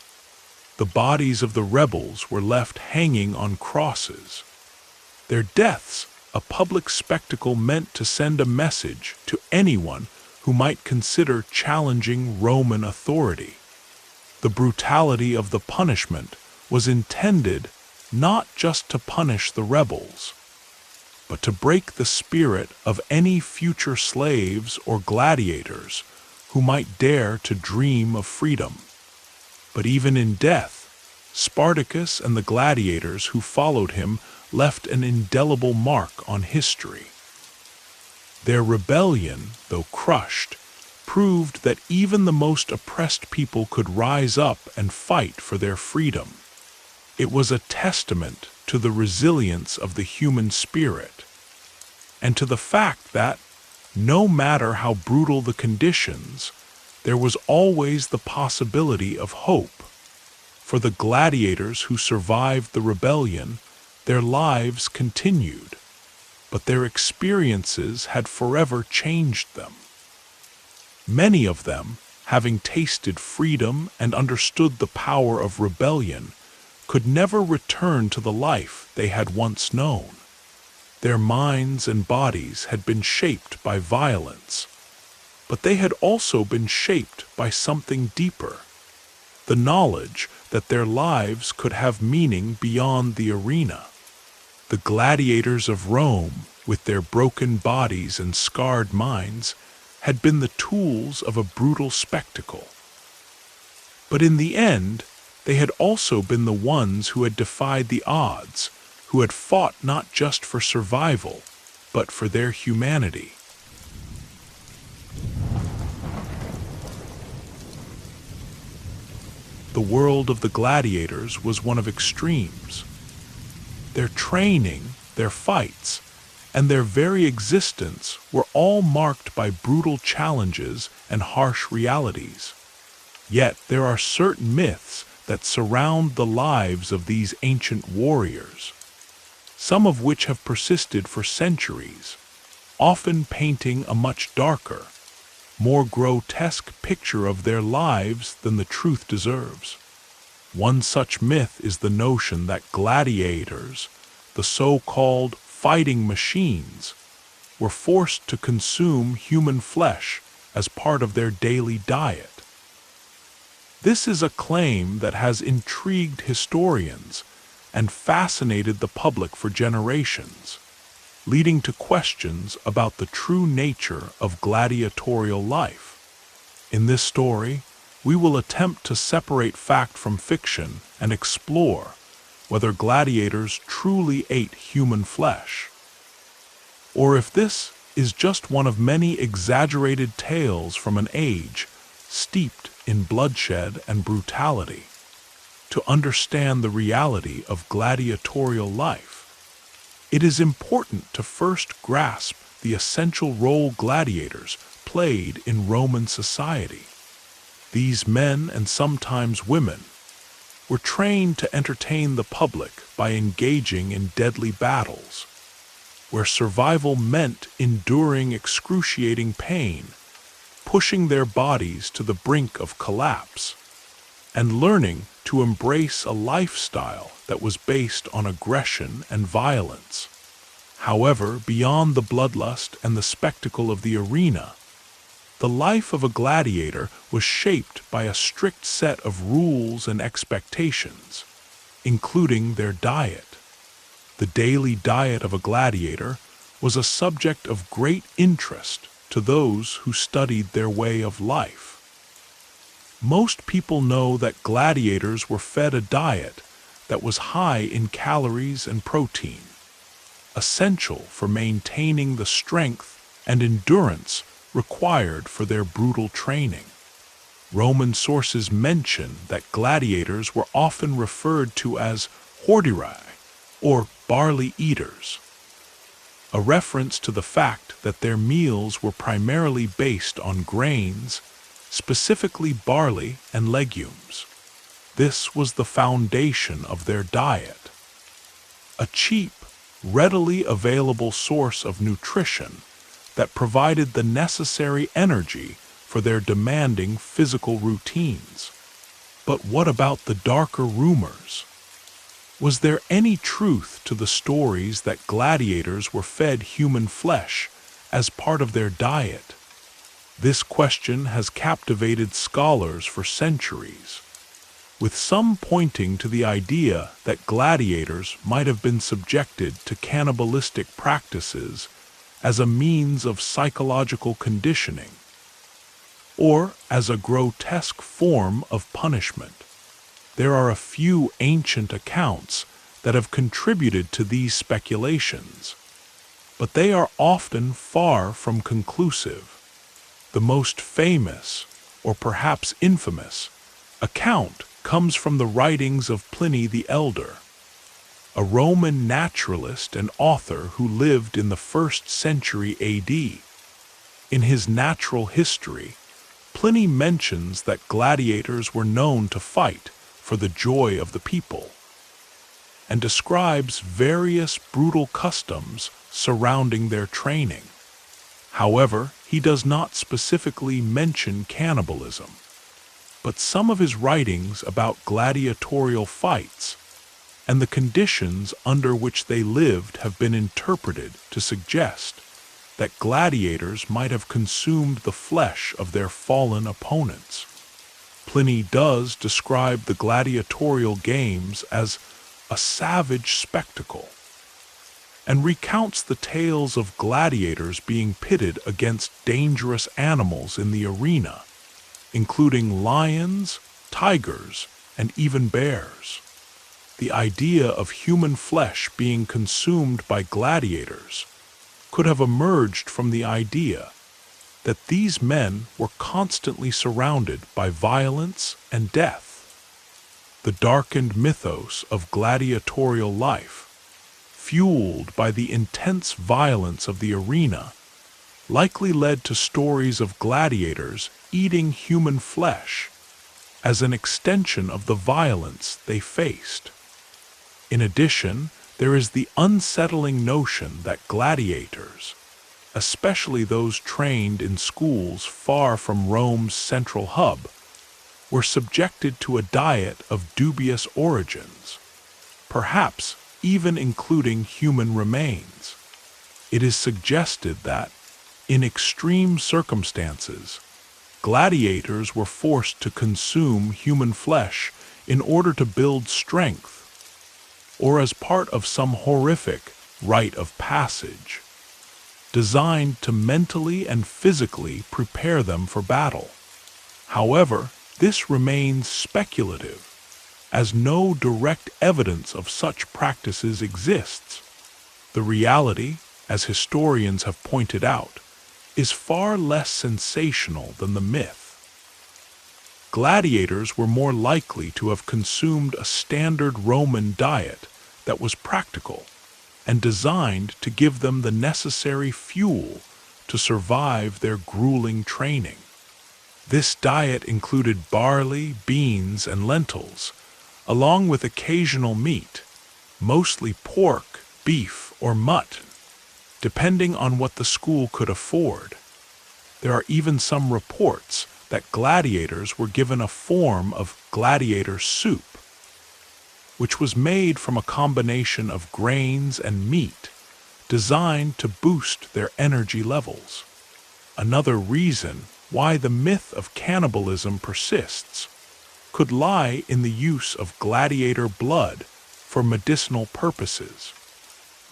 The bodies of the rebels were left hanging on crosses. Their deaths, a public spectacle meant to send a message to anyone who might consider challenging Roman authority. The brutality of the punishment was intended not just to punish the rebels, but to break the spirit of any future slaves or gladiators who might dare to dream of freedom. But even in death, Spartacus and the gladiators who followed him left an indelible mark on history. Their rebellion, though crushed, proved that even the most oppressed people could rise up and fight for their freedom. It was a testament to the resilience of the human spirit, and to the fact that, no matter how brutal the conditions, there was always the possibility of hope. For the gladiators who survived the rebellion, their lives continued, but their experiences had forever changed them. Many of them, having tasted freedom and understood the power of rebellion, could never return to the life they had once known. Their minds and bodies had been shaped by violence, but they had also been shaped by something deeper, the knowledge that their lives could have meaning beyond the arena. The gladiators of Rome, with their broken bodies and scarred minds, had been the tools of a brutal spectacle. But in the end, they had also been the ones who had defied the odds, who had fought not just for survival, but for their humanity. The world of the gladiators was one of extremes. Their training, their fights, and their very existence were all marked by brutal challenges and harsh realities. Yet there are certain myths that surround the lives of these ancient warriors, some of which have persisted for centuries, often painting a much darker, more grotesque picture of their lives than the truth deserves. One such myth is the notion that gladiators, the so-called fighting machines, were forced to consume human flesh as part of their daily diet. This is a claim that has intrigued historians and fascinated the public for generations, leading to questions about the true nature of gladiatorial life. In this story, we will attempt to separate fact from fiction and explore whether gladiators truly ate human flesh, or if this is just one of many exaggerated tales from an age steeped in bloodshed and brutality. To understand the reality of gladiatorial life, it is important to first grasp the essential role gladiators played in Roman society. These men, and sometimes women, were trained to entertain the public by engaging in deadly battles, where survival meant enduring excruciating pain, pushing their bodies to the brink of collapse, and learning to embrace a lifestyle that was based on aggression and violence. However, beyond the bloodlust and the spectacle of the arena, the life of a gladiator was shaped by a strict set of rules and expectations, including their diet. The daily diet of a gladiator was a subject of great interest to those who studied their way of life. Most people know that gladiators were fed a diet that was high in calories and protein, essential for maintaining the strength and endurance required for their brutal training. Roman sources mention that gladiators were often referred to as hordearii, or barley eaters, a reference to the fact that their meals were primarily based on grains, specifically barley and legumes. This was the foundation of their diet, a cheap, readily available source of nutrition that provided the necessary energy for their demanding physical routines. But what about the darker rumors? Was there any truth to the stories that gladiators were fed human flesh as part of their diet? This question has captivated scholars for centuries, with some pointing to the idea that gladiators might have been subjected to cannibalistic practices as a means of psychological conditioning, or as a grotesque form of punishment. There are a few ancient accounts that have contributed to these speculations, but they are often far from conclusive. The most famous, or perhaps infamous, account comes from the writings of Pliny the Elder, a Roman naturalist and author who lived in the 1st century AD. In his Natural History, Pliny mentions that gladiators were known to fight for the joy of the people, and describes various brutal customs surrounding their training. However, he does not specifically mention cannibalism, but some of his writings about gladiatorial fights and the conditions under which they lived have been interpreted to suggest that gladiators might have consumed the flesh of their fallen opponents. Pliny does describe the gladiatorial games as a savage spectacle, and recounts the tales of gladiators being pitted against dangerous animals in the arena, including lions, tigers, and even bears. The idea of human flesh being consumed by gladiators could have emerged from the idea that these men were constantly surrounded by violence and death. The darkened mythos of gladiatorial life, fueled by the intense violence of the arena, likely led to stories of gladiators eating human flesh as an extension of the violence they faced. In addition, there is the unsettling notion that gladiators, especially those trained in schools far from Rome's central hub, were subjected to a diet of dubious origins, perhaps even including human remains. It is suggested that, in extreme circumstances, gladiators were forced to consume human flesh in order to build strength, or as part of some horrific rite of passage, designed to mentally and physically prepare them for battle. However, this remains speculative, as no direct evidence of such practices exists. The reality, as historians have pointed out, is far less sensational than the myth. Gladiators were more likely to have consumed a standard Roman diet that was practical and designed to give them the necessary fuel to survive their grueling training. This diet included barley, beans, and lentils, along with occasional meat, mostly pork, beef, or mutton, depending on what the school could afford. There are even some reports that gladiators were given a form of gladiator soup, which was made from a combination of grains and meat, designed to boost their energy levels. Another reason why the myth of cannibalism persists could lie in the use of gladiator blood for medicinal purposes.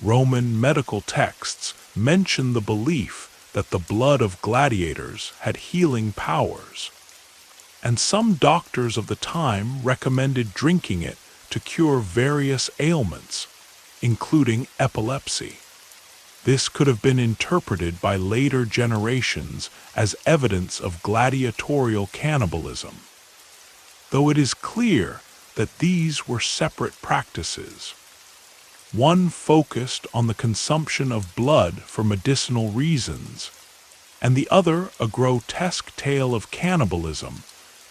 Roman medical texts mention the belief that the blood of gladiators had healing powers, and some doctors of the time recommended drinking it to cure various ailments, including epilepsy. This could have been interpreted by later generations as evidence of gladiatorial cannibalism, though it is clear that these were separate practices. One focused on the consumption of blood for medicinal reasons, and the other a grotesque tale of cannibalism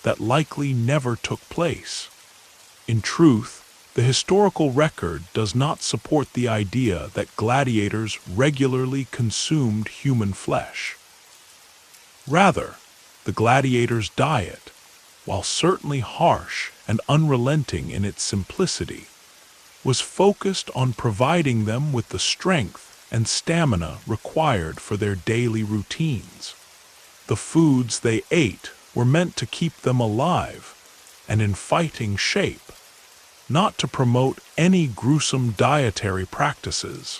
that likely never took place. In truth, the historical record does not support the idea that gladiators regularly consumed human flesh. Rather, the gladiators' diet, while certainly harsh and unrelenting in its simplicity, was focused on providing them with the strength and stamina required for their daily routines. The foods they ate were meant to keep them alive and in fighting shape, not to promote any gruesome dietary practices.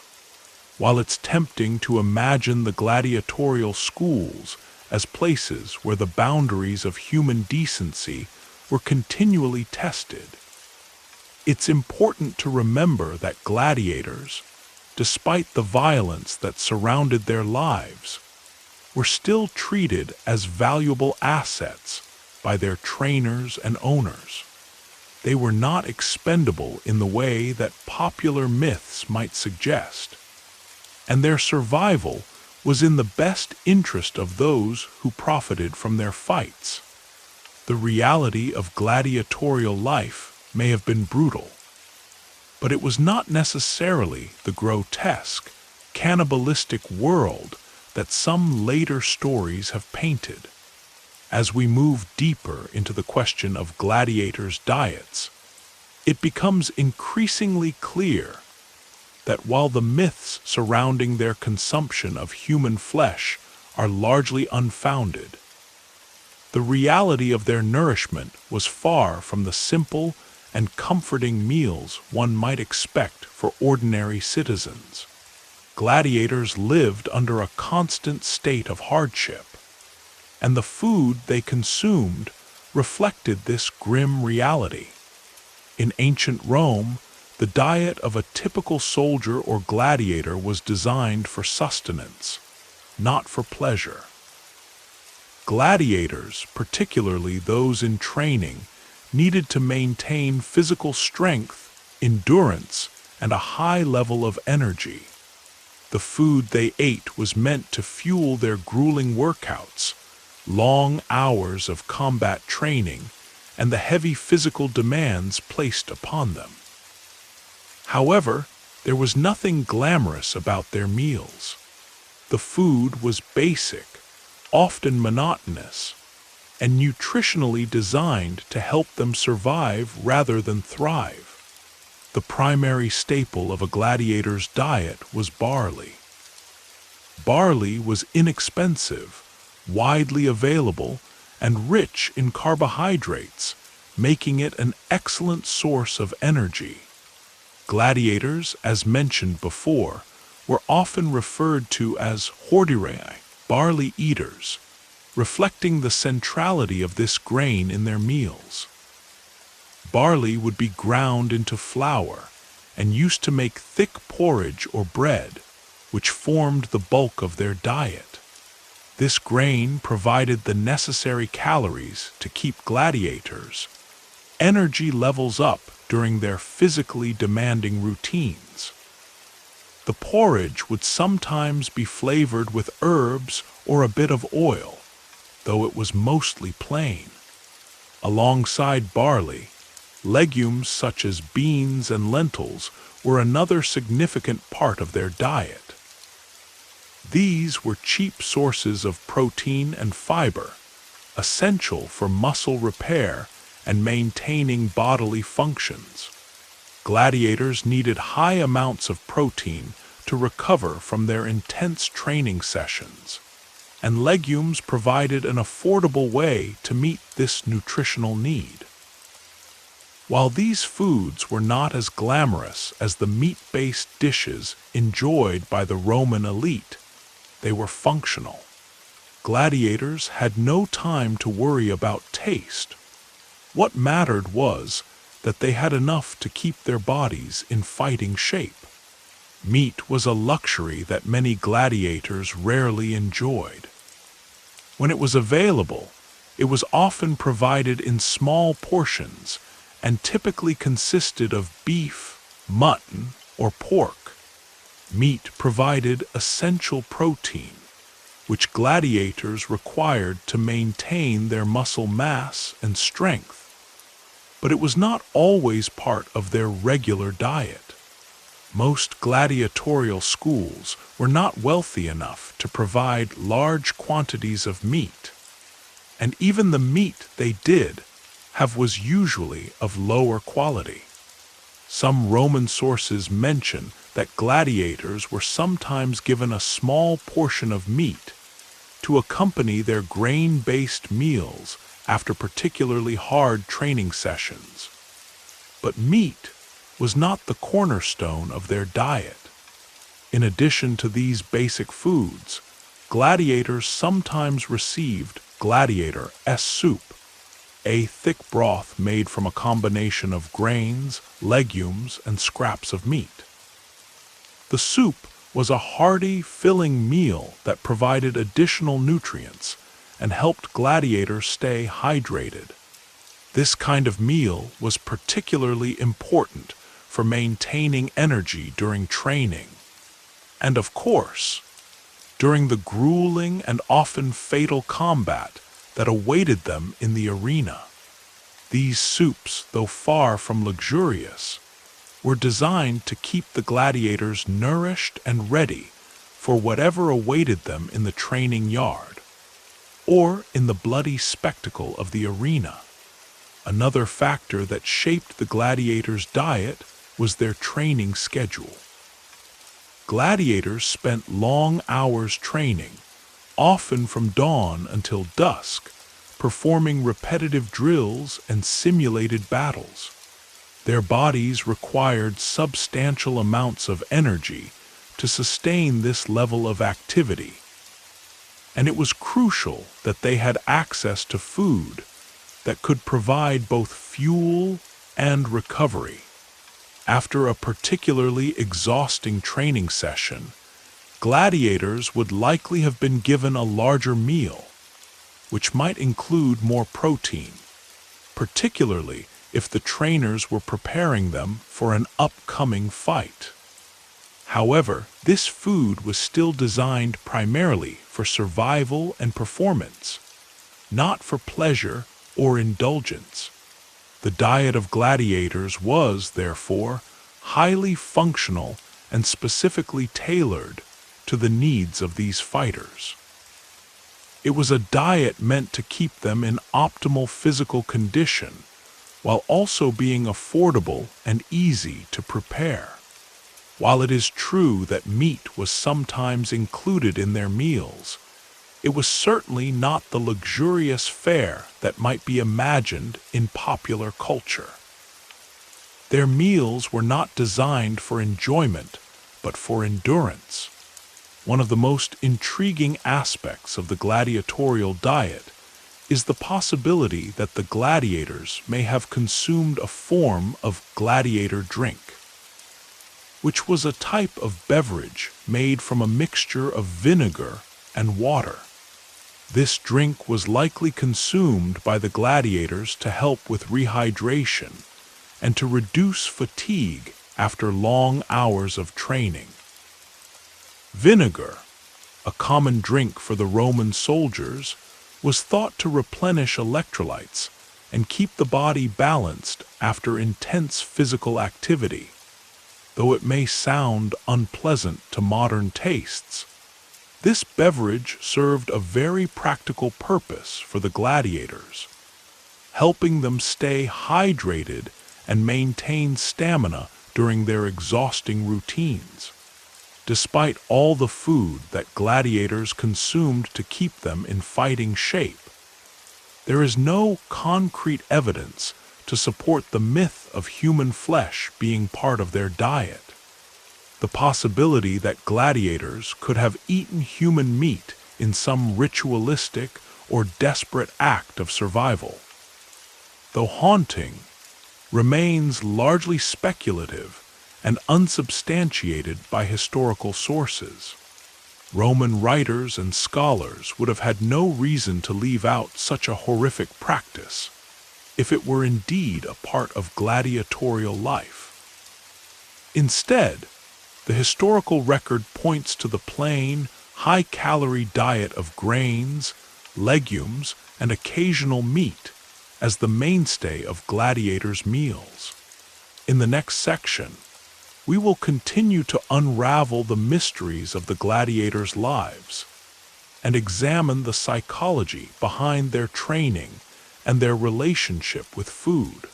While it's tempting to imagine the gladiatorial schools as places where the boundaries of human decency were continually tested, it's important to remember that gladiators, despite the violence that surrounded their lives, were still treated as valuable assets by their trainers and owners. they were not expendable in the way that popular myths might suggest, and their survival was in the best interest of those who profited from their fights. The reality of gladiatorial life may have been brutal, but it was not necessarily the grotesque, cannibalistic world that some later stories have painted. As we move deeper into the question of gladiators' diets, it becomes increasingly clear that while the myths surrounding their consumption of human flesh are largely unfounded, the reality of their nourishment was far from the simple and comforting meals one might expect for ordinary citizens. Gladiators lived under a constant state of hardship, and the food they consumed reflected this grim reality. In ancient Rome, the diet of a typical soldier or gladiator was designed for sustenance, not for pleasure. Gladiators, particularly those in training, needed to maintain physical strength, endurance, and a high level of energy. The food they ate was meant to fuel their grueling workouts, long hours of combat training, and the heavy physical demands placed upon them. However, there was nothing glamorous about their meals. The food was basic, often monotonous, and nutritionally designed to help them survive rather than thrive. The primary staple of a gladiator's diet was barley. Barley was inexpensive, widely available, and rich in carbohydrates, making it an excellent source of energy. Gladiators, as mentioned before, were often referred to as hordearii, barley eaters, reflecting the centrality of this grain in their meals. Barley would be ground into flour and used to make thick porridge or bread, which formed the bulk of their diet. This grain provided the necessary calories to keep gladiators' energy levels up during their physically demanding routines. The porridge would sometimes be flavored with herbs or a bit of oil, though it was mostly plain. Alongside barley, legumes such as beans and lentils were another significant part of their diet. These were cheap sources of protein and fiber, essential for muscle repair and maintaining bodily functions. Gladiators needed high amounts of protein to recover from their intense training sessions, and legumes provided an affordable way to meet this nutritional need. While these foods were not as glamorous as the meat-based dishes enjoyed by the Roman elite, they were functional. Gladiators had no time to worry about taste. What mattered was that they had enough to keep their bodies in fighting shape. Meat was a luxury that many gladiators rarely enjoyed. When it was available, it was often provided in small portions and typically consisted of beef, mutton, or pork. Meat provided essential protein, which gladiators required to maintain their muscle mass and strength. But it was not always part of their regular diet. Most gladiatorial schools were not wealthy enough to provide large quantities of meat, and even the meat they did have was usually of lower quality. Some Roman sources mention that gladiators were sometimes given a small portion of meat to accompany their grain-based meals after particularly hard training sessions. But meat was not the cornerstone of their diet. In addition to these basic foods, gladiators sometimes received gladiator soup, a thick broth made from a combination of grains, legumes, and scraps of meat. The soup was a hearty, filling meal that provided additional nutrients and helped gladiators stay hydrated. This kind of meal was particularly important for maintaining energy during training. And of course, during the grueling and often fatal combat that awaited them in the arena. These soups, though far from luxurious, were designed to keep the gladiators nourished and ready for whatever awaited them in the training yard, or in the bloody spectacle of the arena. Another factor that shaped the gladiators' diet was their training schedule. Gladiators spent long hours training, often from dawn until dusk, performing repetitive drills and simulated battles. Their bodies required substantial amounts of energy to sustain this level of activity, and it was crucial that they had access to food that could provide both fuel and recovery. After a particularly exhausting training session, gladiators would likely have been given a larger meal, which might include more protein, particularly if the trainers were preparing them for an upcoming fight. However, this food was still designed primarily for survival and performance, not for pleasure or indulgence. The diet of gladiators was, therefore, highly functional and specifically tailored to the needs of these fighters. It was a diet meant to keep them in optimal physical condition, while also being affordable and easy to prepare. While it is true that meat was sometimes included in their meals, it was certainly not the luxurious fare that might be imagined in popular culture. Their meals were not designed for enjoyment, but for endurance. One of the most intriguing aspects of the gladiatorial diet is the possibility that the gladiators may have consumed a form of gladiator drink, which was a type of beverage made from a mixture of vinegar and water. This drink was likely consumed by the gladiators to help with rehydration and to reduce fatigue after long hours of training. Vinegar, a common drink for the Roman soldiers, was thought to replenish electrolytes and keep the body balanced after intense physical activity. Though it may sound unpleasant to modern tastes, this beverage served a very practical purpose for the gladiators, helping them stay hydrated and maintain stamina during their exhausting routines. Despite all the food that gladiators consumed to keep them in fighting shape, there is no concrete evidence to support the myth of human flesh being part of their diet. The possibility that gladiators could have eaten human meat in some ritualistic or desperate act of survival, though haunting, remains largely speculative and unsubstantiated by historical sources. Roman writers and scholars would have had no reason to leave out such a horrific practice if it were indeed a part of gladiatorial life. Instead, the historical record points to the plain, high-calorie diet of grains, legumes, and occasional meat as the mainstay of gladiators' meals. In the next section, we will continue to unravel the mysteries of the gladiators' lives and examine the psychology behind their training and their relationship with food.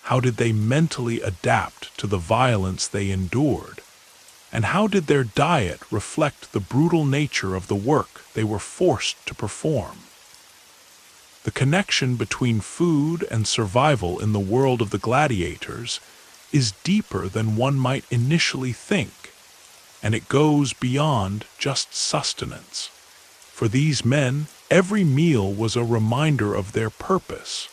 How did they mentally adapt to the violence they endured? And how did their diet reflect the brutal nature of the work they were forced to perform? The connection between food and survival in the world of the gladiators is deeper than one might initially think, and it goes beyond just sustenance. For these men, every meal was a reminder of their purpose: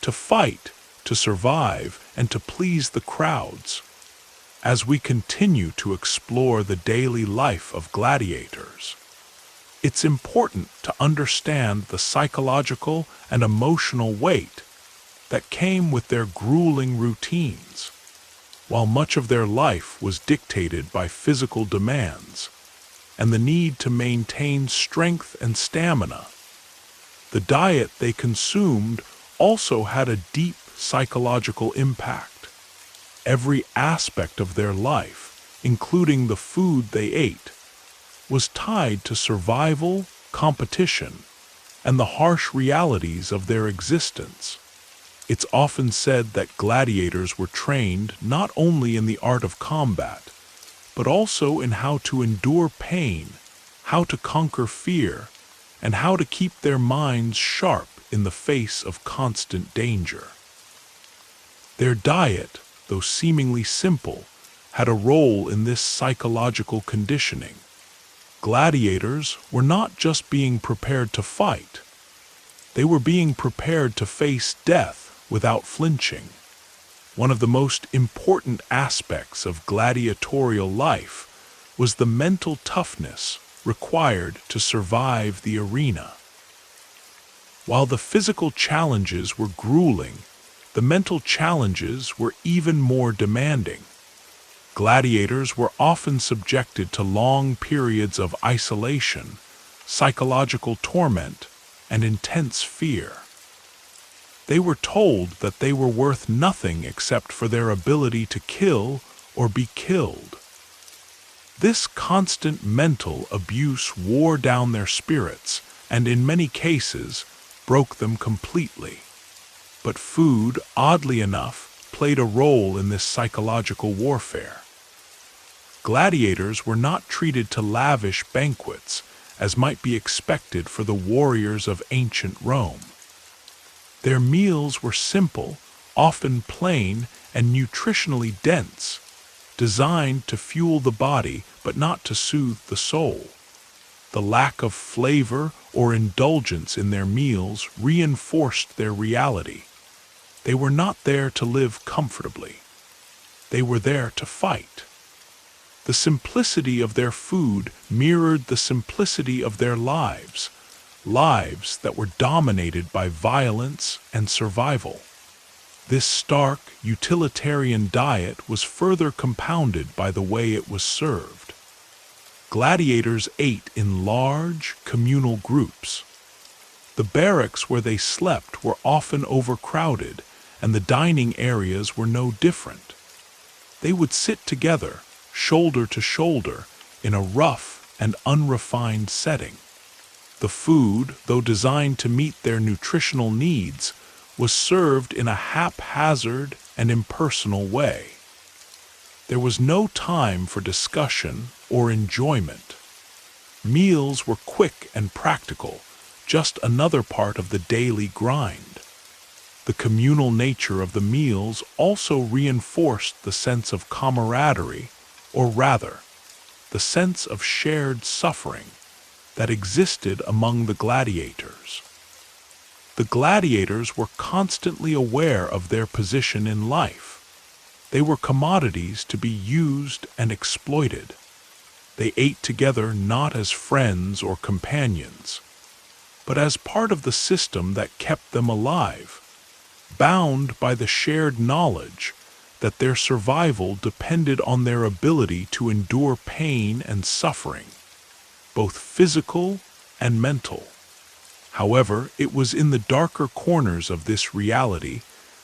to fight, to survive, and to please the crowds. As we continue to explore the daily life of gladiators, it's important to understand the psychological and emotional weight that came with their grueling routines. While much of their life was dictated by physical demands and the need to maintain strength and stamina, the diet they consumed also had a deep psychological impact. Every aspect of their life, including the food they ate, was tied to survival, competition, and the harsh realities of their existence. It's often said that gladiators were trained not only in the art of combat, but also in how to endure pain, how to conquer fear, and how to keep their minds sharp in the face of constant danger. Their diet, though seemingly simple, had a role in this psychological conditioning. Gladiators were not just being prepared to fight, they were being prepared to face death without flinching. One of the most important aspects of gladiatorial life was the mental toughness required to survive the arena. While the physical challenges were grueling, the mental challenges were even more demanding. Gladiators were often subjected to long periods of isolation, psychological torment, and intense fear. They were told that they were worth nothing except for their ability to kill or be killed. This constant mental abuse wore down their spirits and, in many cases, broke them completely. But food, oddly enough, played a role in this psychological warfare. Gladiators were not treated to lavish banquets, as might be expected for the warriors of ancient Rome. Their meals were simple, often plain, and nutritionally dense, designed to fuel the body but not to soothe the soul. The lack of flavor or indulgence in their meals reinforced their reality. They were not there to live comfortably. They were there to fight. The simplicity of their food mirrored the simplicity of their lives, lives that were dominated by violence and survival. This stark, utilitarian diet was further compounded by the way it was served. Gladiators ate in large, communal groups. The barracks where they slept were often overcrowded, and the dining areas were no different. They would sit together, shoulder to shoulder, in a rough and unrefined setting. The food, though designed to meet their nutritional needs, was served in a haphazard and impersonal way. There was no time for discussion or enjoyment. Meals were quick and practical, just another part of the daily grind. The communal nature of the meals also reinforced the sense of camaraderie, or rather, the sense of shared suffering that existed among the gladiators. The gladiators were constantly aware of their position in life. They were commodities to be used and exploited. They ate together not as friends or companions, but as part of the system that kept them alive, bound by the shared knowledge that their survival depended on their ability to endure pain and suffering, both physical and mental. However, it was in the darker corners of this reality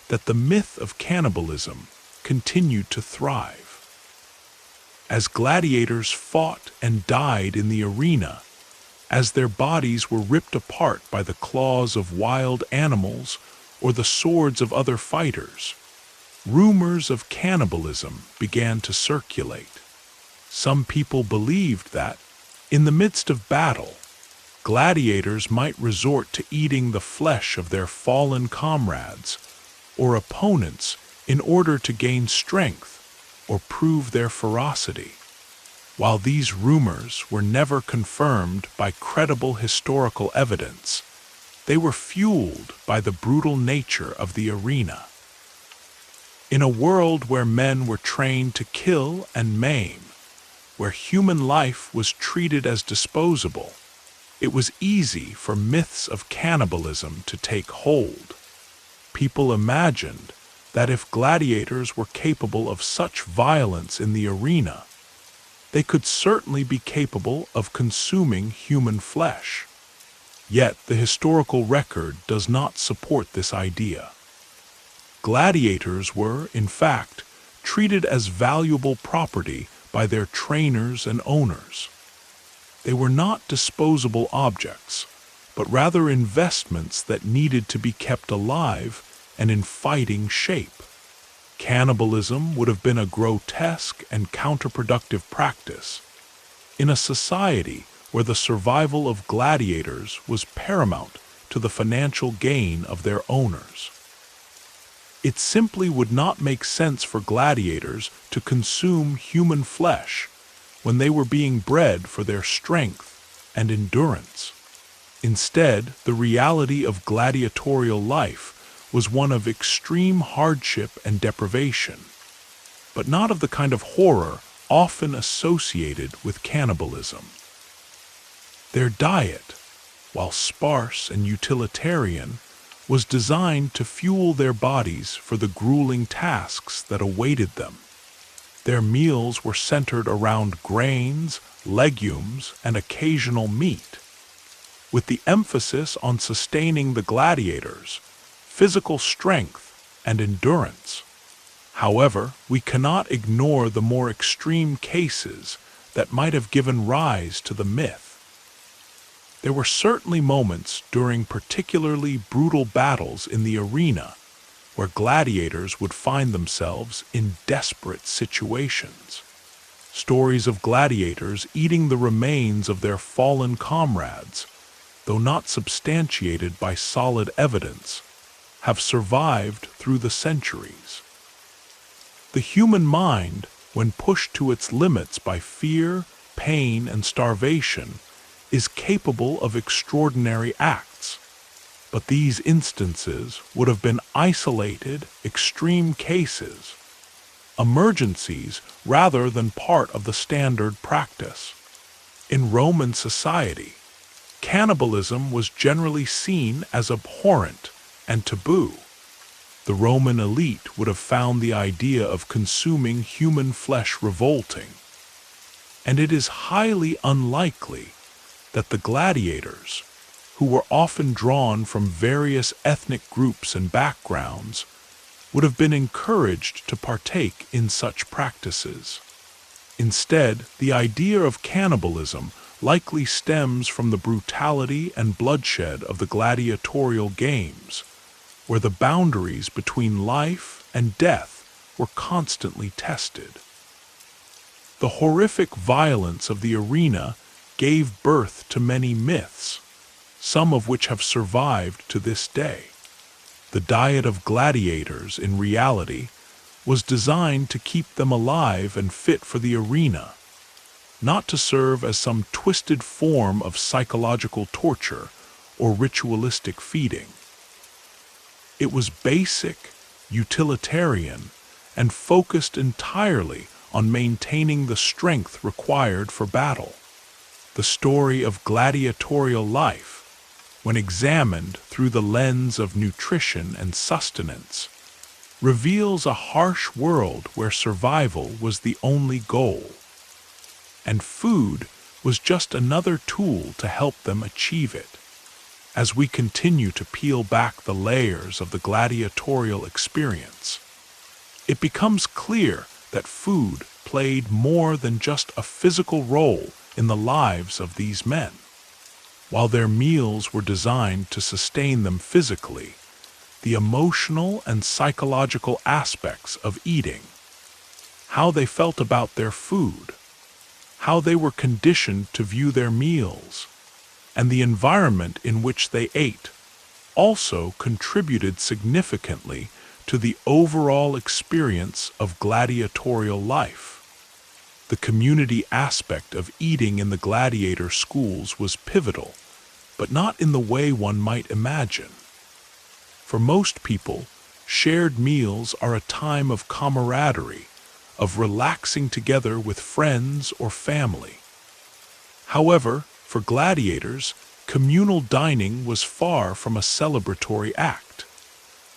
that the myth of cannibalism continued to thrive. As gladiators fought and died in the arena, as their bodies were ripped apart by the claws of wild animals or the swords of other fighters, rumors of cannibalism began to circulate. Some people believed that, in the midst of battle, gladiators might resort to eating the flesh of their fallen comrades or opponents in order to gain strength or prove their ferocity. While these rumors were never confirmed by credible historical evidence, they were fueled by the brutal nature of the arena. In a world where men were trained to kill and maim, where human life was treated as disposable, it was easy for myths of cannibalism to take hold. People imagined that if gladiators were capable of such violence in the arena, they could certainly be capable of consuming human flesh. Yet the historical record does not support this idea. Gladiators were, in fact, treated as valuable property by their trainers and owners. They were not disposable objects, but rather investments that needed to be kept alive and in fighting shape. Cannibalism would have been a grotesque and counterproductive practice in a society where the survival of gladiators was paramount to the financial gain of their owners. It simply would not make sense for gladiators to consume human flesh when they were being bred for their strength and endurance. Instead, the reality of gladiatorial life was one of extreme hardship and deprivation, but not of the kind of horror often associated with cannibalism. Their diet, while sparse and utilitarian, was designed to fuel their bodies for the grueling tasks that awaited them. Their meals were centered around grains, legumes, and occasional meat, with the emphasis on sustaining the gladiators' physical strength and endurance. However, we cannot ignore the more extreme cases that might have given rise to the myth. There were certainly moments during particularly brutal battles in the arena where gladiators would find themselves in desperate situations. Stories of gladiators eating the remains of their fallen comrades, though not substantiated by solid evidence, have survived through the centuries. The human mind, when pushed to its limits by fear, pain, and starvation, is capable of extraordinary acts. But these instances would have been isolated, extreme cases, emergencies rather than part of the standard practice. In Roman society, cannibalism was generally seen as abhorrent and taboo. The Roman elite would have found the idea of consuming human flesh revolting, and it is highly unlikely that the gladiators, who were often drawn from various ethnic groups and backgrounds, would have been encouraged to partake in such practices. Instead, the idea of cannibalism likely stems from the brutality and bloodshed of the gladiatorial games, where the boundaries between life and death were constantly tested. The horrific violence of the arena gave birth to many myths, some of which have survived to this day. The diet of gladiators, in reality, was designed to keep them alive and fit for the arena, not to serve as some twisted form of psychological torture or ritualistic feeding. It was basic, utilitarian, and focused entirely on maintaining the strength required for battle. The story of gladiatorial life, when examined through the lens of nutrition and sustenance, reveals a harsh world where survival was the only goal, and food was just another tool to help them achieve it. As we continue to peel back the layers of the gladiatorial experience, it becomes clear that food played more than just a physical role in the lives of these men. While their meals were designed to sustain them physically, the emotional and psychological aspects of eating, how they felt about their food, how they were conditioned to view their meals, and the environment in which they ate, also contributed significantly to the overall experience of gladiatorial life. The community aspect of eating in the gladiator schools was pivotal, but not in the way one might imagine. For most people, shared meals are a time of camaraderie, of relaxing together with friends or family. However, for gladiators, communal dining was far from a celebratory act.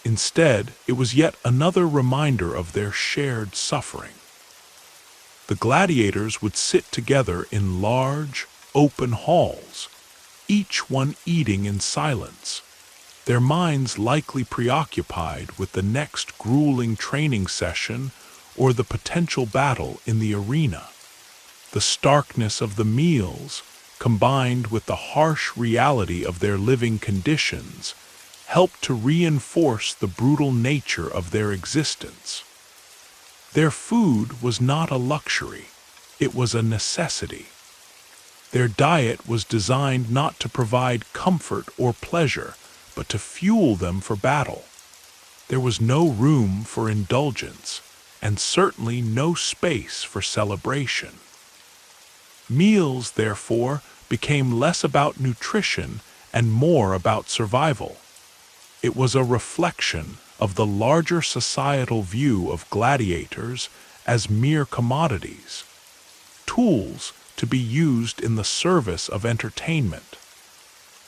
Instead, it was yet another reminder of their shared suffering. The gladiators would sit together in large, open halls, each one eating in silence, their minds likely preoccupied with the next grueling training session or the potential battle in the arena. The starkness of the meals, combined with the harsh reality of their living conditions, helped to reinforce the brutal nature of their existence. Their food was not a luxury, it was a necessity. Their diet was designed not to provide comfort or pleasure, but to fuel them for battle. There was no room for indulgence, and certainly no space for celebration. Meals, therefore, became less about nutrition and more about survival. It was a reflection of the larger societal view of gladiators as mere commodities, tools to be used in the service of entertainment,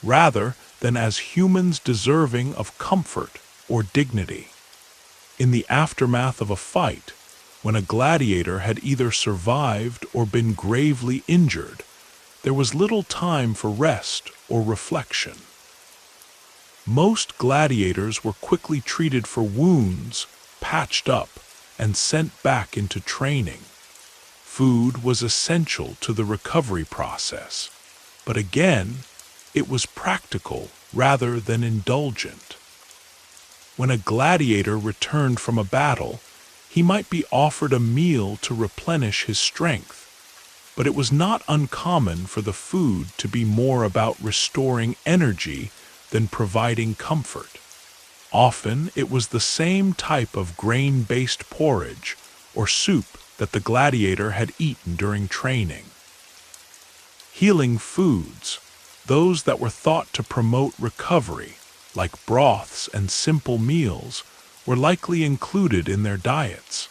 rather than as humans deserving of comfort or dignity. In the aftermath of a fight, when a gladiator had either survived or been gravely injured, there was little time for rest or reflection. Most gladiators were quickly treated for wounds, patched up, and sent back into training. Food was essential to the recovery process, but again, it was practical rather than indulgent. When a gladiator returned from a battle, he might be offered a meal to replenish his strength, but it was not uncommon for the food to be more about restoring energy than providing comfort. Often it was the same type of grain-based porridge or soup that the gladiator had eaten during training. Healing foods, those that were thought to promote recovery, like broths and simple meals, were likely included in their diets.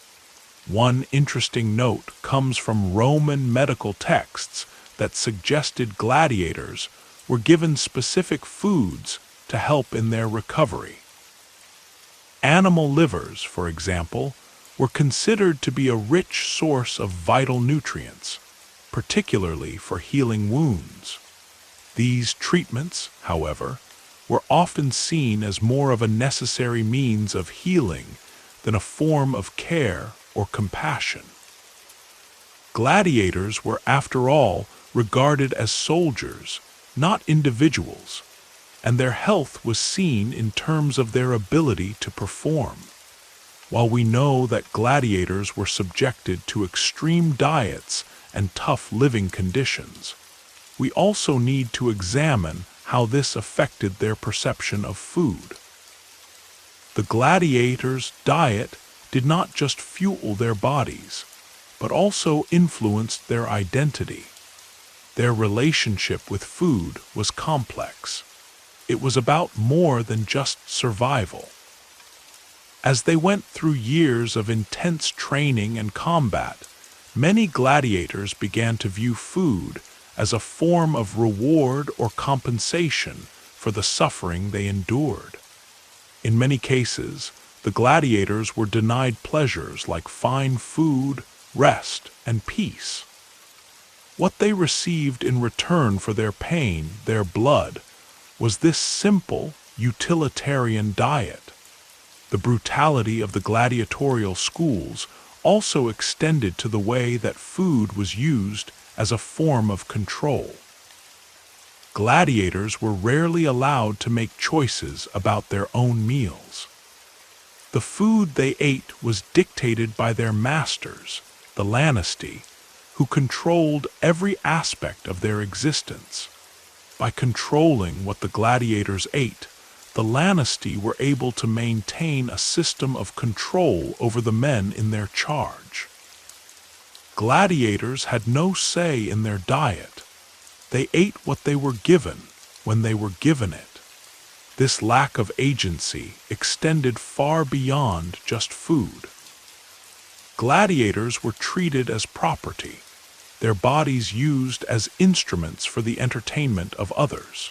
One interesting note comes from Roman medical texts that suggested gladiators were given specific foods to help in their recovery. Animal livers, for example, were considered to be a rich source of vital nutrients, particularly for healing wounds. These treatments, however, were often seen as more of a necessary means of healing than a form of care or compassion. Gladiators were, after all, regarded as soldiers, not individuals, and their health was seen in terms of their ability to perform. While we know that gladiators were subjected to extreme diets and tough living conditions, we also need to examine how this affected their perception of food. The gladiators' diet did not just fuel their bodies, but also influenced their identity. Their relationship with food was complex. It was about more than just survival. As they went through years of intense training and combat, many gladiators began to view food as a form of reward or compensation for the suffering they endured. In many cases, the gladiators were denied pleasures like fine food, rest, and peace. What they received in return for their pain, their blood, was this simple, utilitarian diet. The brutality of the gladiatorial schools also extended to the way that food was used as a form of control. Gladiators were rarely allowed to make choices about their own meals. The food they ate was dictated by their masters, the Lanistae, who controlled every aspect of their existence. By controlling what the gladiators ate, the Lanistae were able to maintain a system of control over the men in their charge. Gladiators had no say in their diet. They ate what they were given when they were given it. This lack of agency extended far beyond just food. Gladiators were treated as property, their bodies used as instruments for the entertainment of others.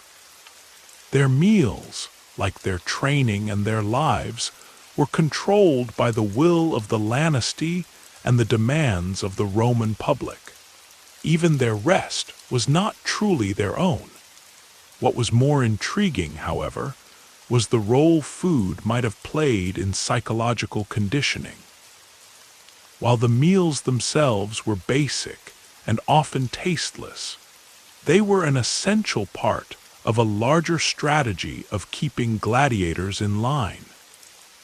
Their meals, like their training and their lives, were controlled by the will of the Lanistae and the demands of the Roman public. Even their rest was not truly their own. What was more intriguing, however, was the role food might have played in psychological conditioning. While the meals themselves were basic and often tasteless, they were an essential part of a larger strategy of keeping gladiators in line.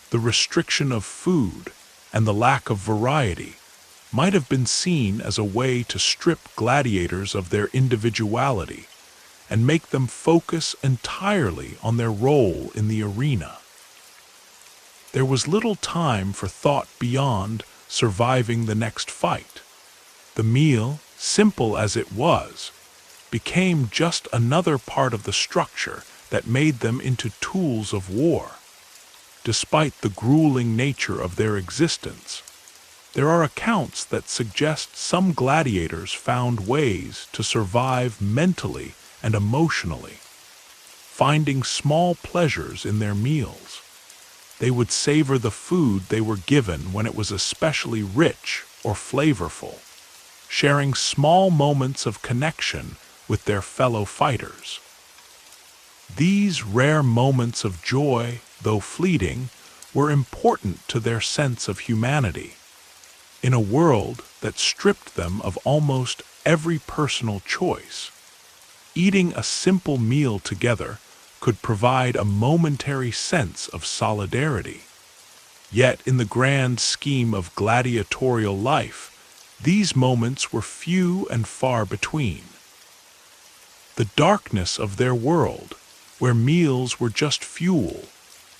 The restriction of food and the lack of variety might have been seen as a way to strip gladiators of their individuality and make them focus entirely on their role in the arena. There was little time for thought beyond surviving the next fight. The meal, simple as it was, became just another part of the structure that made them into tools of war. Despite the grueling nature of their existence, there are accounts that suggest some gladiators found ways to survive mentally and emotionally, finding small pleasures in their meals. They would savor the food they were given when it was especially rich or flavorful, sharing small moments of connection with their fellow fighters. These rare moments of joy, though fleeting, were important to their sense of humanity. In a world that stripped them of almost every personal choice, eating a simple meal together could provide a momentary sense of solidarity. Yet in the grand scheme of gladiatorial life, these moments were few and far between. The darkness of their world, where meals were just fuel,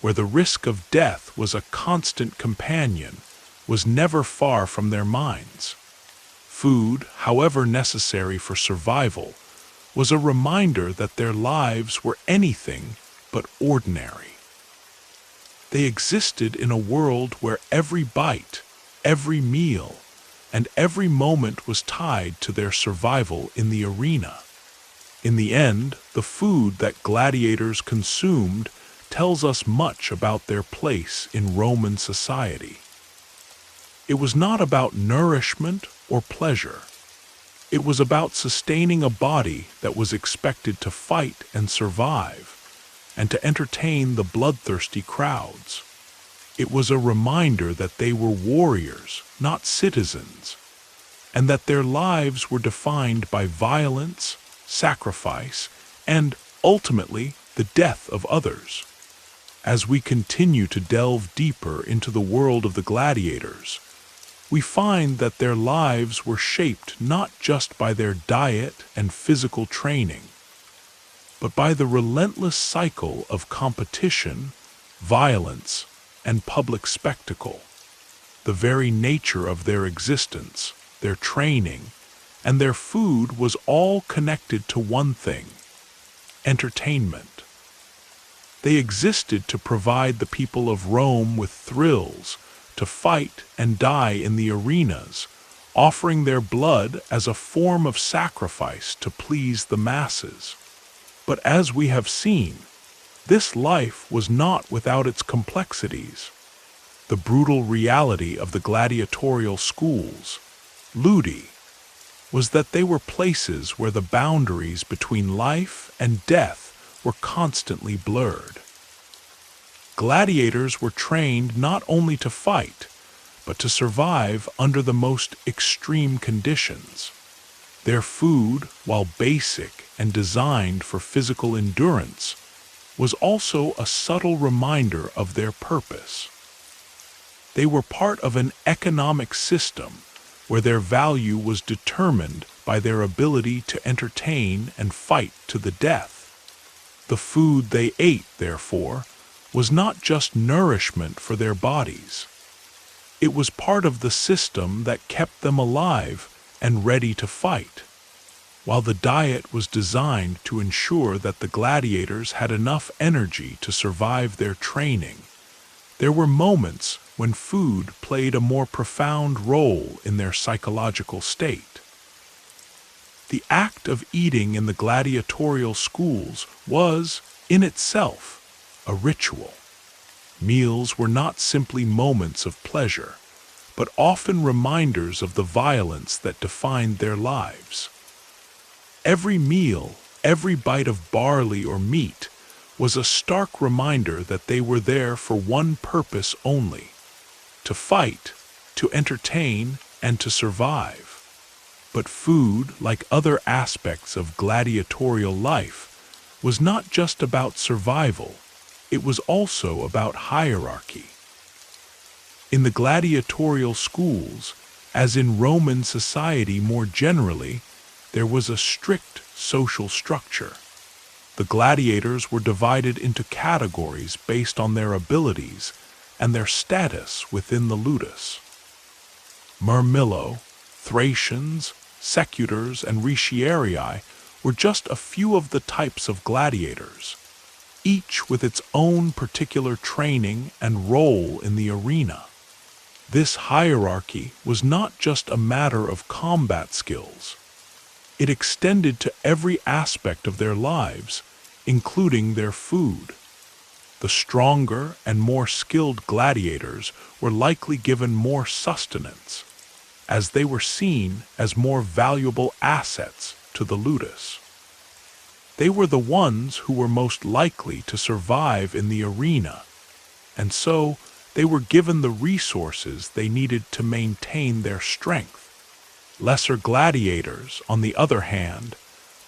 where the risk of death was a constant companion, was never far from their minds. Food, however necessary for survival, was a reminder that their lives were anything but ordinary. They existed in a world where every bite, every meal, and every moment was tied to their survival in the arena. In the end, the food that gladiators consumed tells us much about their place in Roman society. It was not about nourishment or pleasure. It was about sustaining a body that was expected to fight and survive, and to entertain the bloodthirsty crowds. It was a reminder that they were warriors, not citizens, and that their lives were defined by violence, sacrifice, and, ultimately, the death of others. As we continue to delve deeper into the world of the gladiators, we find that their lives were shaped not just by their diet and physical training, but by the relentless cycle of competition, violence, and public spectacle. The very nature of their existence, their training, and their food was all connected to one thing: entertainment. They existed to provide the people of Rome with thrills, to fight and die in the arenas, offering their blood as a form of sacrifice to please the masses. But as we have seen, this life was not without its complexities. The brutal reality of the gladiatorial schools, ludi, was that they were places where the boundaries between life and death were constantly blurred. Gladiators were trained not only to fight, but to survive under the most extreme conditions. Their food, while basic and designed for physical endurance, was also a subtle reminder of their purpose. They were part of an economic system where their value was determined by their ability to entertain and fight to the death. The food they ate, therefore, was not just nourishment for their bodies. It was part of the system that kept them alive and ready to fight. While the diet was designed to ensure that the gladiators had enough energy to survive their training, there were moments when food played a more profound role in their psychological state. The act of eating in the gladiatorial schools was, in itself, a ritual. Meals were not simply moments of pleasure, but often reminders of the violence that defined their lives. Every meal, every bite of barley or meat, was a stark reminder that they were there for one purpose only: to fight, to entertain, and to survive. But food, like other aspects of gladiatorial life, was not just about survival, it was also about hierarchy. In the gladiatorial schools, as in Roman society more generally, there was a strict social structure. The gladiators were divided into categories based on their abilities and their status within the ludus. Murmillo, Thracians, Secutors, and Retiarii were just a few of the types of gladiators, each with its own particular training and role in the arena. This hierarchy was not just a matter of combat skills. It extended to every aspect of their lives, including their food. The stronger and more skilled gladiators were likely given more sustenance, as they were seen as more valuable assets to the ludus. They were the ones who were most likely to survive in the arena, and so they were given the resources they needed to maintain their strength. Lesser gladiators, on the other hand,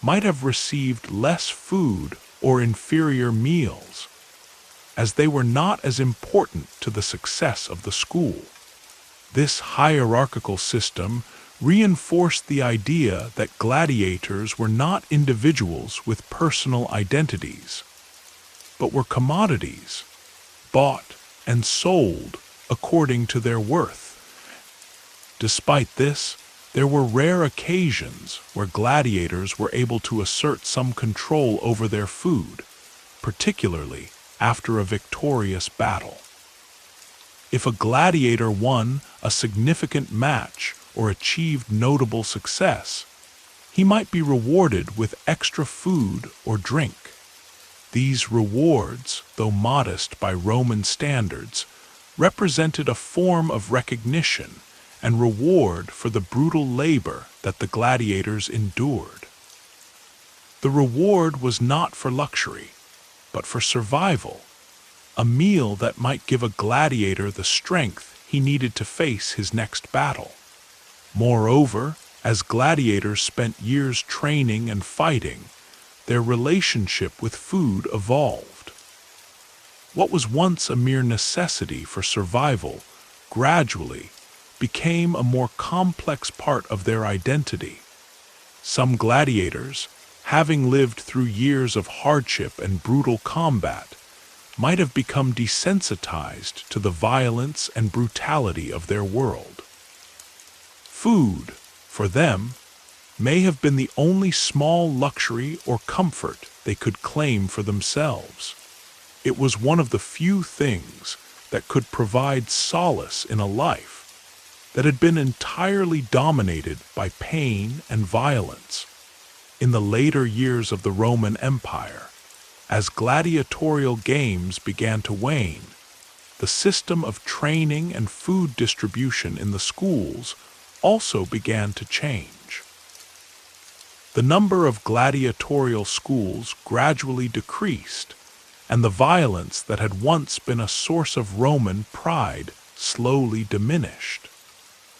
might have received less food or inferior meals, as they were not as important to the success of the school. This hierarchical system reinforced the idea that gladiators were not individuals with personal identities, but were commodities, bought and sold according to their worth. Despite this, there were rare occasions where gladiators were able to assert some control over their food, particularly after a victorious battle. If a gladiator won a significant match or achieved notable success, he might be rewarded with extra food or drink. These rewards, though modest by Roman standards, represented a form of recognition and reward for the brutal labor that the gladiators endured. The reward was not for luxury, but for survival, a meal that might give a gladiator the strength he needed to face his next battle. Moreover, as gladiators spent years training and fighting, their relationship with food evolved. What was once a mere necessity for survival gradually became a more complex part of their identity. Some gladiators, having lived through years of hardship and brutal combat, might have become desensitized to the violence and brutality of their world. Food, for them, may have been the only small luxury or comfort they could claim for themselves. It was one of the few things that could provide solace in a life that had been entirely dominated by pain and violence. In the later years of the Roman Empire, as gladiatorial games began to wane, the system of training and food distribution in the schools also began to change. The number of gladiatorial schools gradually decreased, and the violence that had once been a source of Roman pride slowly diminished.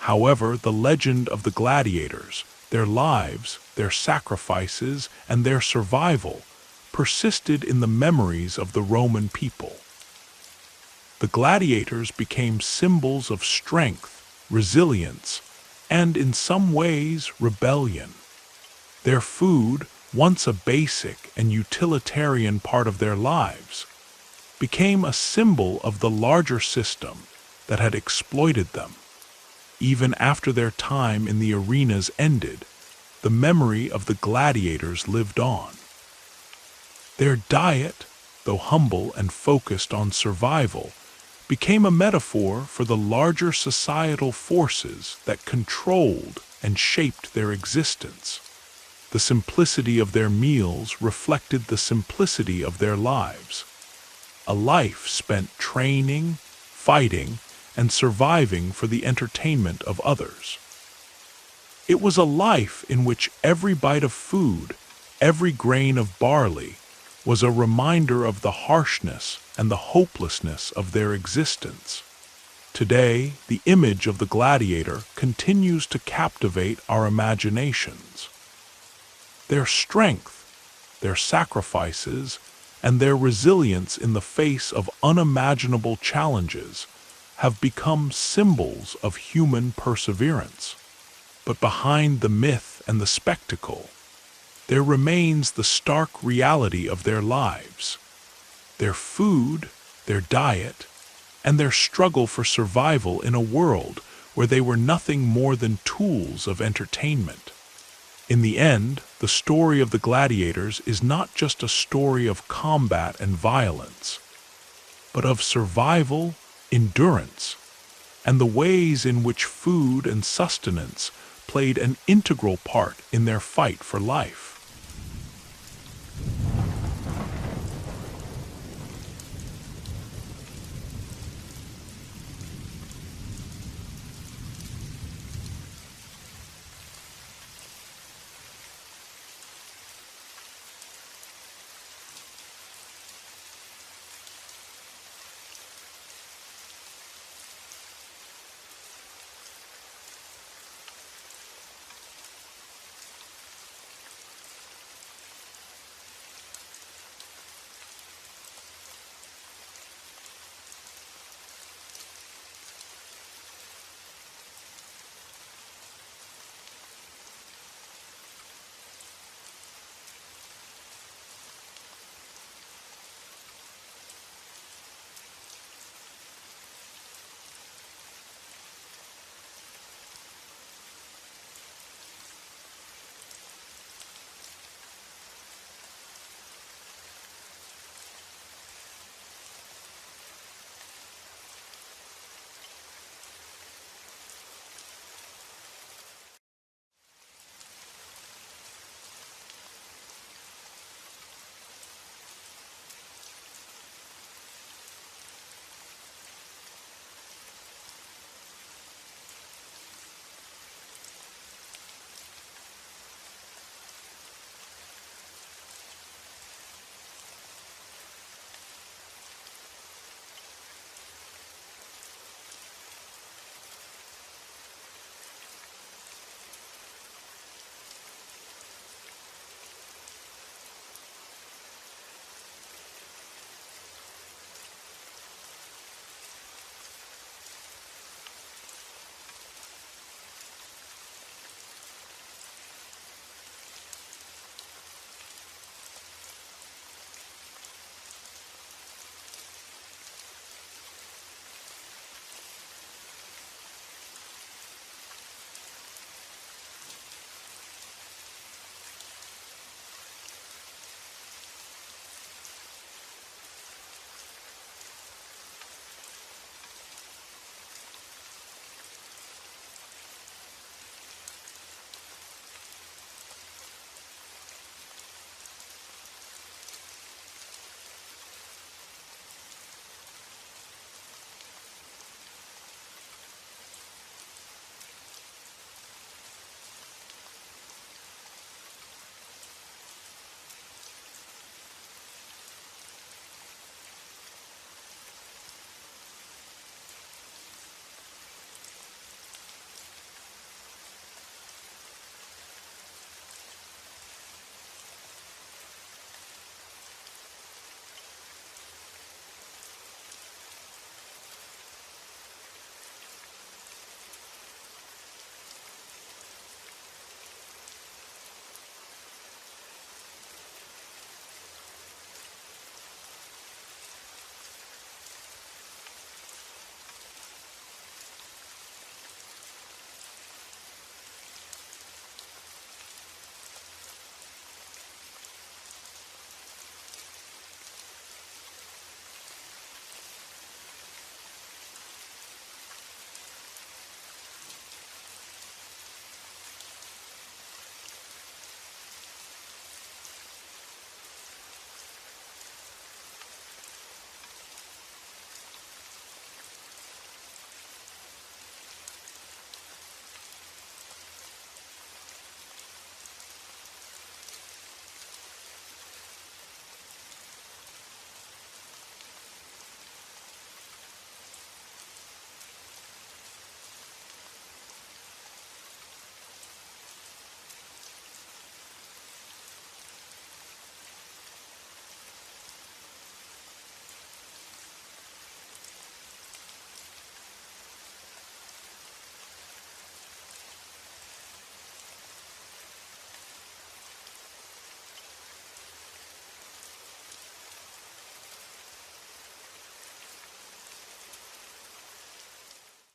However, the legend of the gladiators, their lives, their sacrifices, and their survival persisted in the memories of the Roman people. The gladiators became symbols of strength, resilience, and in some ways rebellion. Their food, once a basic and utilitarian part of their lives, became a symbol of the larger system that had exploited them. Even after their time in the arenas ended, the memory of the gladiators lived on. Their diet, though humble and focused on survival, became a metaphor for the larger societal forces that controlled and shaped their existence. The simplicity of their meals reflected the simplicity of their lives. a life spent training, fighting, and surviving for the entertainment of others. It was a life in which every bite of food, every grain of barley, was a reminder of the harshness and the hopelessness of their existence. Today, the image of the gladiator continues to captivate our imaginations. Their strength, their sacrifices, and their resilience in the face of unimaginable challenges have become symbols of human perseverance. But behind the myth and the spectacle, there remains the stark reality of their lives, their food, their diet, and their struggle for survival in a world where they were nothing more than tools of entertainment. In the end, the story of the gladiators is not just a story of combat and violence, but of survival, endurance, and the ways in which food and sustenance played an integral part in their fight for life.